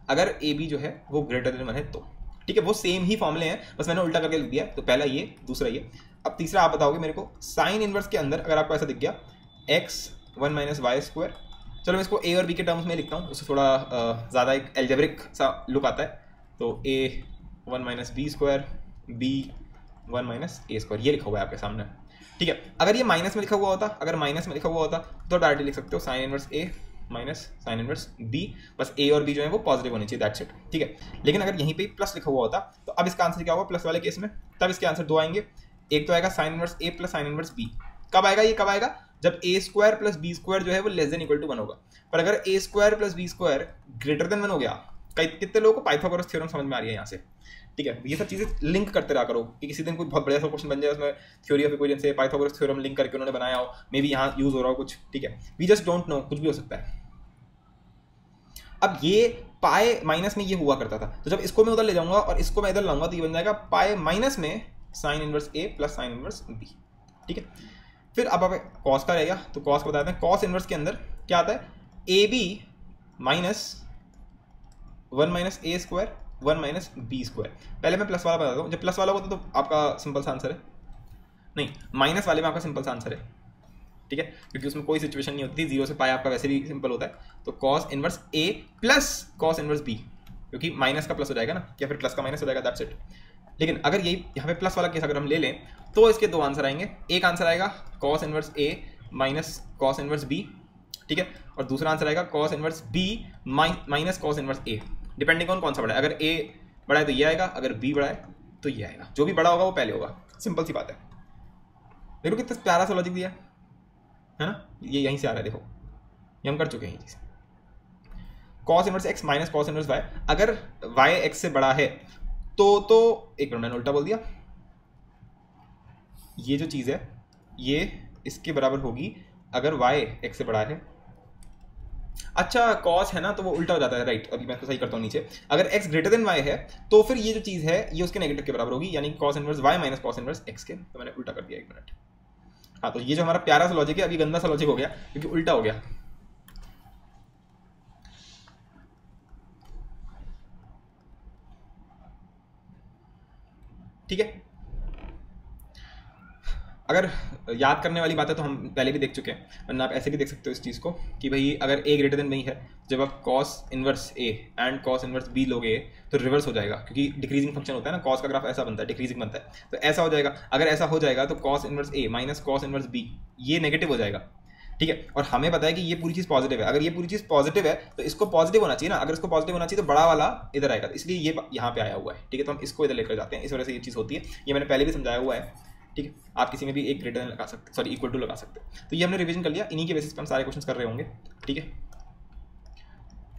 [SPEAKER 1] अगर ए बी जो है वो ग्रेटर देन 1 है तो, ठीक है। वो सेम ही फॉर्मूले हैं, बस मैंने उल्टा करके लिख दिया। तो पहला ये, दूसरा ये। अब तीसरा आप बताओगे मेरे को, साइन इनवर्स के अंदर अगर आपको ऐसा दिख गया x 1 माइनस वाई स्क्वायर, चलो मैं इसको a और b के टर्म्स में लिखता हूँ, उससे थोड़ा ज़्यादा एक एल्जेब्रिक सा लुक आता है। तो a 1 minus b square, b 1 minus a square, ये लिखा हुआ है आपके सामने, ठीक है। अगर ये माइनस में लिखा हुआ होता, अगर माइनस में लिखा हुआ होता तो डायरेक्टली लिख सकते हो sine inverse a minus sine inverse b, बस a और b जो है वो पॉजिटिव होनी चाहिए, दैट्स इट, ठीक है। लेकिन अगर यहीं पे प्लस लिखा हुआ होता तो अब इसका आंसर क्या होगा प्लस वाले केस में, तब इसके आंसर दो आएंगे। एक तो आएगा sine inverse a plus sine inverse b, कब आएगा ये, कब आएगा, जब a square plus b square जो है वो लेस देन इक्वल टू 1 होगा। पर अगर a square plus b square greater than 1 हो गया, कितने लोगों को पाइथागोरस थ्योरम समझ में आ रही है यहाँ से, ठीक है। ये सब चीज़ें लिंक करते रहा करो कि किसी दिन कोई बहुत बढ़िया सा क्वेश्चन बन जाए, उसमें थ्योरी ऑफ इक्वेशन से पाइथागोरस थ्योरम लिंक करके उन्होंने बनाया हो, मे बी यहाँ यूज हो रहा हो कुछ, ठीक है। वी जस्ट डोंट नो, कुछ भी हो सकता है। अब ये पाई माइनस में ये हुआ करता था, तो जब इसको मैं उधर ले जाऊंगा और इसको मैं इधर लाऊंगा तो ये बन जाएगा पाई माइनस में sine inverse a plus sine inverse b, ठीक है। फिर अब कॉस का रहेगा, तो कॉस को बताते हैं। कॉस इनवर्स के अंदर क्या आता है, a b minus 1 minus a square 1 minus b square. पहले मैं प्लस वाला बताता हूँ, जब प्लस वाला होता तो आपका सिंपल सा आंसर है, नहीं माइनस वाले में आपका सिंपल सा आंसर है, ठीक है, क्योंकि उसमें कोई सिचुएशन नहीं होती, जीरो से पाई आपका वैसे भी सिंपल होता है। तो cos inverse a plus cos inverse b, क्योंकि माइनस का प्लस हो जाएगा ना, या फिर प्लस का माइनस हो जाएगा, दैट्स इट। लेकिन अगर यही यहाँ पे प्लस वाला केस अगर हम ले लें तो इसके दो आंसर आएंगे। एक आंसर आएगा cos inverse a minus cos inverse b, ठीक है, और दूसरा आंसर आएगा cos inverse b minus cos inverse a, depending on कौन सा बड़ा है। अगर a बड़ा है तो ये आएगा, अगर b बड़ा है तो ये आएगा, जो भी बड़ा होगा वो पहले होगा, सिंपल सी बात है। देखो कितना प्यारा सा लॉजिक दिया है ना, ये यहीं से आ रहा है, देखो ये हम कर चुके हैं ये चीज़। Cos inverse x minus cos inverse y, अगर y x से बड़ा है तो एक मिनट मैंने उल्टा बोल दिया, ये जो चीज़ है ये इसके बराबर होगी अगर y x से बड़ा है। अच्छा कॉस है ना तो वो उल्टा हो जाता है, राइट। अभी मैं इसको सही करता हूँ नीचे, अगर x ग्रेटर देन y है तो फिर ये जो चीज़ है ये उसके नेगेटिव के बराबर होगी, यानी cos inverse y minus cos inverse x के। तो मैंने उल्टा कर दिया, एक मिनट। हाँ, तो ये जो हमारा प्यारा सा लॉजिक है अभी गंदा सा लॉजिक हो गया क्योंकि उल्टा हो गया। ठीक है, अगर याद करने वाली बात है तो हम पहले भी देख चुके हैं, वरना आप ऐसे भी देख सकते हो इस चीज़ को कि भाई अगर a ग्रेटर देन b है, जब आप cos inverse a and cos inverse b लोगे तो रिवर्स हो जाएगा, क्योंकि डिक्रीजिंग फंक्शन होता है ना, cos का ग्राफ ऐसा बनता है, डिक्रीजिंग बनता है, तो ऐसा हो जाएगा। अगर ऐसा हो जाएगा तो cos inverse a minus cos inverse b ये नेगेटिव हो जाएगा, ठीक है। और हमें पता है कि ये पूरी चीज़ पॉजिटिव है, अगर ये पूरी चीज़ पॉजिटिव है तो इसको पॉजिटिव होना चाहिए ना, अगर इसको पॉजिटिव होना चाहिए तो बड़ा वाला इधर आएगा, इसलिए ये यहाँ पे आया हुआ है, ठीक है। तो हम इसको इधर लेकर जाते हैं, इस वजह से ये चीज़ होती है, ये मैंने पहले भी समझाया हुआ है, ठीक है। आप किसी में भी एक ग्रेटर देन लगा सकते, सॉरी इक्वल टू लगा सकते हैं। तो ये हमने रिवीजन कर लिया, इन्हीं के बेसिस पर हम सारे क्वेश्चन कर रहे होंगे, ठीक है।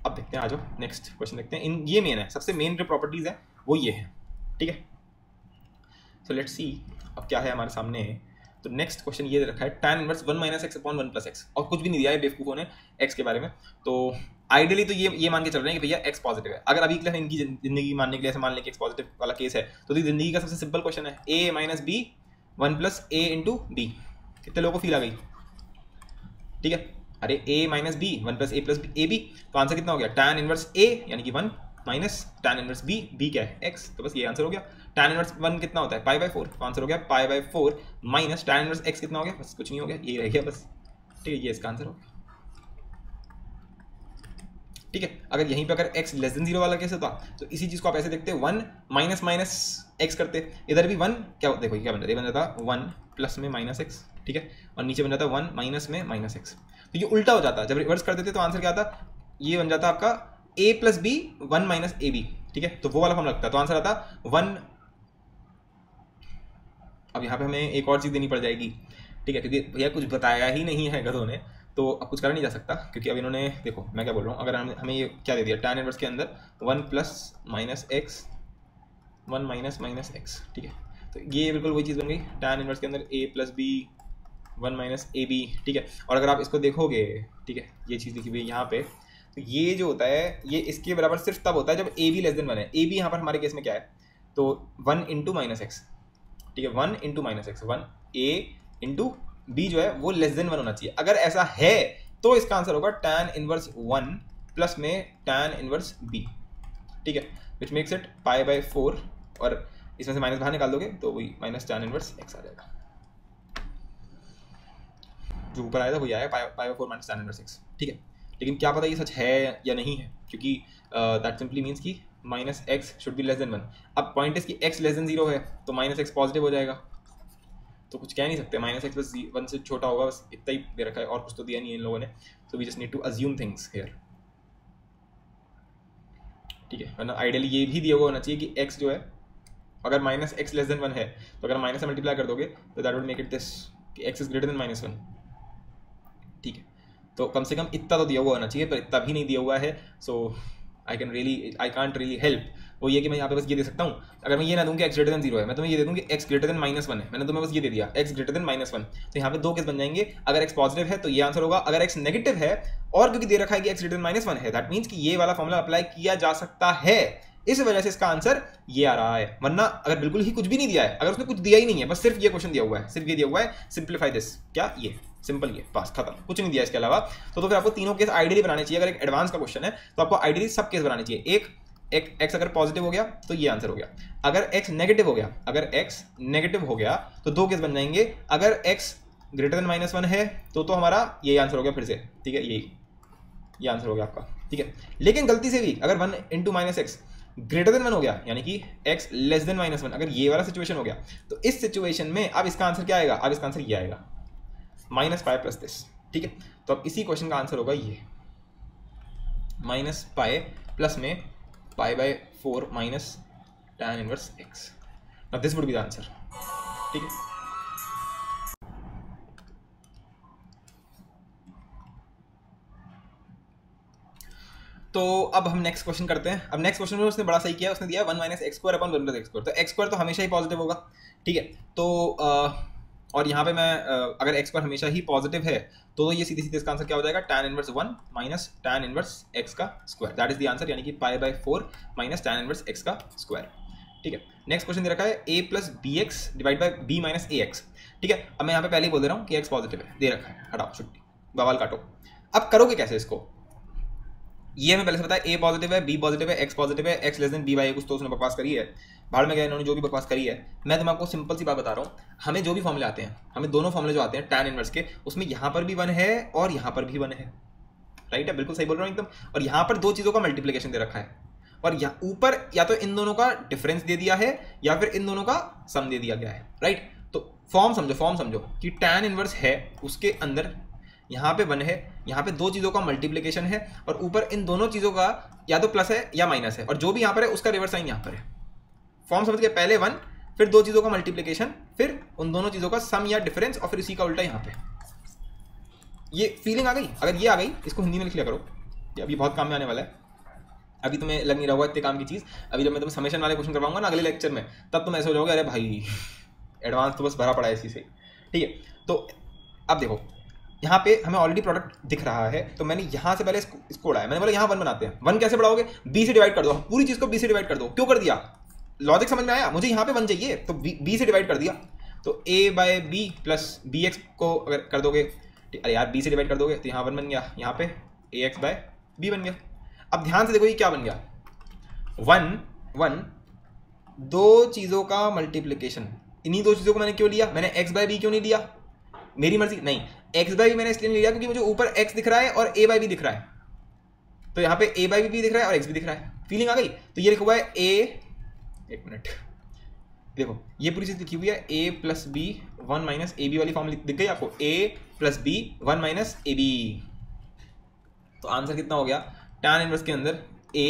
[SPEAKER 1] अब देखते हैं, आ जाओ नेक्स्ट क्वेश्चन देखते हैं। इन ये मेन है, सबसे मेन जो प्रॉपर्टीज है वो ये है, ठीक है। सो लेट्स सी अब क्या है हमारे सामने। तो नेक्स्ट क्वेश्चन ये रखा है tan inverse 1 minus x upon 1 plus x, और कुछ भी नहीं दिया है बेवकूफ़ों ने एक्स के बारे में। तो आइडियली तो ये मान के चल रहे हैं कि भैया एक्स पॉजिटिव है। अगर अभी के लिए इनकी जिंदगी मानने के लिए ऐसे मान लें कि एक्स पॉजिटिव वाला केस है, तो जिंदगी का सबसे सिंपल क्वेश्चन है a minus b 1 plus a into b. कितने लोगों को फील आ गई, ठीक है। अरे a minus b 1 plus a plus a b, तो आंसर कितना हो गया tan इनवर्स a यानी कि 1 माइनस tan इनवर्स b क्या है x, तो बस ये आंसर हो गया। tan इनवर्स 1 कितना होता है पाई बाई 4, तो आंसर हो गया pi by 4 minus tan inverse x कितना हो गया, बस कुछ नहीं हो गया, यही रह गया बस, ठीक है। ये इसका आंसर हो गया। ठीक है। अगर यहीं पे अगर x लेस देन 0 वाला केस होता तो इसी चीज़ को आप ऐसे देखते 1 माइनस माइनस एक्स करते, इधर भी 1 क्या देखो क्या बन जाता है, बन जाता 1 प्लस में माइनस एक्स, ठीक है, और नीचे बन जाता 1 माइनस में माइनस एक्स। तो ये उल्टा हो जाता, जब रिवर्स कर देते तो आंसर क्या आता, ये बन जाता आपका a plus b 1 minus a b, ठीक है, तो वो वाला फॉर्म लगता है, तो आंसर आता 1। अब यहाँ पे हमें एक और चीज़ देनी पड़ जाएगी, ठीक है, क्योंकि भैया कुछ बताया ही नहीं है गधों ने, तो अब कुछ करा नहीं जा सकता, क्योंकि अब इन्होंने देखो मैं क्या बोल रहा हूँ, अगर हमें ये क्या दे दिया tan इनवर्स के अंदर 1 plus minus x 1 minus minus x, ठीक है, तो ये बिल्कुल वही चीज़ बन गई tan इनवर्स के अंदर a plus b 1 minus a b, ठीक है। और अगर आप इसको देखोगे, ठीक है, ये चीज़ लिखी हुई यहाँ पे, तो ये जो होता है ये इसके बराबर सिर्फ तब होता है जब ए बी लेस देन 1 है। ए बी यहाँ पर हमारे केस में क्या है, तो 1 इंटू माइनस एक्स, ठीक है, 1 इंटू माइनस एक्स, 1 ए इंटू बी जो है वो लेस देन 1 होना चाहिए। अगर ऐसा है तो इसका आंसर होगा tan इनवर्स 1 प्लस में tan इनवर्स b, ठीक है, which makes it pi by 4, और इसमें से माइनस बाहर निकाल दोगे तो वही माइनस tan इनवर्स x आ जाएगा, जो ऊपर आया था वही आया pi by 4 minus tan inverse x, ठीक है। लेकिन क्या पता ये सच है या नहीं है, क्योंकि दैट सिंपली मीन्स कि minus x should be less than 1। अब पॉइंट इज कि x लेस देन 0 है तो माइनस एक्स पॉजिटिव हो जाएगा, तो कुछ कह नहीं सकते, माइनस एक्स प्लस 1 से छोटा होगा, बस इतना ही दे रखा है और कुछ तो दिया नहीं है इन लोगों ने, so we just need to assume things here, ठीक है। वरना आइडियली ये भी दिया हुआ होना चाहिए कि x जो है अगर माइनस एक्स लेस देन 1 है तो अगर माइनस से मल्टीप्लाई कर दोगे तो that would make it this कि x is greater then minus 1, ठीक है। तो कम से कम इतना तो दिया हुआ होना चाहिए, पर इतना भी नहीं दिया हुआ है, सो आई कांट रियली हेल्प। वो ये कि मैं यहाँ पे बस ये दे सकता हूँ, अगर मैं ये ना दूँ कि x ग्रेटर देन 0 है, मैं तुम्हें ये दे दूँ कि x ग्रेटर देन माइनस 1 है, मैंने तुम्हें बस ये दे दिया x ग्रेटर देन माइनस 1, तो यहाँ पे दो केस बन जाएंगे। अगर x पॉजिटिव है तो ये आंसर होगा, अगर x नेगेटिव है और क्योंकि दे रखा है कि x ग्रेटर देन माइनस 1 है, दैट मीन्स कि ये वाला फॉर्मूला अप्लाई किया जा सकता है, इस वजह से इसका आंसर ये आ रहा है। वरना अगर बिल्कुल ही कुछ भी नहीं दिया है, अगर उसने कुछ दिया ही नहीं है, बस सिर्फ ये क्वेश्चन दिया हुआ है, सिर्फ ये दिया हुआ है सिंप्लीफाई दिस, क्या ये सिंपल, ये बस खत्म, कुछ नहीं दिया इसके अलावा, तो फिर आपको तीनों केस आइडियली बनाने चाहिए। अगर एक एडवांस का क्वेश्चन है तो आपको आइडियली सब केस बनाने चाहिए। एक x अगर पॉजिटिव हो गया तो ये आंसर हो गया, अगर x नेगेटिव हो गया, अगर x नेगेटिव हो गया तो दो केस बन जाएंगे, अगर x ग्रेटर देन माइनस 1 है तो हमारा ये आंसर हो गया फिर से, ठीक है, ये आंसर हो गया आपका, ठीक है। लेकिन गलती से भी अगर 1 into minus x greater than 1 हो गया, यानी कि x लेस देन माइनस 1, अगर ये वाला सिचुएशन हो गया, तो इस सिचुएशन में अब इसका आंसर क्या आएगा, अब इसका आंसर ये आएगा माइनस पाई प्लस दिस, ठीक है। तो अब इसी क्वेश्चन का आंसर होगा ये माइनस पाई प्लस में पाई by 4 minus tan inverse x, now this would be the answer, ठीक है। तो अब हम नेक्स्ट क्वेश्चन करते हैं। अब नेक्स्ट क्वेश्चन में उसने बड़ा सही किया, उसने दिया 1 minus x square upon 1 plus x square, तो एक्स स्क्वायर तो हमेशा ही पॉजिटिव होगा, ठीक है। तो और यहाँ पे मैं अगर एक्स स्क्वायर हमेशा ही पॉजिटिव है तो ये सीधे सीधे इसका आंसर क्या हो जाएगा, tan inverse 1 minus tan inverse x का square, that is the answer, यानी कि pi by 4 minus tan inverse x का स्क्वायर, ठीक है। नेक्स्ट क्वेश्चन दे रखा है a plus b x divide by b minus a x, ठीक है। अब मैं यहाँ पे पहले ही बोल दे रहा हूँ कि x पॉजिटिव है, दे रखा है, हटाओ छुट्टी, बवाल काटो। अब करोगे कैसे इसको, ये हमें पहले से बताया, a पॉजिटिव है, b पॉजिटिव है, x पॉजिटिव है, x less then b by कुछ तो उसने बकवास करी है, भाड़ में गया इन्होंने जो भी बकवास करी है। मैं तुम्हें आपको सिंपल सी बात बता रहा हूँ, हमें जो भी फॉर्मूले आते हैं, हमें दोनों फॉर्मूले जो आते हैं tan इनवर्स के, उसमें यहाँ पर भी 1 है और यहाँ पर भी 1 है, राइट है, बिल्कुल सही बोल रहा हूँ एकदम। और यहाँ पर दो चीज़ों का मल्टीप्लिकेशन दे रखा है, और यहाँ ऊपर या तो इन दोनों का डिफरेंस दे दिया है या फिर इन दोनों का सम दे दिया गया है, राइट। तो फॉर्म समझो कि tan इनवर्स है, उसके अंदर यहाँ पे 1 है, यहाँ पे दो चीज़ों का मल्टीप्लिकेशन है, और ऊपर इन दोनों चीज़ों का या तो प्लस है या माइनस है, और जो भी यहाँ पर है उसका रिवर्स साइन यहाँ पर है। फॉर्म समझ गए, पहले 1 फिर दो चीज़ों का मल्टीप्लिकेशन, फिर उन दोनों चीज़ों का सम या डिफरेंस, और फिर इसी का उल्टा यहाँ पे। ये फीलिंग आ गई, अगर ये आ गई इसको हिंदी में लिख लिया करो, ये अभी बहुत काम में आने वाला है। अभी तुम्हें लग नहीं रहा होगा इतने काम की चीज़, अभी जब मैं तुम्हें समेशन वाले क्वेश्चन करवाऊंगा ना अगले लेक्चर में, तब तुम ऐसे हो जाओगे, अरे भाई एडवांस तो बस भरा पड़ा है इसी से, ठीक है। तो अब देखो यहाँ पे हमें ऑलरेडी प्रोडक्ट दिख रहा है, तो मैंने यहाँ से पहले इसको उड़ाया, मैंने बोला यहाँ 1 बनाते हैं। 1 कैसे बढ़ाओगे, b से डिवाइड कर दो, पूरी चीज़ को b से डिवाइड कर दो। क्यों कर दिया, लॉजिक समझ में आया, मुझे यहाँ पे 1 चाहिए तो b से डिवाइड कर दिया, तो a by b plus b x को अगर कर दोगे, अरे यार b से डिवाइड कर दोगे तो यहाँ 1 बन गया, यहाँ पे ax बाय b बन गया। अब ध्यान से देखो ये क्या बन गया, 1 दो चीज़ों का मल्टीप्लिकेशन, इन्हीं दो चीज़ों को मैंने क्यों लिया, मैंने x बाय बी क्यों नहीं लिया, मेरी मर्जी नहीं, x बाय बी मैंने इसलिए नहीं लिया क्योंकि मुझे ऊपर x दिख रहा है और a बाय बी दिख रहा है, तो यहाँ पे a बाई बी दिख रहा है और x भी दिख रहा है, फीलिंग आ गई। तो ये लिखा हुआ है a, एक मिनट देखो ये पूरी चीज लिखी हुई है a plus b 1 minus a b वाली फॉर्म दिख गई आपको, a plus b 1 minus a b. तो आंसर कितना हो गया, tan इनवर्स के अंदर a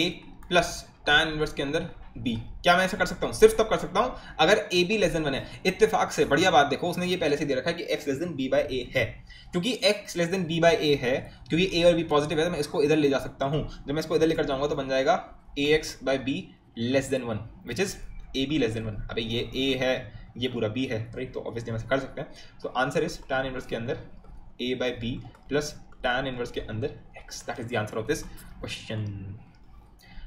[SPEAKER 1] प्लस tan इनवर्स के अंदर b। क्या मैं ऐसा कर सकता हूँ, सिर्फ तब कर सकता हूँ अगर a b लेस देन 1 है। इत्तेफाक से बढ़िया बात देखो, उसने ये पहले से दे रखा है कि x less then b by a है। क्योंकि x less then b by a है, क्योंकि a और b पॉजिटिव है, तो मैं इसको इधर ले जा सकता हूँ। जब मैं इसको इधर लेकर जाऊंगा तो बन जाएगा ax by b less than 1 which is ab less than 1। अबे ये a है, ये पूरा b है, राइट। तो ऑब्वियसली हम ऐसा कर सकते हैं। तो आंसर इज tan इनवर्स के अंदर a by b plus tan inverse के अंदर x। That is the answer of this question.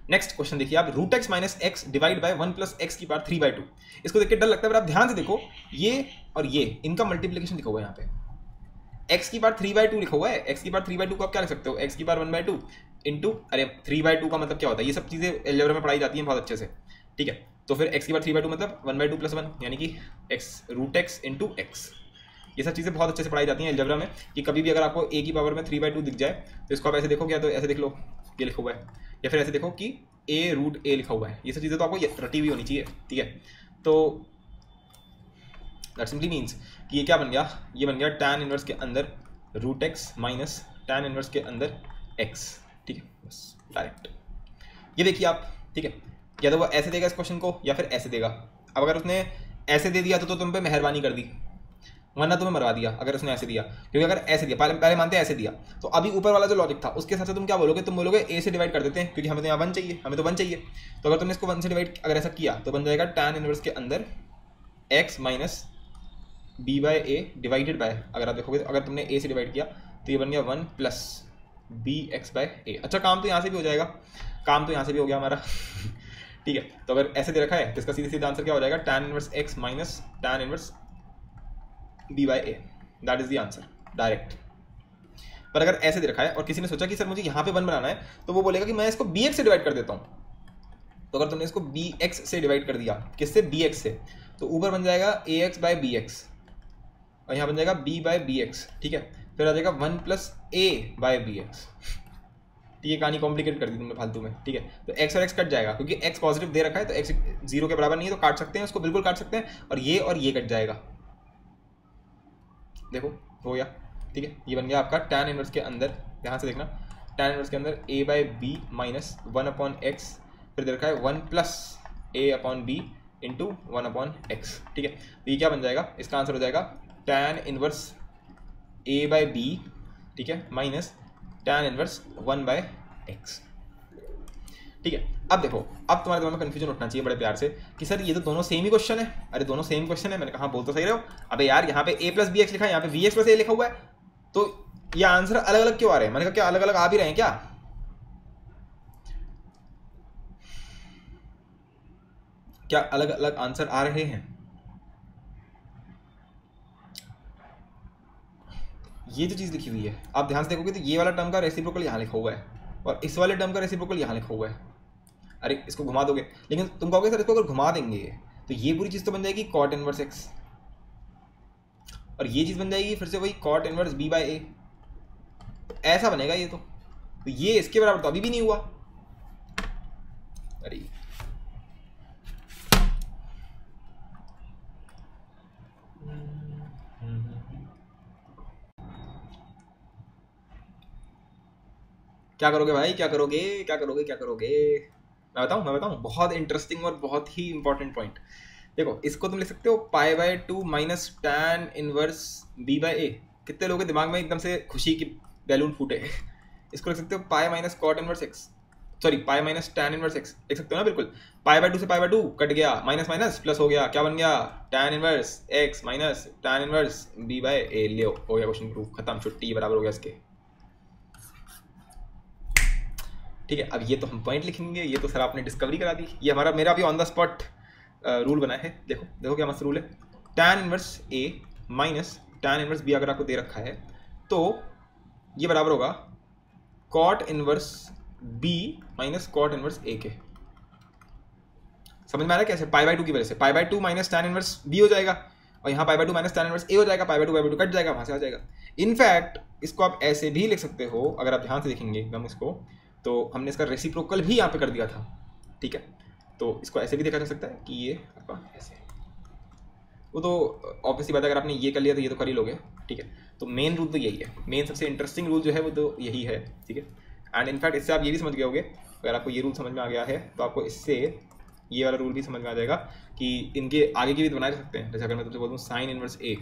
[SPEAKER 1] Next question देखिए आप, root x minus x divide by 1 plus x की पावर 3/2। इसको देख के डर लगता है, पर आप ध्यान से देखो ये और ये इनका मल्टीप्लिकेशन लिखा हुआ है यहाँ पे। x की पावर 3/2 लिखा हुआ है। x की पावर 3/2 को आप क्या लिख सकते हो, x की पावर 1/2 इंटू, अरे 3/2 का मतलब क्या होता है, ये सब चीजें अलजेब्रा में पढ़ाई जाती हैं बहुत अच्छे से, ठीक है। तो फिर x की पावर 3/2 मतलब 1/2 प्लस 1 यानी कि x root x into x. ये सब चीज़ें बहुत अच्छे से पढ़ाई जाती हैं अलजेब्रा में, कि कभी भी अगर आपको a की पावर में 3/2 दिख जाए तो इसको आप ऐसे देखो, क्या तो ऐसे देख लो ये लिखा हुआ है, या फिर ऐसे देखो कि a रूट a लिखा हुआ है। ये सब चीज़ें तो आपको रटी हुई होनी चाहिए, ठीक है। तो दैट सिंपली मीन्स कि ये क्या बन गया, ये बन गया tan इनवर्स के अंदर root x minus tan inverse के अंदर x, ठीक है। बस डायरेक्ट ये देखिए आप, ठीक है। या तो वो ऐसे देगा इस क्वेश्चन को या फिर ऐसे देगा। अब अगर उसने ऐसे दे दिया तो तुम पे मेहरबानी कर दी, वरना तुम्हें मरवा दिया अगर उसने ऐसे दिया। क्योंकि अगर ऐसे दिया, पहले मानते हैं ऐसे दिया, तो अभी ऊपर वाला जो लॉजिक था उसके हिसाब से तुम क्या बोलोगे, तुम बोलोगे a से डिवाइड कर देते हैं, क्योंकि हमें तो यहाँ 1 चाहिए, हमें तो 1 चाहिए। तो अगर तुमने इसको 1 से डिवाइड अगर ऐसा किया तो बन जाएगा tan इनवर्स के अंदर x minus b by a divided by, अगर आप देखोगे तो अगर तुमने a से डिवाइड किया तो ये बन गया 1 प्लस बी एक्स बाय ए। अच्छा काम तो यहाँ से भी हो जाएगा, काम तो यहाँ से भी हो गया हमारा ठीक है। तो अगर ऐसे दे रखा है तो इसका सीधे सीधा आंसर क्या हो जाएगा, tan inverse x minus tan inverse b by A. That is the answer direct. पर अगर ऐसे दे रखा है और किसी ने सोचा कि सर मुझे यहाँ पे 1 बनाना है, तो वो बोलेगा कि मैं इसको bx से डिवाइड कर देता हूँ। तो अगर तुमने इसको bx से डिवाइड कर दिया, किससे, bx से, तो ऊपर बन जाएगा ax बाई bx और यहाँ बन जाएगा b बाई bx, ठीक है। फिर आ जाएगा 1 प्लस a बाई bx। ठीक है, कहानी कॉम्प्लिकेट कर दी तुमने फालतू में, ठीक है। तो x और x कट जाएगा, क्योंकि x पॉजिटिव दे रखा है तो x 0 के बराबर नहीं है, तो काट सकते हैं उसको, बिल्कुल काट सकते हैं। और ये कट जाएगा, देखो हो गया, ठीक है। ये बन गया आपका tan इनवर्स के अंदर, ध्यान से देखना, tan इनवर्स के अंदर a by b minus 1 upon x, फिर दे रखा है 1 plus a upon b into 1 upon x, ठीक है। तो ये क्या बन जाएगा, इसका आंसर हो जाएगा tan inverse a by b, ठीक है, minus tan inverse 1 by x, ठीक है। अब देखो, अब तुम्हारे दिमाग में कंफ्यूजन उठना चाहिए बड़े प्यार से कि सर ये तो दोनों सेम ही क्वेश्चन है। अरे दोनों सेम क्वेश्चन है, मैंने कहा बोल तो सही रहे हो। अबे यार यहाँ पे a प्लस बी एक्स लिखा है, यहाँ पे बी एक्स प्लस ए लिखा हुआ है, तो ये आंसर अलग अलग क्यों आ रहे हैं। मैंने कहा क्या अलग अलग आ भी रहे हैं क्या, क्या अलग अलग आंसर आ रहे हैं। ये जो चीज लिखी हुई है आप ध्यान से देखोगे तो ये वाला टर्म का रेसिप्रोकल यहाँ लिखा हुआ है और इस वाले टर्म का रेसिप्रोकल यहाँ लिखा हुआ है। अरे इसको घुमा दोगे, लेकिन तुम कहोगे सर इसको अगर घुमा देंगे तो ये पूरी चीज तो बन जाएगी कॉट इनवर्स एक्स, और ये चीज बन जाएगी फिर से वही कॉट इनवर्स बी बाय ए। ऐसा बनेगा ये तो ये इसके बराबर तो अभी भी नहीं हुआ। अरे क्या करोगे भाई, क्या करोगे, क्या करोगे, क्या करोगे, मैं बताऊं, बहुत इंटरेस्टिंग और बहुत ही इंपॉर्टेंट पॉइंट। देखो इसको तुम लिख सकते हो pi by 2 minus tan inverse B by A. कितने लोगों के दिमाग में एकदम से खुशी की बैलून फूटे इसको लिख सकते हो pi minus cot inverse x, sorry pi minus tan inverse x लिख सकते हो ना, बिल्कुल। पाई बाय 2 से पाई बाय 2 कट गया, माइनस माइनस प्लस हो गया, क्या बन गया, tan inverse x minus tan inverse B by A. ले हो गया क्वेश्चन प्रूफ, खत्म, छुट्टी बराबर हो गया इसके, ठीक है। अब ये तो हम पॉइंट लिखेंगे, ये तो सर आपने डिस्कवरी करा दी, ये हमारा मेरा भी ऑन द स्पॉट रूल बना है। देखो देखो क्या मस्त रूल है, टैन इनवर्स ए माइनस टैन इनवर्स बी अगर आपको दे रखा है तो ये बराबर होगा cot inverse B minus cot inverse A के। समझ में आ रहा है कैसे, पाई बाय 2 की वजह से pi by 2 minus tan inverse B हो जाएगा और यहाँ pi by 2 minus tan inverse A हो जाएगा, पाई बाय 2 कट जाएगा, वहां से आ जाएगा। इनफैक्ट इसको आप ऐसे भी लिख सकते हो, अगर आप ध्यान से देखेंगे एकदम इसको, तो हमने इसका रेसिप्रोकल भी यहाँ पे कर दिया था, ठीक है। तो इसको ऐसे भी देखा जा सकता है कि ये आपका ऐसे, वो तो ऑब्वियसली बात है, अगर आपने ये कर लिया तो ये तो कर ही लोगे, ठीक है। तो मेन रूल तो यही है, मेन सबसे इंटरेस्टिंग रूल जो है वो तो यही है, ठीक है। एंड इनफैक्ट इससे आप ये भी समझ गए होगे, अगर आपको ये रूल समझ में आ गया है तो आपको इससे ये वाला रूल भी समझ में आ जाएगा कि इनके आगे की भी बना सकते हैं। जैसे अगर मैं तुमसे बोल दूँ sine inverse A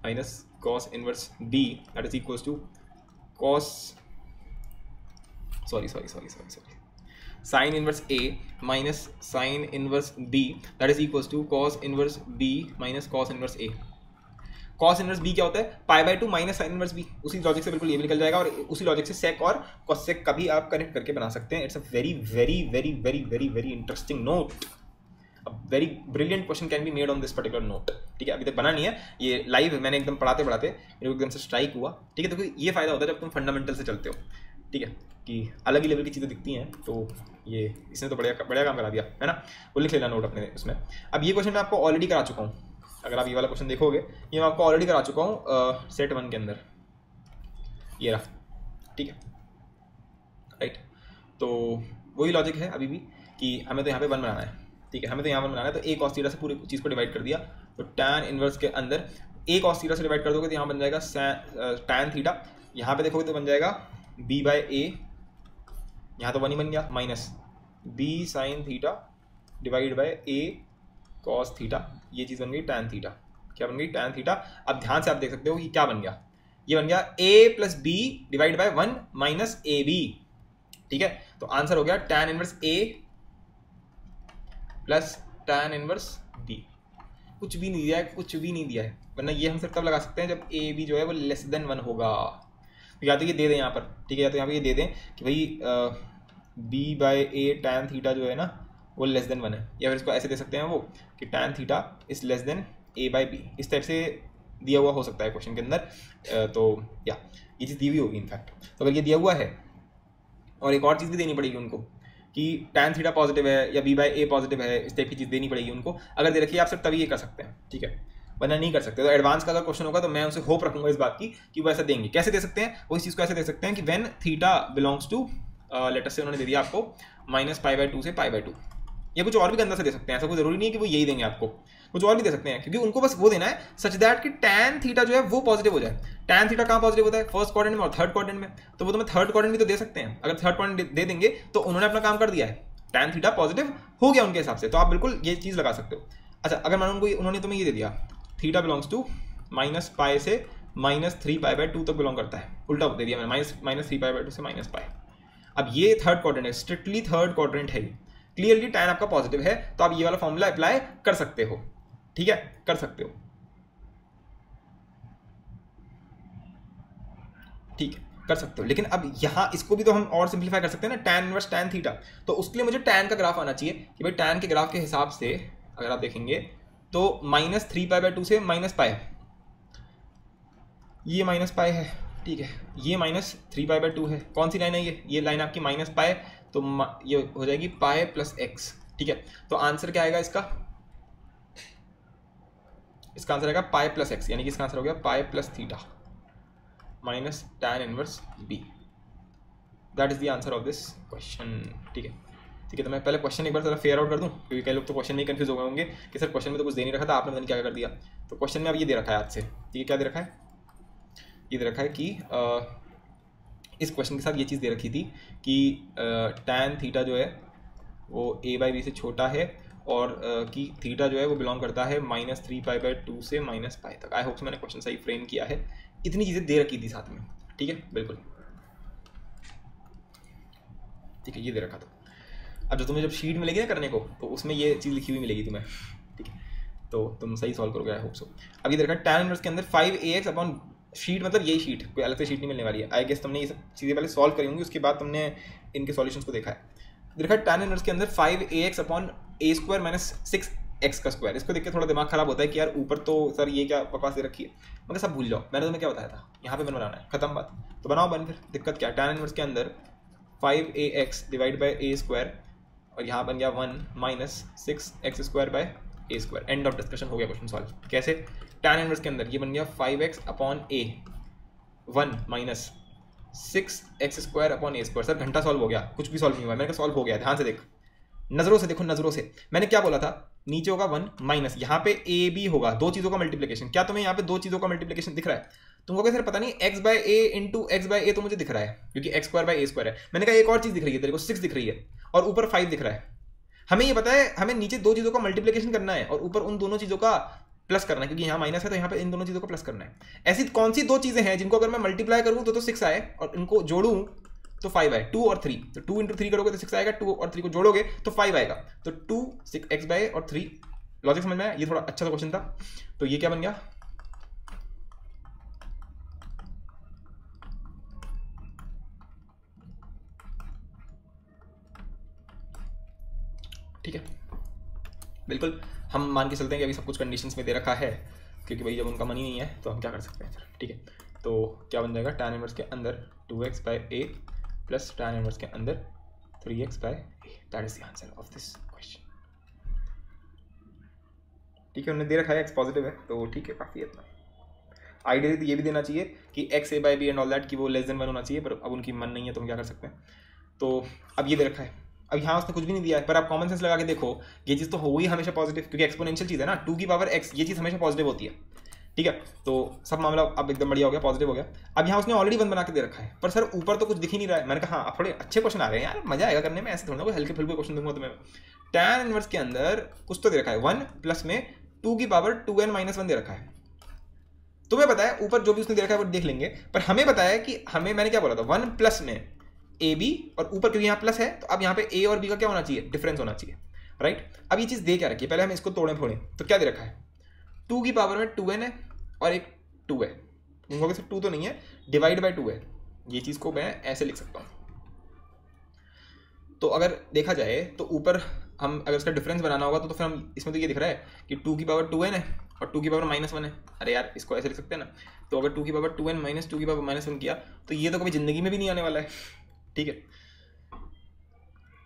[SPEAKER 1] minus cos inverse b that is equals to cos sine inverse A minus sine inverse b that is equals to cos inverse B minus cos inverse a. Cos inverse b क्या होता है? Pi by 2 minus sine inverse b. उसी logic से बिल्कुल ये भी निकल जाएगा, और उसी लॉजिक से सेक और कॉसेक का भी आप कनेक्ट करके बना सकते हैं। It's a very very very very very very interesting note, a very brilliant question can be made on this particular note, ठीक है। अभी तक बना नहीं है, ये लाइव मैंने एकदम पढ़ाते पढ़ाते मेरे को एकदम से स्ट्राइक हुआ, ठीक है। तो ये फायदा होता है जब तुम फंडामेंटल से चलते हो, ठीक है, कि अलग ही लेवल की चीज़ें दिखती हैं। तो ये इसने तो बढ़िया काम करा दिया है ना। वो लिख लेना नोट अपने उसमें। अब ये क्वेश्चन मैं आपको ऑलरेडी करा चुका हूँ, अगर आप ये वाला क्वेश्चन देखोगे ये मैं आपको ऑलरेडी करा चुका हूँ सेट 1 के अंदर, ये रहा, ठीक है, राइट। तो वही लॉजिक है अभी भी कि हमें तो यहाँ पे 1 बनाना है, ठीक है, हमें तो यहाँ 1 बनाना है। तो ए कॉस थीटा से पूरी चीज़ को डिवाइड कर दिया, तो टैन इनवर्स के अंदर ए कॉस थीटा से डिवाइड कर दोगे तो यहाँ बन जाएगा टैन थीटा। यहाँ पे देखोगे तो बन जाएगा बी बाय ए, यहाँ तो 1 ही बन गया, minus b sine theta divide by a cos theta, ये चीज़ बन गई टैन थीटा। क्या बन गई? Tan theta. अब ध्यान से आप देख सकते हो कि क्या बन गया, ये बन गया a plus b divide by 1 minus a b, ठीक है। तो आंसर हो गया tan inverse a plus tan inverse b। कुछ भी नहीं दिया है, कुछ भी नहीं दिया है, वरना ये हम सिर्फ तब लगा सकते हैं जब a b जो है वो लेस देन 1 होगा। तो या तो ये दे दें यहाँ पर, ठीक है, या तो यहाँ पे ये दे दें कि भाई b by A tan theta जो है ना वो लेस देन 1 है, या फिर इसको ऐसे दे सकते हैं वो कि tan theta is less than a by b. इस टाइप से दिया हुआ हो सकता है क्वेश्चन के अंदर। तो या ये चीज़ दी हुई होगी इनफैक्ट। तो अगर ये दिया हुआ है, और एक और चीज़ भी देनी पड़ेगी उनको कि टैन थीटा पॉजिटिव है या b बाई ए पॉजिटिव है, इस टाइप की चीज़ देनी पड़ेगी उनको। अगर दे रखी है आप सिर्फ तभी ये कर सकते हैं, ठीक है, वरना नहीं कर सकते। तो एडवांस का अगर क्वेश्चन होगा तो मैं उनसे होप रखूंगा इस बात की कि वो ऐसा देंगे। कैसे दे सकते हैं वो? इस चीज़ को ऐसे दे सकते हैं कि when theta belongs to later से उन्होंने दे दिया आपको माइनस पाई बाय 2 से पाई बाय 2, या कुछ और भी गंदा से दे सकते हैं, ऐसा कोई जरूरी नहीं है कि वो यही देंगे आपको, कुछ और भी दे सकते हैं, क्योंकि उनको बस वो देना है सच दैट कि टैन थीटा जो है वो पॉजिटिव हो जाए। टैन थीटा कहाँ पॉजिटिव होता है? फर्स्ट क्वाड्रेंट में और थर्ड क्वाड्रेंट में। तो वो तो मैं थर्ड क्वाड्रेंट भी तो दे सकते हैं, अगर थर्ड क्वाड्रेंट दे देंगे तो उन्होंने अपना काम कर दिया है, टैन थीटा पॉजिटिव हो गया उनके हिसाब से। तो आप बिल्कुल ये चीज़ लगा सकते हो। अच्छा, अगर मान उनको उन्होंने तुम्हें ये दे दिया theta belongs to minus pi से माइनस 3 पाई बाय 2 तक बिलोंग करता है, उल्टा दे दिया मैंने, माइनस 3 पाई बाय 2 से माइनस पाई। अब ये थर्ड क्वाड्रेंट है, स्ट्रिक्टली थर्ड क्वाड्रेंट है, क्लियरली टैन आपका पॉजिटिव है, तो आप ये वाला फॉर्मूला अप्लाई कर सकते हो, ठीक है, कर सकते हो, ठीक है, कर सकते हो। लेकिन अब यहाँ इसको भी तो हम और सिंप्लीफाई कर सकते हैं ना, टैन इनवर्स टैन थीटा। तो उसके लिए मुझे टैन का ग्राफ आना चाहिए कि भाई टैन के ग्राफ के हिसाब से अगर आप देखेंगे तो माइनस 3 पाई बाय 2 से माइनस पाई, ये माइनस पाई है, ठीक है, ये माइनस 3 पाई बाय 2 है। कौन सी लाइन है ये लाइन आपकी माइनस पाई, तो ये हो जाएगी पाई प्लस एक्स, ठीक है। तो आंसर क्या आएगा इसका आंसर आएगा पाई प्लस एक्स, यानी कि इसका आंसर हो गया pi plus theta minus tan inverse b. That is the answer of this question, ठीक है, ठीक है। तो मैं पहले क्वेश्चन एक बार जरा फेयर आउट कर दूं, क्योंकि कई लोग तो क्वेश्चन में कंफ्यूज हो गए होंगे कि सर क्वेश्चन में तो कुछ दे नहीं रखा था, आपने पता नहीं क्या कर दिया। तो क्वेश्चन में अब ये दे रखा है आज से, ठीक है, क्या दे रखा है? ये दे रखा है कि इस क्वेश्चन के साथ ये चीज़ दे रखी थी कि टैन थीटा जो है वो a बाई बी से छोटा है, और कि थीटा जो है वो बिलोंग करता है माइनस 3 पाई बाय 2 से माइनस पाई तक। आई होप से मैंने क्वेश्चन सही फ्रेम किया है। इतनी चीज़ें दे रखी थी साथ में, ठीक है, बिल्कुल, ठीक है, ये दे रखा था। अब जो तुम्हें जब शीट मिलेगी ना करने को, तो उसमें ये चीज़ लिखी हुई मिलेगी तुम्हें, ठीक है, तो तुम सही सॉल्व करोगे, आई होप सो। अब ये दे रखा है टैन इनवर्स के अंदर 5ax अपॉन शीट, मतलब यही शीट, कोई अलग से शीट नहीं मिलने वाली है। आई गेस तुमने ये सब चीज़ें पहले सॉल्व करी होंगी, उसके बाद तुमने इनके सॉल्यूशंस को देखा है। देखा टैन इनवर्स के अंदर 5ax upon a square minus 6x का स्क्वायर। इसको देख के थोड़ा दिमाग खराब होता है कि यार ऊपर तो सर ये क्या बकवास दे रखी है, मगर सब भूल जाओ, मैंने तुम्हें क्या बताया था, यहाँ पे बन बनाना है, खत्म बात। तो बनाओ बन, फिर दिक्कत क्या है? टैन इनवर्स के अंदर 5ax divide by a square, और यहाँ बन गया 1 minus 6x square by a square. End of discussion, हो गया क्वेश्चन सॉल्व। कैसे? टैन इनवर्स के अंदर ये बन गया 5x upon a 1 minus 6x² upon a²। Sir घंटा सॉल्व हो गया, कुछ भी सॉल्व नहीं हुआ। मैंने कहा सॉल्व हो गया, ध्यान से देख, नजरों से देखो, नजरों से। मैंने क्या बोला था, नीचे होगा 1 माइनस, यहाँ पे ए बी होगा, दो चीजों का मल्टीप्लिकेशन। क्या तुम्हें यहाँ पे दो चीजों का मल्टीप्लिकेशन दिख रहा है? तुमको क्या सर पता नहीं, x बाय ए इंटू एक्स बाय ए तो मुझे दिख रहा है, क्योंकि x² बाय a² है। मैंने कहा एक और चीज दिख रही है तेरे को, 6 दिख रही है और ऊपर 5 दिख रहा है। हमें ये पता है, हमें नीचे दो चीजों का मल्टीप्लिकेशन करना है और ऊपर उन दोनों चीजों का प्लस करना है, क्योंकि यहाँ माइनस है तो यहाँ पे इन दोनों चीजों का प्लस करना है। ऐसी कौन सी दो चीजें हैं जिनको अगर मैं मल्टीप्लाई करूँ तो 6 आए और इनको जोड़ूं तो 5 आए? 2 और 3। तो 2 इंटू 3 करोगे तो 6 आएगा, 2 और 3 को जोड़ोगे तो 5 आएगा। तो 2 6x बाय और 3। लॉजिक समझ में आया? ये थोड़ा अच्छा सा क्वेश्चन था। तो ये क्या बन गया, ठीक है। बिल्कुल हम मान के चलते हैं कि अभी सब कुछ कंडीशंस में दे रखा है, क्योंकि भाई जब उनका मनी नहीं है तो हम क्या कर सकते हैं फिर, ठीक है। तो क्या बन जाएगा, tan इनवर्स के अंदर 2x by a plus tan inverse के अंदर 3x by a। That is the answer of this question, ठीक है। उन्होंने दे रखा है x पॉजिटिव है तो ठीक है, काफ़ी है इतना। आइडियली तो ये भी देना चाहिए कि x a by b and all that, कि वो लेस देन 1 होना चाहिए, पर अब उनकी मन नहीं है तो हम क्या कर सकते हैं। तो अब ये दे रखा है, अब यहाँ उसने कुछ भी नहीं दिया है, पर आप कॉमन सेंस लगा के देखो, ये चीज़ तो हो ही हमेशा पॉजिटिव, क्योंकि एक्सपोनेंशियल चीज़ है ना, 2 की पावर x, ये चीज़ हमेशा पॉजिटिव होती है, ठीक है। तो सब मामला अब एकदम बढ़िया हो गया, पॉजिटिव हो गया। अब यहाँ उसने ऑलरेडी 1 बना के दे रखा है, पर सर ऊपर तो कुछ दिख ही नहीं रहा है। मैंने कहा हाँ, थोड़े अच्छे क्वेश्चन आ रहे हैं यार, मजा आएगा करने में, ऐसे थोड़ा कोई हल्के फुल्के क्वेश्चन दूंगा तुम्हें। tan इनवर्स के अंदर कुछ तो दे रखा है 1 प्लस में 2 की पावर 2n माइनस 1 दे रखा है। तुम्हें पता है ऊपर जो भी उसने दे रखा है वो देख लेंगे, पर हमें पता है कि हमें, मैंने क्या बोला था, 1 प्लस में ए बी, और ऊपर क्योंकि यहाँ प्लस है तो अब यहाँ पे ए और बी का क्या होना चाहिए, डिफरेंस होना चाहिए, राइट। अब ये चीज़ दे क्या रखी है, पहले हम इसको तोड़ें फोड़ें। तो क्या दे रखा है, 2 की पावर में 2n है और एक 2 है, उनको सिर्फ 2 तो नहीं है, डिवाइड बाय 2 है। ये चीज़ को मैं ऐसे लिख सकता हूँ। तो अगर देखा जाए तो ऊपर हम अगर इसका डिफरेंस बनाना होगा तो फिर हम इसमें तो ये दिख रहा है कि 2 की पावर 2n है और 2 की पावर -1 है। अरे यार इसको ऐसे लिख सकते हैं ना। तो अगर 2 की पावर 2n माइनस 2 की पावर -1 किया तो ये तो कभी ज़िंदगी में भी नहीं आने वाला है, ठीक है।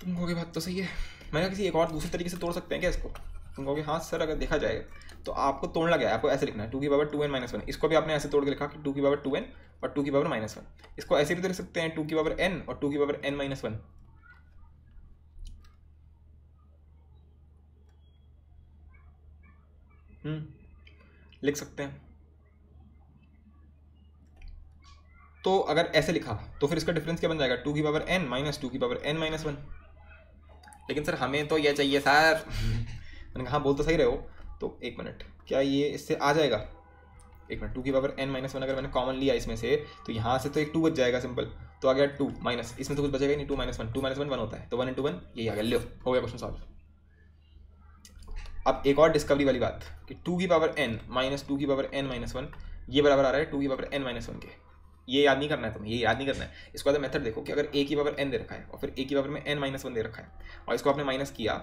[SPEAKER 1] तुम कहोगे बात तो सही है, मैं किसी एक और दूसरे तरीके से तोड़ सकते हैं क्या इसको? तुम कहोगे हाँ सर, अगर देखा जाए तो आपको तोड़ना क्या है, आपको ऐसे लिखना है 2 की पावर 2n माइनस 1। इसको भी आपने ऐसे तोड़ के लिखा कि 2 की पावर 2n और 2 की पावर -1। इसको ऐसे भी तो लिख सकते हैं 2 की पावर n और 2 की पावर n माइनस 1। लिख सकते हैं। तो अगर ऐसे लिखा तो फिर इसका डिफरेंस क्या बन जाएगा, 2 की पावर n माइनस 2 की पावर n माइनस 1। लेकिन सर हमें तो ये चाहिए सर। मैंने कहा बोल तो सही रहे हो। तो एक मिनट, क्या ये इससे आ जाएगा? एक मिनट, 2 की पावर n माइनस 1 अगर मैंने कॉमन लिया इसमें से तो यहाँ से तो एक 2 बच जाएगा सिंपल। तो आ गया 2 माइनस, इसमें तो कुछ बचेगा ही नहीं, 2 माइनस 1, 2 माइनस 1 1 होता है, तो 1 इंटू 1 यही आ गया। लो हो गया क्वेश्चन सॉल्व। अब एक और डिस्कवरी वाली बात कि 2 की पावर n माइनस 2 की पावर n माइनस 1 ये बराबर आ रहा है 2 की पावर n माइनस 1 के। ये याद नहीं करना है तुम्हें, ये याद नहीं करना है। इसको बाद मेथड देखो कि अगर a की पावर n दे रखा है और फिर a की पावर में n माइनस 1 दे रखा है और इसको आपने माइनस किया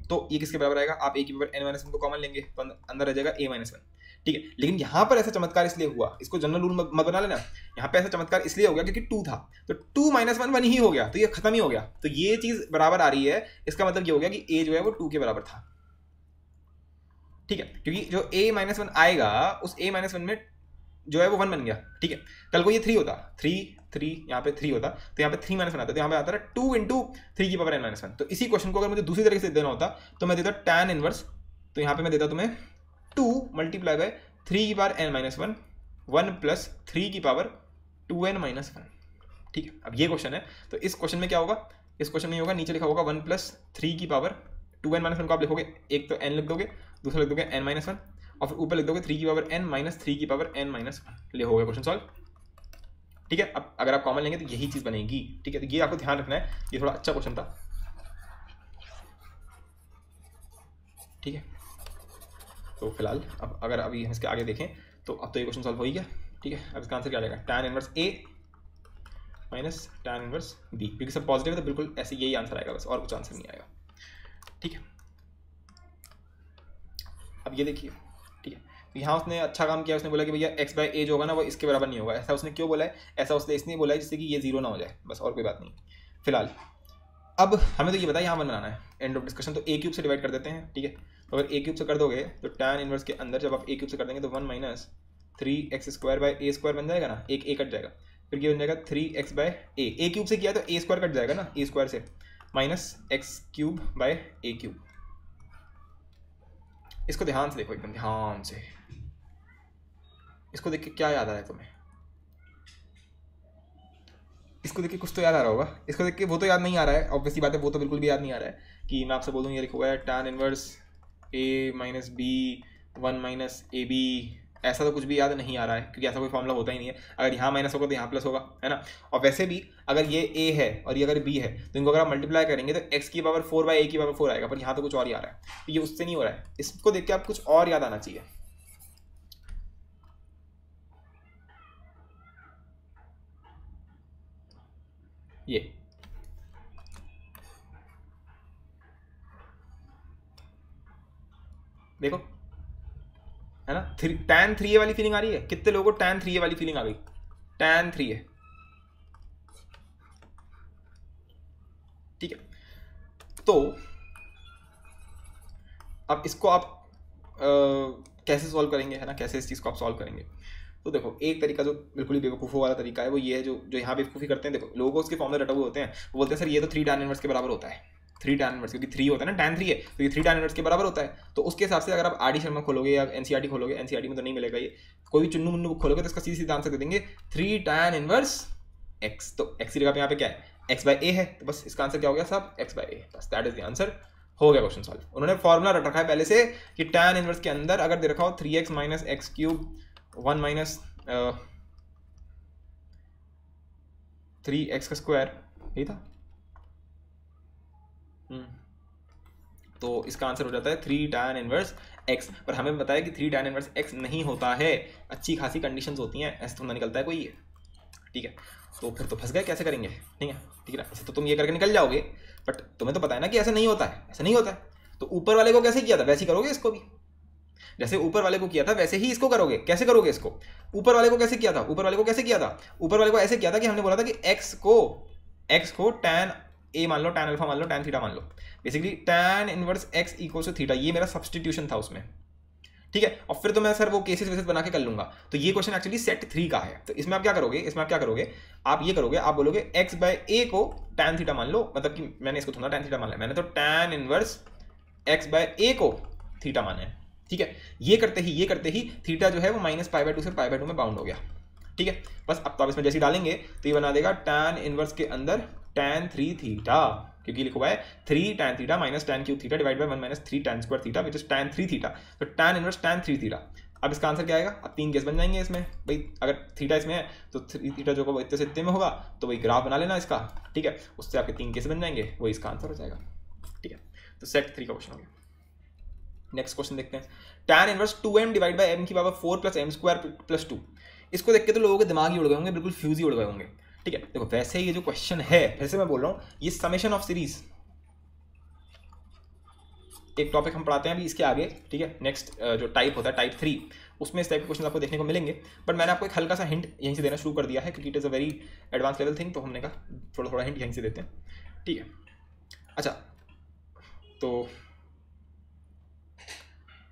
[SPEAKER 1] तो ये किसके बराबर आएगा, आप a की पावर n माइनस 1 को कॉमन लेंगे तो अंदर रह जाएगा a माइनस 1, ठीक है। लेकिन यहाँ पर ऐसा चमत्कार इसलिए हुआ, इसको जनरल रूल मत बना लेना, यहाँ पे ऐसा चमत्कार इसलिए हो गया क्योंकि 2 था तो 2 माइनस 1 1 ही हो गया, तो ये खत्म ही हो गया। तो ये चीज़ बराबर आ रही है, इसका मतलब ये हो गया कि a जो है वो 2 के बराबर था, ठीक है। क्योंकि जो a माइनस 1 आएगा उस a माइनस 1 में जो है वो 1 बन गया, ठीक है। कल को ये 3 होता, 3 यहाँ पे 3 होता तो यहाँ पे 3 माइनस 1 आता, तो यहाँ पे आता है 2 इंटू 3 की पावर n माइनस 1। तो इसी क्वेश्चन को अगर मुझे दूसरी तरीके से देना होता तो मैं देता tan इनवर्स, तो यहाँ पे मैं देता तुम्हें 2 मल्टीप्लाई बाय 3 की पावर n माइनस 1 1 प्लस 3 की पावर 2n माइनस 1, ठीक है। अब ये क्वेश्चन है तो इस क्वेश्चन में क्या होगा, इस क्वेश्चन में होगा नीचे लिखा होगा 1 प्लस 3 की पावर 2n माइनस 1 को आप लिखोगे, एक तो n लिख दोगे, दूसरा लिख दोगे n माइनस 1 और फिर ऊपर लिख दोगे 3 की पावर n माइनस 3 की पावर n माइनस 1। ले हो गया क्वेश्चन सॉल्व, ठीक है। अब अगर आप कॉमन लेंगे तो यही चीज़ बनेगी, ठीक है। तो ये आपको ध्यान रखना है, ये थोड़ा अच्छा क्वेश्चन था, ठीक है। तो फिलहाल अब अगर अभी हम इसके आगे देखें तो अब तो ये क्वेश्चन सॉल्व हो ही गया, ठीक है। अब इसका आंसर क्या आ जाएगा, tan inverse a minus tan inverse b, क्योंकि सब पॉजिटिव है तो बिल्कुल ऐसे यही आंसर आएगा बस, और कुछ आंसर नहीं आएगा, ठीक है। अब ये देखिए, ठीक है। तो यहाँ उसने अच्छा काम किया, उसने बोला कि भैया x बाय a जो होगा ना वो इसके बराबर नहीं होगा। ऐसा उसने क्यों बोला है, ऐसा उसने इसलिए बोला है जिससे कि ये 0 ना हो जाए, बस, और कोई बात नहीं। फिलहाल अब हमें तो ये बताया यहाँ 1 बनाना है, एंड ऑफ डिस्कशन। तो a क्यूब से डिवाइड कर देते हैं, ठीक है। तो अगर a क्यूब से कर दोगे तो tan इनवर्स के अंदर जब आप a क्यूब से कर देंगे तो 1 माइनस 3x² बाय a² बन जाएगा ना, एक a कट जाएगा, फिर ये बन जाएगा 3x/a क्यूब से किया तो a स्क्वायर कट जाएगा ना, a स्क्वायर से माइनस x³/a³। इसको ध्यान से देखो, एकदम ध्यान से। इसको देख के क्या याद आ रहा है तुम्हें? इसको देख के कुछ तो याद आ रहा होगा। इसको देख के वो तो याद नहीं आ रहा है, ऑब्वियसली बात है, वो तो बिल्कुल भी याद नहीं आ रहा है कि मैं आपसे बोलूँ ये लिखा हुआ है tan inverse a minus b 1 minus ab, ऐसा तो कुछ भी याद नहीं आ रहा है क्योंकि ऐसा कोई फॉर्मूला होता ही नहीं है। अगर यहाँ माइनस होगा तो यहाँ प्लस होगा, है ना। और वैसे भी अगर ये a है और ये अगर b है तो इनको अगर आप मल्टीप्लाई करेंगे तो x⁴/a⁴ आएगा, पर यहाँ तो कुछ और ही आ रहा है, तो ये उससे नहीं हो रहा है। इसको देख के आप कुछ और याद आना चाहिए। ये देखो, है ना, tan 3a वाली फीलिंग आ रही है। कितने लोगों को tan 3a वाली फीलिंग आ गई? tan 3a, ठीक है। तो अब इसको आप कैसे सॉल्व करेंगे, है ना, कैसे इस चीज़ को आप सॉल्व करेंगे? तो देखो, एक तरीका जो बिल्कुल ही बेवकूफ़ों वाला तरीका है वो ये है, जो यहाँ बेवकूफ़ी करते हैं। देखो, लोगों को उसके फॉर्मूले रटे हुए होते हैं, वो बोलते हैं सर ये तो 3 tan इनवर्स के बराबर होता है। 3 tan इनवर्स, क्योंकि 3 होता है ना, tan 3 है तो ये 3 tan इनवर्स के बराबर होता है। तो उसके हिसाब से अगर आप आर डी शर्मा खोलोगे या एनसीईआरटी खोलोगे, एनसीईआरटी में तो नहीं मिलेगा ये, कोई भी चुन्नू मुन्नू बुक खोलोगे तो इसका सीधी सीधा आंसर दे देंगे 3 tan इनवर्स x। तो x की जगह पे यहाँ पे क्या है, x/a है, तो बस इसका आंसर क्या हो गया सब, x/a। बस दैट इज द आंसर, हो गया क्वेश्चन सॉल्व। उन्होंने फॉर्मूला रख रखा है पहले से कि tan इनवर्स के अंदर अगर दे रखा हो 3x minus x³ 1 minus 3x का स्क्वायर, यही था। तो इसका आंसर हो जाता है 3 tan इनवर्स x। पर हमें बताया कि 3 tan इनवर्स x नहीं होता है, अच्छी खासी कंडीशंस होती हैं, ऐसे थोड़ा निकलता है कोई ये, ठीक है। तो फिर तो फंस गए, कैसे करेंगे? ठीक है, ठीक है ना। ऐसे तो तुम ये करके निकल जाओगे, बट तुम्हें तो पता है ना कि ऐसा नहीं होता है, ऐसा नहीं होता है। तो ऊपर वाले को कैसे किया था वैसे ही करोगे इसको भी, जैसे ऊपर वाले को किया था वैसे ही इसको करोगे। कैसे करोगे इसको? ऊपर वाले को कैसे किया था? ऊपर वाले को कैसे किया था? ऊपर वाले को ऐसे किया था कि हमने बोला था कि x को tan a मान लो, tan अल्फा मान लो, tan थीटा मान लो। Basically tan inverse x equals to theta, ये मेरा सब्सटीट्यूशन था उसमें, ठीक है। और फिर तो मैं सर वो केसेस वेसेस बना के कर लूंगा। तो ये क्वेश्चन एक्चुअली सेट 3 का है। तो इसमें आप क्या करोगे, आप ये करोगे, आप बोलोगे x/a को tan थीटा मान लो, मतलब कि मैंने इसको थोड़ा tan थीटा मान लिया, मैंने तो tan इनवर्स x/a को थीटा माना है, ठीक है। ये करते ही थीटा जो है वो -π/2 से π/2 में बाउंड हो गया, ठीक है। बस अब तो आप इसमें जैसे डालेंगे तो ये बना देगा tan इनवर्स के अंदर tan 3 थीटा, क्योंकि लिखा हुआ है 3 tan theta minus tan cube theta divide by 1 minus 3 tan square theta which is tan 3 theta. तो tan इनवर्स tan 3 थीटा। अब इसका आंसर क्या आएगा? अब 3 केस बन जाएंगे इसमें भाई। अगर थीटा इसमें है तो 3 थीटा जो होगा इतने से इतने में होगा, तो वही ग्राफ बना लेना इसका, ठीक है। उससे आपके 3 केस बन जाएंगे, वही इसका आंसर हो जाएगा, ठीक है। तो सेट 3 का क्वेश्चन हो गया। नेक्स्ट क्वेश्चन देखते हैं। tan inverse 2m divide by m की power 4 plus m square plus 2। इसको देख के तो लोगों के दिमाग ही उड़ गए होंगे, बिल्कुल फ्यूज ही उड़ गए होंगे, ठीक है। देखो, वैसे ये जो क्वेश्चन है, फिर से मैं बोल रहा हूँ, ये समेशन ऑफ सीरीज एक टॉपिक हम पढ़ाते हैं अभी इसके आगे, ठीक है। नेक्स्ट जो टाइप होता है टाइप 3, उसमें इस टाइप के क्वेश्चन आपको देखने को मिलेंगे। बट मैंने आपको एक हल्का सा हिंट यहीं से देना शुरू कर दिया है क्योंकि it is a very advance level thing, तो हमने कहा थोड़ा थोड़ा हिंट यहीं से देते हैं, ठीक है। अच्छा, तो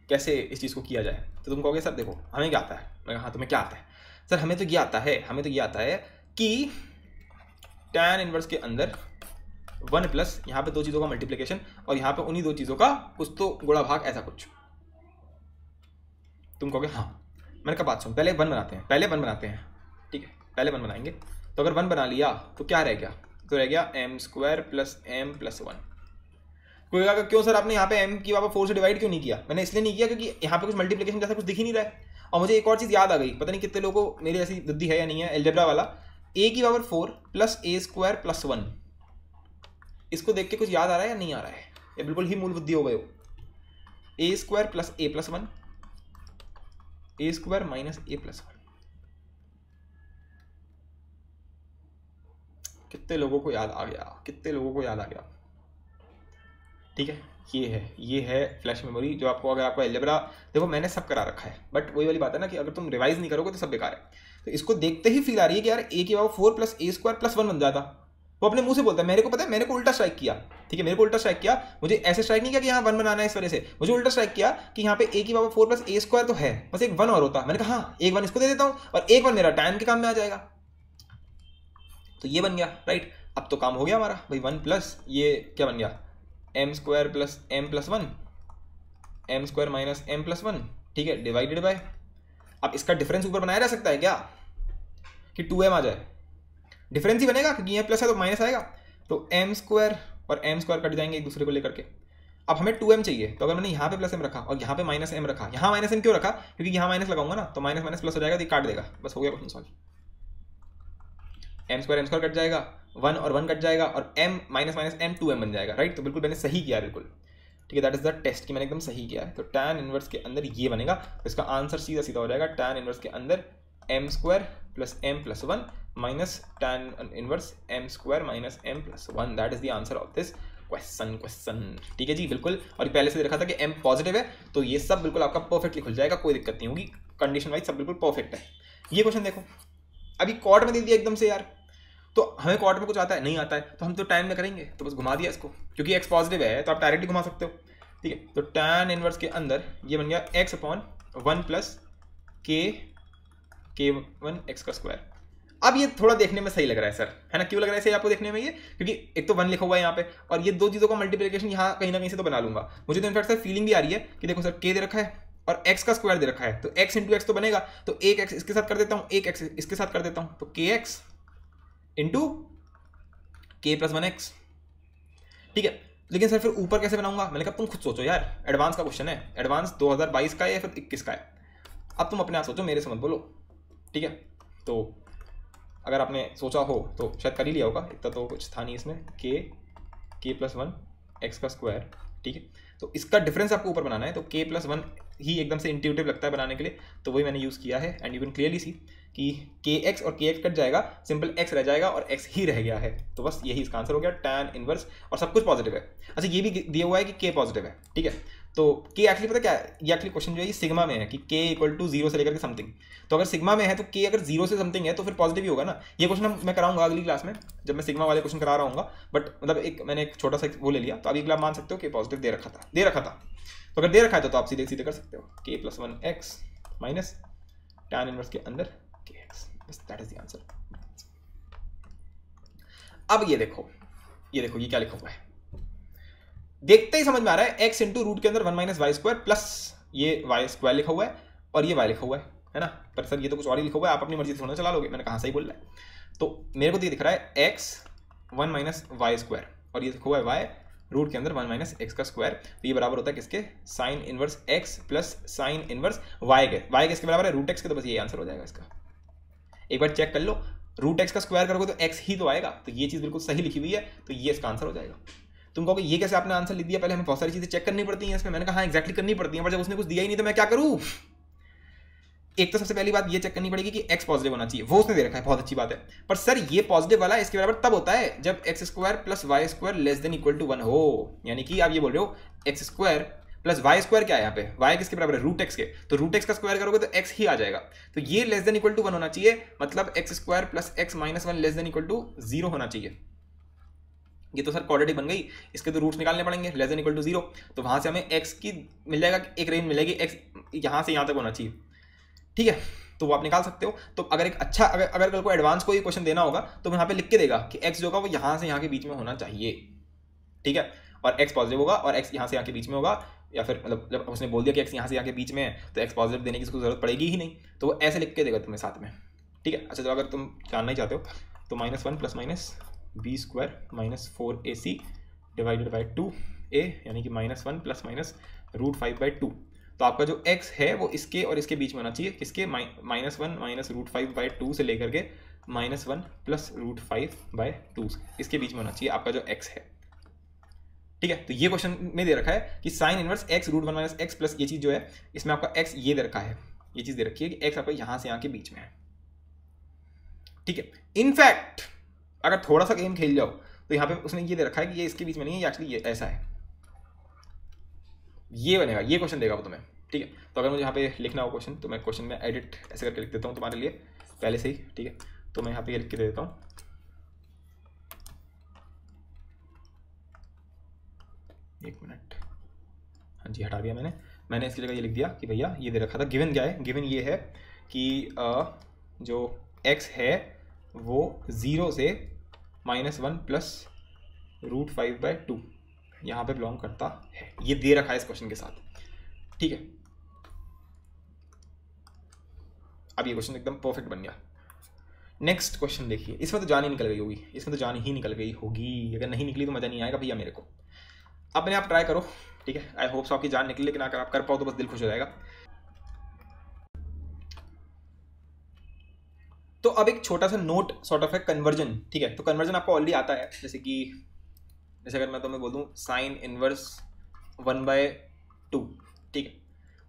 [SPEAKER 1] कैसे इस चीज़ को किया जाए? तो तुम कहोगे सर देखो हमें क्या आता है। मैं हाँ, तुम्हें क्या आता है? सर हमें तो ये आता है कि tan इनवर्स के अंदर 1 प्लस यहाँ पे 2 चीज़ों का मल्टीप्लिकेशन और यहाँ पे उन्हीं 2 चीज़ों का कुछ तो गुणा भाग, ऐसा कुछ। तुम कहोगे हाँ। मैंने कहा बात सुन, पहले 1 बनाते हैं, ठीक है, पहले 1 बनाएंगे। तो अगर 1 बना लिया तो क्या रह गया? तो रह गया m square plus m plus 1। कोई कहा क्यों सर आपने यहाँ पे m की पावर 4 से डिवाइड क्यों नहीं किया? मैंने इसलिए नहीं किया क्योंकि यहाँ पे कुछ मल्टीप्लिकेशन जैसा कुछ दिख ही नहीं रहा है। और मुझे एक और चीज़ याद आ गई, पता नहीं कितने लोगों को मेरी ऐसी बुद्धि है या नहीं है, एल्जेब्रा वाला, a की power 4 plus a square plus 1। इसको देख के कुछ याद आ रहा है या नहीं आ रहा है? ये बिल्कुल ही मूल बुद्धि हो गए हो। a square plus a plus 1, a square minus a plus 1। कितने लोगों को याद आ गया? ठीक है, ये है फ्लैश मेमोरी जो आपको, अगर आपको एल्जेब्रा, देखो मैंने सब करा रखा है, बट वही वाली बात है ना कि अगर तुम रिवाइज नहीं करोगे तो सब बेकार है। तो इसको देखते ही फील आ रही है कि यार a की power 4 plus a square plus 1 बन जाता। वो अपने मुंह से बोलता है, मेरे को पता है, मैंने को उल्टा स्ट्राइक किया, ठीक है, मुझे ऐसे स्ट्राइक नहीं किया कि यहाँ 1 बनाना है इस वजह से, मुझे उल्टा स्ट्राइक किया कि यहाँ पे a की पावर 4 प्लस a स्क्वायर तो है, बस एक 1 और होता। मैंने कहा हाँ, एक 1 इसको दे देता हूँ और एक 1 मेरा tan के काम में आ जाएगा। तो ये बन गया राइट। अब तो काम हो गया हमारा भाई, 1 प्लस ये क्या बन गया, m square plus m plus 1, m square minus m plus 1, ठीक है, डिवाइडेड बाय, अब इसका डिफरेंस ऊपर बनाया जा सकता है क्या कि 2m आ जाए, डिफरेंस ही बनेगा क्योंकि ये प्लस है तो माइनस आएगा, तो एम स्क्वायर और एम स्क्वायर कट जाएंगे एक दूसरे को लेकर के। अब हमें 2m चाहिए, तो अगर मैंने यहाँ पे प्लस m रखा और यहाँ पे माइनस m रखा, यहाँ माइनस m क्यों रखा, क्योंकि यहाँ माइनस लगाऊंगा ना तो माइनस माइनस प्लस हो जाएगा, तो काट देगा, बस हो गया question solve. M square cut जाएगा, 1 और 1 कट जाएगा और m minus minus m 2m बन जाएगा राइट। तो बिल्कुल मैंने सही किया बिल्कुल, ठीक है, दैट इज द टेस्ट कि मैंने एकदम सही किया है। तो tan इनवर्स के अंदर ये बनेगा, तो इसका आंसर सीधा सीधा हो जाएगा tan इनवर्स के अंदर m square plus m plus 1 minus tan inverse m square minus m plus 1, that is the answer of this question. ठीक है जी बिल्कुल, और पहले से देखा था कि m पॉजिटिव है, तो ये सब बिल्कुल आपका परफेक्टली खुल जाएगा, कोई दिक्कत नहीं होगी, कंडीशन वाइज सब बिल्कुल परफेक्ट है। ये क्वेश्चन देखो, अभी कॉर्ड में दे दिया एकदम से यार, तो हमें कॉर्ड में कुछ आता है नहीं आता है, तो हम तो टाइम में करेंगे, तो बस घुमा दिया इसको, क्योंकि x पॉजिटिव है तो आप डायरेक्टली घुमा सकते हो, ठीक है। तो tan इनवर्स के अंदर ये बन गया x upon 1 plus k1 x का स्क्वायर। अब ये थोड़ा देखने में सही लग रहा है सर, है ना, क्यों लग रहा है सही आपको देखने में ये, क्योंकि एक तो 1 लिखा हुआ है यहाँ पे, और ये दो चीज़ों का मल्टीप्लिकेशन यहाँ कहीं ना कहीं से तो बना लूंगा। मुझे तो इनफैक्ट सर फीलिंग भी आ रही है कि देखो सर k दे रखा है और x का स्क्वायर दे रखा है, तो x इंटू एक्स तो बनेगा, तो एक x इसके साथ कर देता हूँ, एक x इसके साथ कर देता हूँ, तो kx into k plus 1x, ठीक है। लेकिन सर फिर ऊपर कैसे बनाऊंगा, मैंने कहा तुम खुद सोचो यार, एडवांस का क्वेश्चन है, एडवांस 2022 का है या फिर 21 का है, अब तुम अपने आप सोचो, मेरे से मत बोलो, ठीक है। तो अगर आपने सोचा हो तो शायद कर ही लिया होगा, इतना तो कुछ था नहीं इसमें, k प्लस 1 x का स्क्वायर, ठीक है। तो इसका डिफरेंस आपको ऊपर बनाना है, तो k प्लस 1 ही एकदम से इंट्यूटिव लगता है बनाने के लिए, तो वही मैंने यूज़ किया है, and you can clearly see कि kx और kx कट जाएगा, सिंपल x रह जाएगा और x ही रह गया है, तो बस यही इसका आंसर हो गया, tan इनवर्स, और सब कुछ पॉजिटिव है। अच्छा ये भी दिया हुआ है कि k पॉजिटिव है, ठीक है। तो k एक्चुअली पता क्या है, ये एक्चुअली क्वेश्चन जो है ये सिग्मा में है कि k इक्वल टू 0 से लेकर के समथिंग, तो अगर सिग्मा में है तो k अगर 0 से समथिंग है तो फिर पॉजिटिव ही होगा ना। ये क्वेश्चन मैं कराऊंगा अगली क्लास में, जब मैं सिग्मा वाले क्वेश्चन करा रहा हूँ, बट मतलब मैंने एक छोटा सा वो ले लिया, तो अभी अगला मान सकते हो कि पॉजिटिव दे रखा था, तो अगर दे रखा है तो आप सीधे सीधे कर सकते हो, k plus 1x minus tan inverse के अंदर kx, बस दैट इज द आंसर। अब ये देखो ये क्या लिखा हुआ है, देखते ही समझ में आ रहा है, x इंटू रूट के अंदर 1 माइनस वाई स्क्वायर प्लस ये वाई स्क्वायर लिखा हुआ है और ये y लिखा हुआ है ना, पर सर ये तो कुछ और ही लिखा हुआ है, आप अपनी मर्जी से थोड़ा चला लोगे, मैंने कहा सही बोल रहा है। तो मेरे को तो ये दिख रहा है x 1 माइनस वाई स्क्वायर और ये लिखा हुआ है y रूट के अंदर 1 माइनस एक्स का स्क्वायर, तो ये बराबर होता है किसके, sine inverse x plus sine inverse y के, y किसके बराबर है, रूट x के, तो बस ये आंसर हो जाएगा इसका। एक बार चेक कर लो, रूट x का स्क्वायर करोगे तो x ही तो आएगा, तो ये चीज़ बिल्कुल सही लिखी हुई है, तो ये इसका आंसर हो जाएगा। तुम कहोगे ये कैसे आपने आंसर लिख दिया, पहले हमें बहुत सारी चीज़ें चेक करनी पड़ती हैं इसमें, मैंने कहा हाँ एक्जैक्टली करनी पड़ती है, पर जब उसने कुछ दिया ही नहीं तो मैं क्या करूँ। एक तो सबसे पहली बात ये चेक करनी पड़ेगी कि x पॉजिटिव होना चाहिए, वो उसने दे रखा है, बहुत अच्छी बात है, पर सर ये पॉजिटिव वाला इसके बराबर तब होता है जब x square plus y square less than equal to 1 हो, यानी कि आप ये बोल रहे हो x square plus y square क्या है यहाँ पे, वाई किसके बराबर है, रूट एक्स के, तो रूट एक्स का स्क्वायर करोगे तो एक्स ही आ जाएगा, तो ये लेस देन इक्वल टू 1 होना चाहिए, मतलब x square plus x minus 1 less than equal to 0 होना चाहिए। ये तो सर क्वाड्रेटिक बन गई, इसके तो रूट्स निकालने पड़ेंगे, लेस देन इक्वल टू 0, तो वहां से हमें एक्स की मिल जाएगा, एक रेंज मिलेगी, एक्स यहाँ से यहाँ तक होना चाहिए, ठीक है, तो वो आप निकाल सकते हो। तो अगर एक अच्छा अगर कल को एडवांस कोई क्वेश्चन देना होगा तो यहाँ पे लिख के देगा कि x जो होगा वो यहाँ से यहाँ के बीच में होना चाहिए, ठीक है, और x पॉजिटिव होगा और x यहाँ से यहाँ के बीच में होगा, या फिर मतलब जब उसने बोल दिया कि x यहाँ से यहाँ के बीच में है तो x पॉजिटिव देने की उसको जरूरत पड़ेगी ही नहीं, तो वो ऐसे लिख के देगा तुम्हें साथ में, ठीक है। अच्छा तो अगर तुम जानना ही चाहते हो तो -1 plus minus b square minus 4ac divided by 2a, यानी कि -1 प्लस माइनस √5/2, तो आपका जो x है वो इसके और इसके बीच में होना चाहिए, किसके, -1 माइनस √5/2 से लेकर के -1 प्लस √5/2 इसके बीच में होना चाहिए आपका जो x है, ठीक है। तो ये क्वेश्चन में दे रखा है कि sine inverse x √1 minus x plus ये चीज़ जो है इसमें आपका x ये दे रखा है, ये चीज़ दे रखी है कि x आपका यहाँ से यहाँ के बीच में है, ठीक है। इनफैक्ट अगर थोड़ा सा गेम खेल जाओ तो यहाँ पे उसने ये दे रखा है कि ये इसके बीच में नहीं है, ये एक्चुअली ये ऐसा है, ये बनेगा, ये क्वेश्चन देगा वो तुम्हें, ठीक है। तो अगर मुझे यहाँ पे लिखना हो क्वेश्चन तो मैं क्वेश्चन में एडिट ऐसे करके लिख देता हूँ तुम्हारे लिए पहले से ही, ठीक है। तो मैं यहाँ पे लिख के दे देता हूँ, एक मिनट, हाँ जी हटा दिया मैंने इसकी जगह ये लिख दिया कि भैया ये दे रखा था, गिवन क्या है, गिवन ये है कि जो x है वो 0 से -1 प्लस √5/2 यहाँ पे बिलोंग करता है। ये दे रखा है इस क्वेश्चन के साथ, ठीक है। अब ये क्वेश्चन एकदम परफेक्ट बन गया। नेक्स्ट क्वेश्चन देखिए, इसमें तो जान ही निकल गई होगी, इसमें तो जान ही निकल गई होगी, अगर नहीं निकली तो मज़ा नहीं आएगा भैया मेरे को। अपने आप ट्राई करो, ठीक है। आई होप सो आपकी जान निकली, लेकिन अगर आप कर पाओ तो बस दिल खुश हो जाएगा। तो अब एक छोटा सा नोट सॉर्ट ऑफ है कन्वर्जन, ठीक है। तो कन्वर्जन आपको ऑलरेडी आता है, जैसे अगर मैं तुम्हें बोल दूँ साइन इनवर्स 1/2, ठीक है,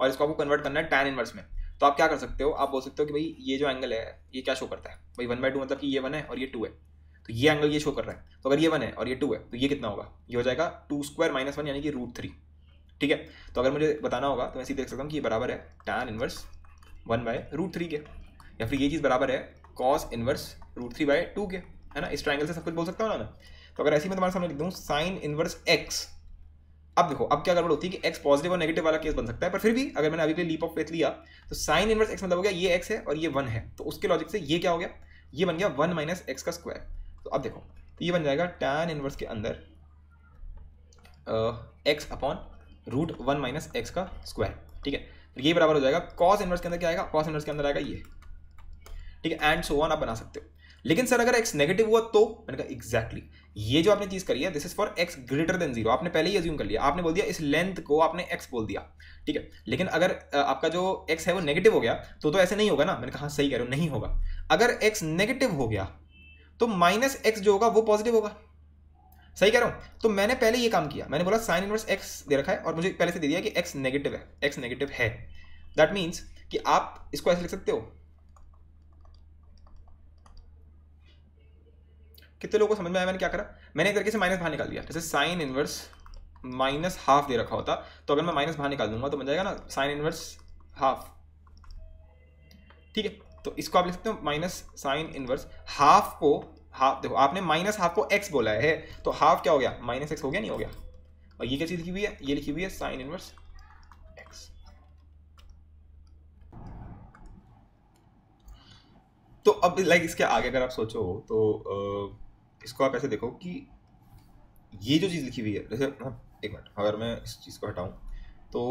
[SPEAKER 1] और इसको आपको कन्वर्ट करना है टैन इनवर्स में, तो आप क्या कर सकते हो, आप बोल सकते हो कि भाई ये जो एंगल है ये क्या शो करता है भाई, 1/2 मतलब कि ये 1 है और ये 2 है, तो ये एंगल ये शो कर रहा है। तो अगर ये 1 है और ये 2 है तो ये कितना होगा, ये हो जाएगा 2² - 1 यानी कि √3, ठीक है। तो अगर मुझे बताना होगा तो मैं सीधे देख सकता हूँ कि ये बराबर है टैन इनवर्स 1/√3 के, या फिर ये चीज़ बराबर है कॉस इनवर्स √3/2 के, है ना। इस ट्राइंगल से सब कुछ बोल सकता हूँ ना मैं। तो अगर ऐसे ही मैं तुम्हारे सामने लिख दूँ साइन इनवर्स x, अब देखो अब क्या गड़बड़ होती है कि x पॉजिटिव और नेगेटिव वाला केस बन सकता है, पर फिर भी अगर मैंने अभी के लिए लीप ऑफ फेथ लिया तो साइन इनवर्स x मतलब हो गया ये x है और ये 1 है, तो उसके लॉजिक से ये क्या हो गया, ये बन गया 1 - x²। तो अब देखो तो ये बन जाएगा टैन इनवर्स के अंदर x अपॉन √1 - x², ठीक है। तो ये बराबर हो जाएगा कॉस इनवर्स के अंदर क्या आएगा, कॉस इनवर्स के अंदर आएगा ये, ठीक है, एंड सो ऑन आप बना सकते हो। लेकिन सर अगर x नेगेटिव हुआ तो मैंने कहा एग्जैक्टली ये जो आपने चीज करी है this is for x greater than 0, आपने पहले ही अज्यूम कर लिया, आपने बोल दिया इस लेंथ को आपने x बोल दिया, ठीक है। लेकिन अगर आपका जो x है वो नेगेटिव हो गया तो ऐसे नहीं होगा ना। मैंने कहा हाँ सही कह रहे हो, नहीं होगा। अगर x नेगेटिव हो गया तो -x जो होगा वो पॉजिटिव होगा, सही कह रहा हूं। तो मैंने पहले ये काम किया, मैंने बोला साइन इनवर्स x दे रखा है और मुझे पहले से दे दिया कि x नेगेटिव है, x नेगेटिव है। दैट मीन्स कि आप इसको ऐसे लिख सकते हो, कितने लोगों को समझ में आया मैंने क्या करा, मैंने एक तरीके से माइनस बाहर निकाल दिया। जैसे साइन इनवर्स -½ दे रखा होता तो अगर मैं माइनस बाहर निकाल दूंगा तो बन जाएगा ना साइन इनवर्स ½ ठीक है। तो इसको आप लिख सकते हो माइनस साइन इनवर्स हाफ को, हाफ देखो आपने -½ को x बोला है तो हाफ क्या हो गया -x हो गया, नहीं हो गया। और ये क्या चीज लिखी हुई है, ये लिखी हुई है साइन इनवर्स x। तो अब लाइक इसके आगे अगर आप सोचो तो इसको आप ऐसे देखो कि ये जो चीज़ लिखी हुई है, जैसे एक मिनट अगर मैं इस चीज़ को हटाऊं तो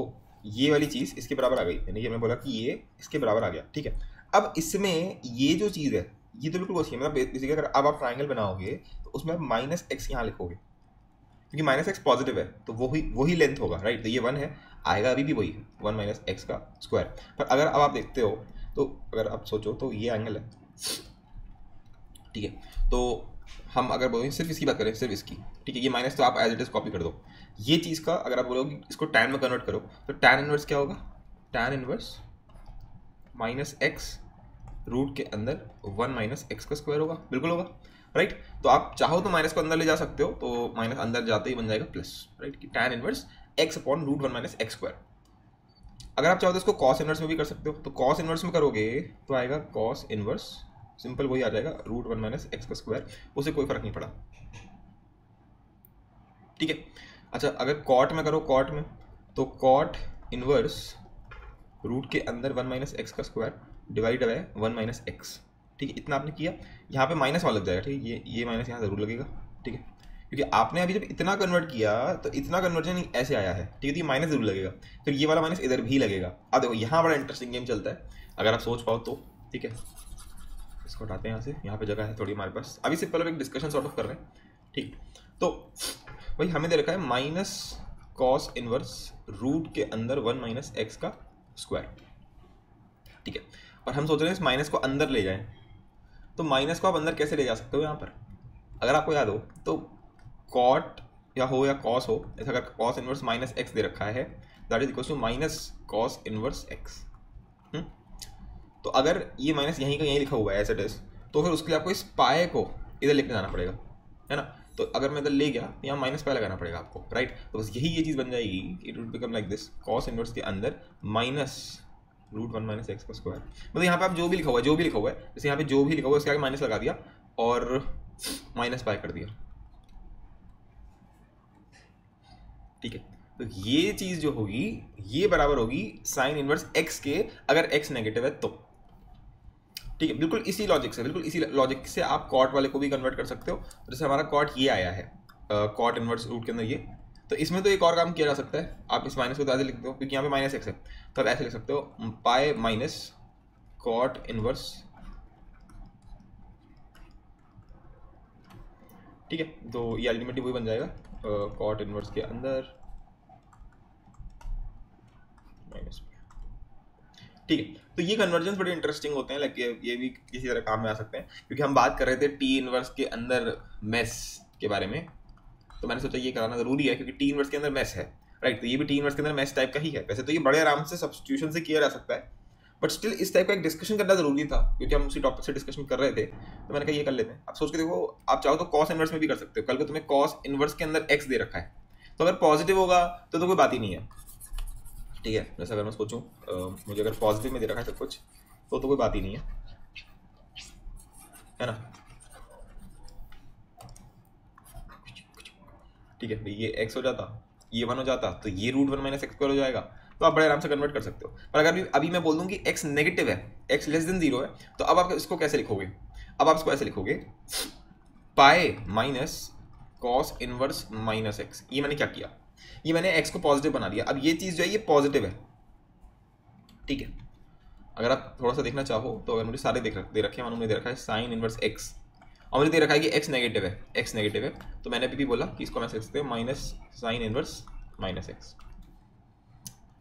[SPEAKER 1] ये वाली चीज़ इसके बराबर आ गई, यानी कि मैं बोला कि ये इसके बराबर आ गया, ठीक है। अब इसमें ये जो चीज़ है ये तो बिल्कुल वैसी है, मतलब बेसिकली अगर अब आप ट्राइंगल बनाओगे तो उसमें आप -x यहाँ लिखोगे क्योंकि -x पॉजिटिव है तो वही लेंथ होगा, राइट। तो ये 1 है, आएगा अभी भी वही है 1 - x²। पर अगर अब आप देखते हो तो अगर आप सोचो तो ये एंगल है, ठीक है। तो हम अगर बोलें सिर्फ इसकी बात करें, सिर्फ इसकी, ठीक है, ये माइनस तो आप एज इट इज कॉपी कर दो। ये चीज़ का अगर आप बोलोगे इसको टैन में कन्वर्ट करो तो टैन इनवर्स क्या होगा, टैन इनवर्स -x रूट के अंदर 1 - x² होगा, बिल्कुल होगा, राइट। तो आप चाहो तो माइनस को अंदर ले जा सकते हो, तो माइनस अंदर जाते ही बन जाएगा प्लस, राइट, कि tan inverse x upon √1 - x²। अगर आप चाहो तो इसको कॉस इनवर्स में भी कर सकते हो, तो कॉस इनवर्स में करोगे तो आएगा कॉस इनवर्स, सिंपल वही आ जाएगा √1 - x², उसे कोई फर्क नहीं पड़ा, ठीक है। अच्छा अगर कॉट में करो, कॉट में तो कॉट इनवर्स रूट के अंदर 1 - x² डिवाइड बाय 1 - x, ठीक है। इतना आपने किया, यहाँ पे माइनस वाला लग जाएगा, ठीक है, ये माइनस यहाँ जरूर लगेगा, ठीक है, क्योंकि आपने अभी जब इतना कन्वर्ट किया तो इतना कन्वर्जन ऐसे आया है, ठीक है, तो ये माइनस जरूर लगेगा, फिर ये वाला माइनस इधर भी लगेगा। अब देखो यहाँ बड़ा इंटरेस्टिंग गेम चलता है अगर आप सोच पाओ तो, ठीक है। इसको हटाते हैं यहाँ पे जगह है थोड़ी हमारे पास, अभी सिर्फ पहले एक डिस्कशन सॉर्ट ऑफ कर रहे हैं, ठीक। तो भाई हमें दे रखा है माइनस कॉस इनवर्स रूट के अंदर 1 - x², ठीक है। और हम सोच रहे हैं इस माइनस को अंदर ले जाएं, तो माइनस को आप अंदर कैसे ले जा सकते हो यहाँ पर, अगर आपको याद हो तो कॉट या हो या कॉस हो, ऐसा अगर कॉस इनवर्स -x दे रखा है that is equal to minus cos inverse x। तो अगर ये माइनस यहीं का यहीं लिखा हुआ है एज इट इज, तो फिर उसके लिए आपको इस पाए को इधर लेके जाना पड़ेगा, है ना। तो अगर मैं इधर ले गया तो यहाँ माइनस पाए लगाना पड़ेगा आपको, राइट। तो बस यही ये चीज़ बन जाएगी, it would become like this, cos inverse के अंदर माइनस √1 - x²। मतलब यहाँ पे आप जो भी लिखा हुआ है, जैसे यहाँ पे जो भी लिखा हुआ है उसके आगे माइनस लगा दिया और माइनस पाई कर दिया, ठीक है। तो ये चीज़ जो होगी ये बराबर होगी साइन इनवर्स x के, अगर x नेगेटिव है तो।
[SPEAKER 2] ठीक है, बिल्कुल इसी लॉजिक से आप कॉट वाले को भी कन्वर्ट कर सकते हो। जैसे हमारा कॉट ये आया है, कॉट इनवर्स रूट के अंदर ये, तो इसमें तो एक और काम किया जा सकता है, आप इस माइनस को ऐसे लिखते हो क्योंकि यहाँ पे माइनस एक्स है, तो आप ऐसे लिख सकते हो पाई माइनस कॉट इनवर्स, ठीक है। तो ये अल्टीमेटली वही बन जाएगा कॉट इनवर्स के अंदर माइनस, ठीक है। तो ये कन्वर्जन बड़े इंटरेस्टिंग होते हैं, लाइक ये भी किसी तरह काम में आ सकते हैं, क्योंकि हम बात कर रहे थे टी इनवर्स के अंदर मेस के बारे में, तो मैंने सोचा ये कराना जरूरी है क्योंकि टी इनवर्स के अंदर मेस है, राइट। तो ये भी टी इनवर्स के अंदर मेस टाइप का ही है। वैसे तो ये बड़े आराम से सब्स्टिट्यूशन से किया जा सकता है, बट स्टिल इस टाइप का एक डिस्कशन करना जरूरी था क्योंकि हम उसी टॉपिक से डिस्कशन कर रहे थे, तो मैंने कहा ये कर लेते हैं। आप सोच के देखो, आप चाहो तो कॉस इनवर्स में भी कर सकते हो। कल को तुम्हें कॉस इनवर्स के अंदर एक्स दे रखा है, तो अगर पॉजिटिव होगा तो कोई बात ही नहीं है, ठीक है। जैसे अगर मैं सोचूं मुझे अगर पॉजिटिव में दे रखा है सब कुछ तो कोई बात ही नहीं है ना, ठीक है। ये एक्स हो जाता, ये 1 हो जाता, तो ये √1 माइनस एक्स स्क्वायर हो जाएगा, तो आप बड़े आराम से कन्वर्ट कर सकते हो। पर अगर अभी मैं बोल दूं कि एक्स नेगेटिव है, एक्स लेस देन 0 है, तो अब आप इसको कैसे लिखोगे? अब आप इसको ऐसे लिखोगे पाई minus cos inverse minus x. ये मैंने क्या किया, ये मैंने एक्स को पॉजिटिव बना दिया। अब ये चीज़ जो है ये पॉजिटिव है, ठीक है। अगर आप थोड़ा सा देखना चाहो तो अगर मुझे सारे दे रखे हैं, मानो मुझे दे रखा है साइन इनवर्स एक्स और मुझे दे रखा है कि एक्स नेगेटिव है, तो मैंने अभी भी बोला कि इसको मैं लिख सकते हैं minus sine inverse minus x.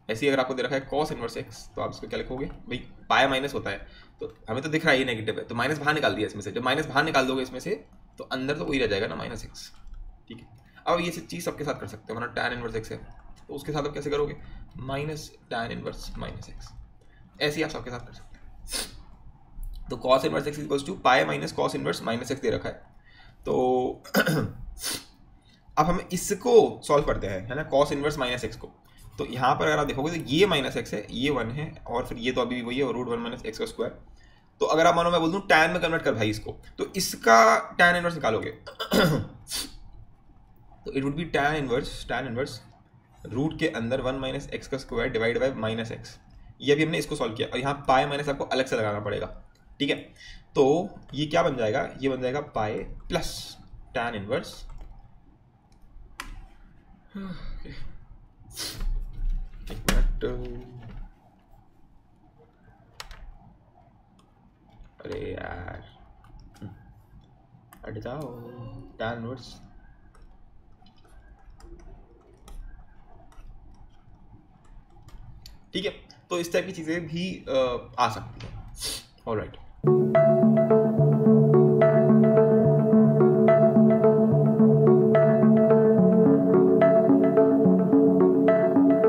[SPEAKER 2] ऐसे ही अगर आपको दे रखा है कॉस इनवर्स एक्स, तो आप इसको क्या लिखोगे भाई, पाया माइनस होता है तो हमें तो दिख रहा है ये नेगेटिव है, तो माइनस बाहर निकाल दिया इसमें से। जब माइनस बाहर निकाल दोगे इसमें से तो अंदर तो वही रह जाएगा ना माइनस एक्स, ठीक है। अब ये चीज़ सबके साथ कर सकते हो, मतलब टैन इनवर्स एक्स है तो उसके साथ आप कैसे करोगे, minus tan inverse minus x, ऐसे ही आप सबके साथ कर सकते हैं। तो cos inverse x equals to pi minus cos inverse minus x दे रखा है, तो अब हम इसको सॉल्व करते हैं, है ना, कॉस इनवर्स माइनस एक्स को। तो यहाँ पर अगर आप देखोगे तो ये माइनस एक्स है, ये 1 है, और फिर ये तो अभी भी वही है √1 माइनस एक्स का स्क्वायर। तो अगर आप मानो मैं बोल दूँ टैन में कन्वर्ट कर भाई इसको, तो इसका टैन इनवर्स निकालोगे तो it would be tan inverse root के अंदर 1 माइनस एक्स का square divide by minus x. ये भी हमने इसको सॉल्व किया, और यहाँ पाई माइनस आपको अलग से लगाना पड़ेगा, ठीक है। तो ये क्या बन जाएगा, ये बन जाएगा पाई प्लस टैन इनवर्स, अरे यार हट जाओ, टैन इनवर्स ठीक है। तो इस टाइप की चीज़ें भी आ सकती हैं, ऑलराइट।